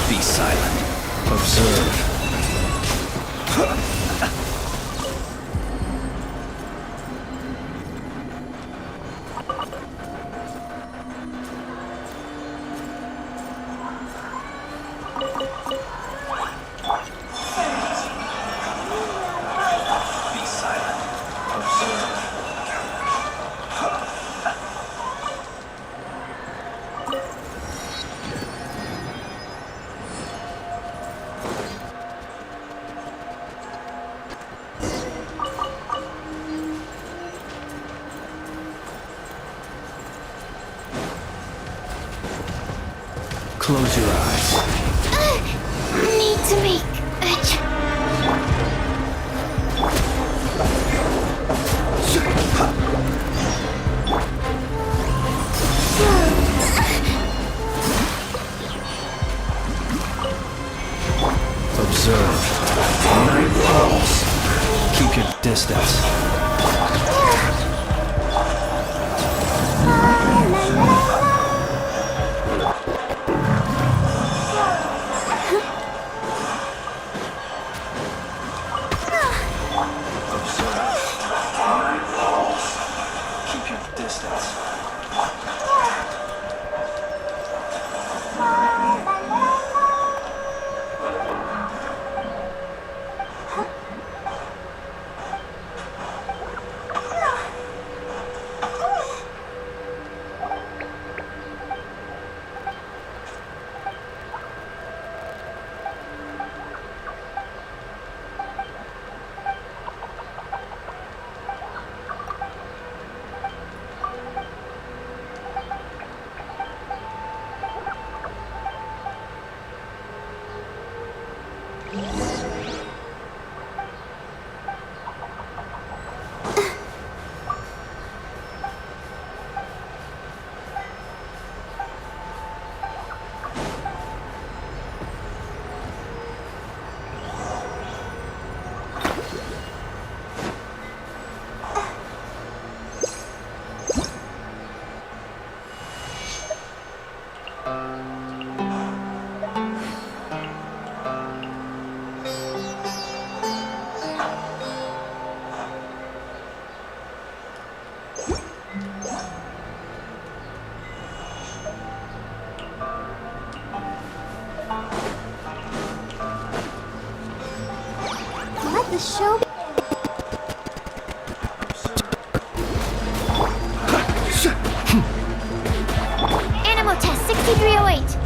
Be silent. Observe. Close your eyes. Need to make a Observe. Night falls. Keep your distance. Let the show Animal test 6308.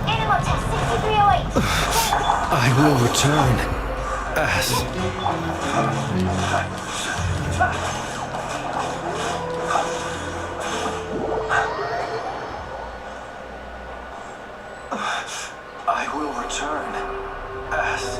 Animal test 6308. I will return. As I will return. As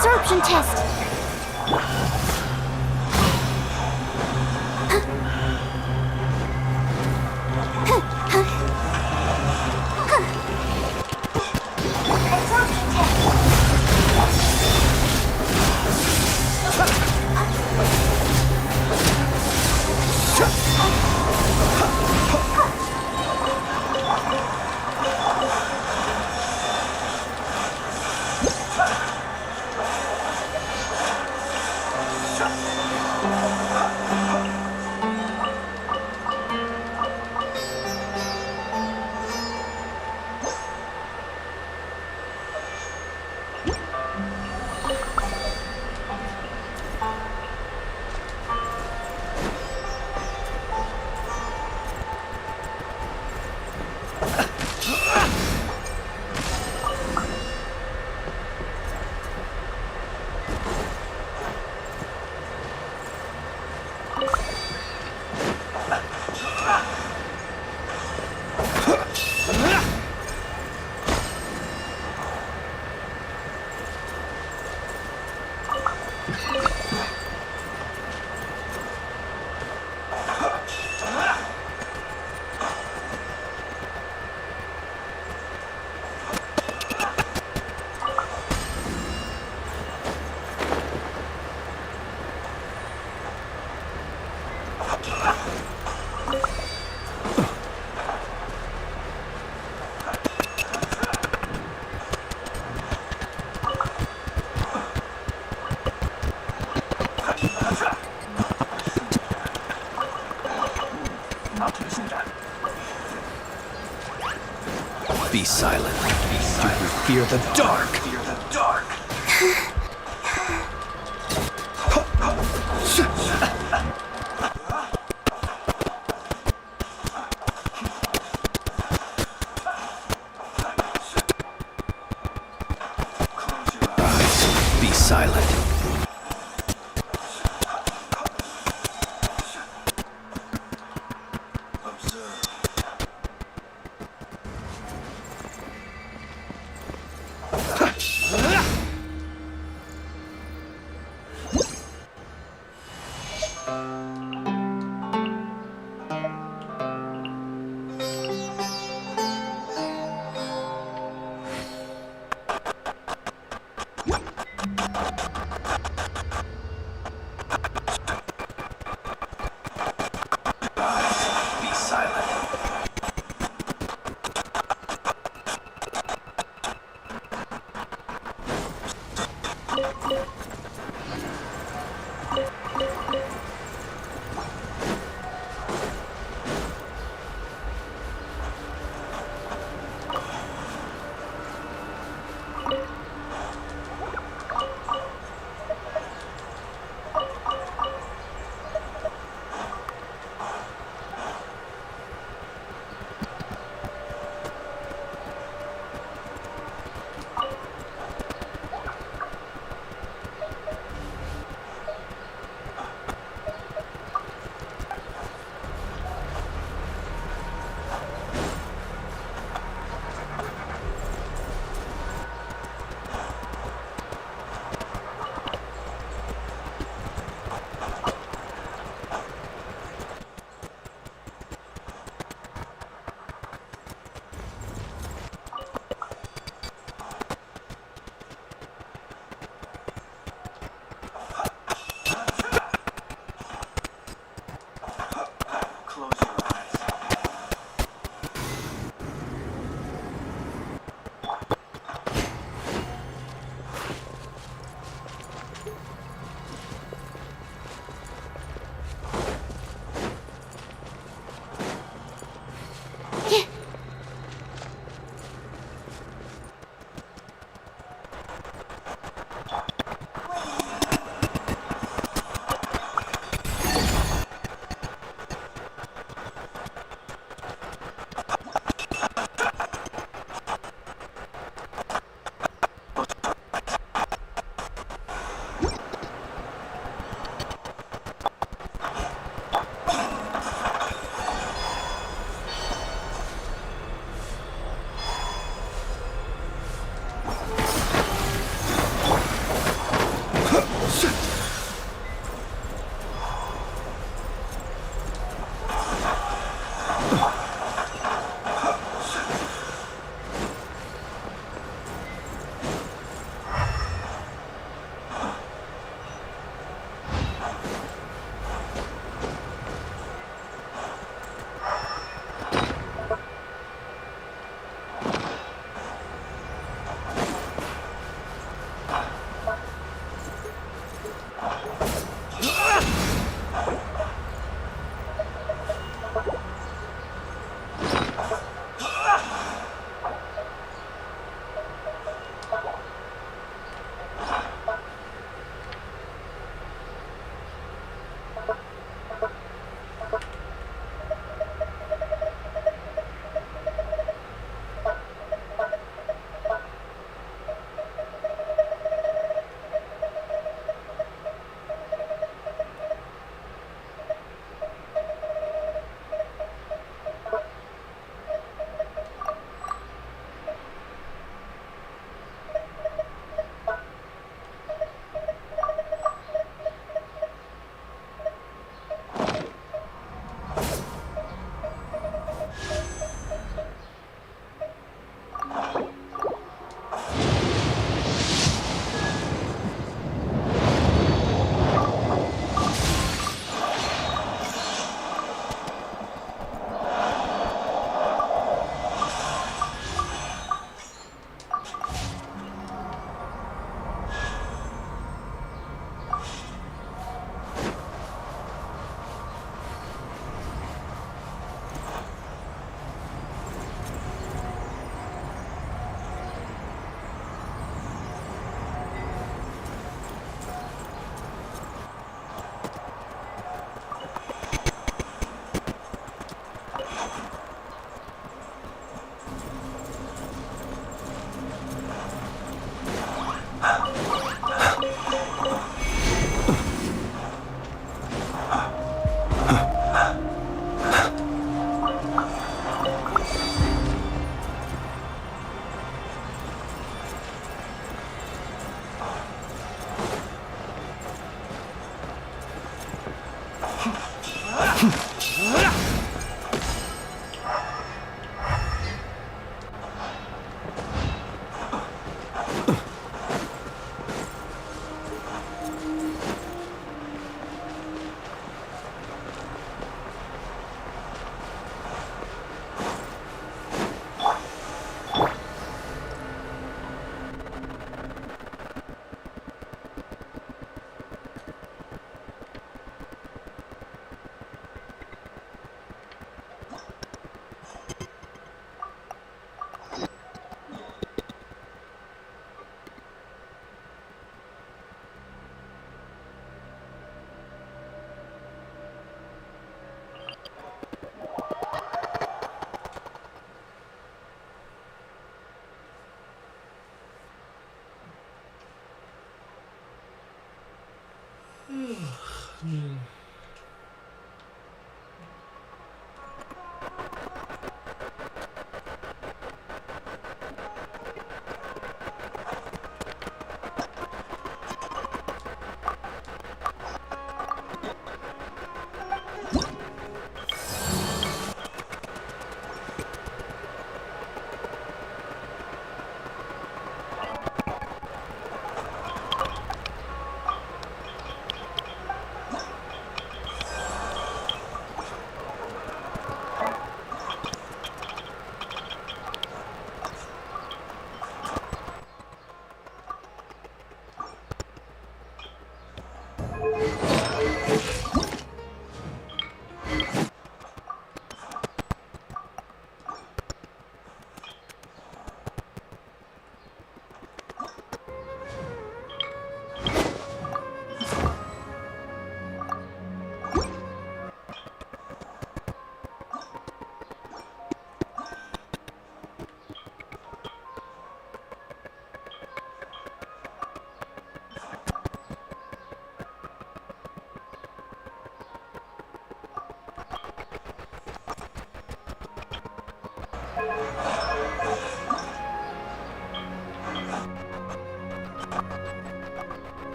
absorption test. Be silent. Do you fear the dark? Be silent. Be silent.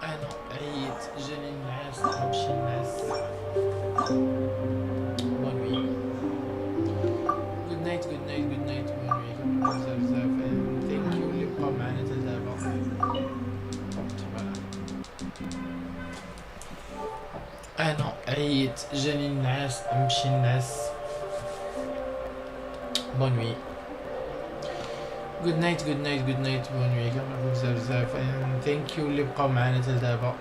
انا عييت جاني النعاس نمشي نعس. بون نوي. Good night, good night, good night. بون نوي. كنبقاو بزاف ثانك يو اللي بقاو معنا حتى دابا. انا عييت جاني النعاس نمشي نعس. بون نوي. Good night, good night, good night. بون نوي. كنبقاو بزاف ثانك يو اللي بقاو معنا حتى دابا.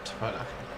تصبحوا على خير.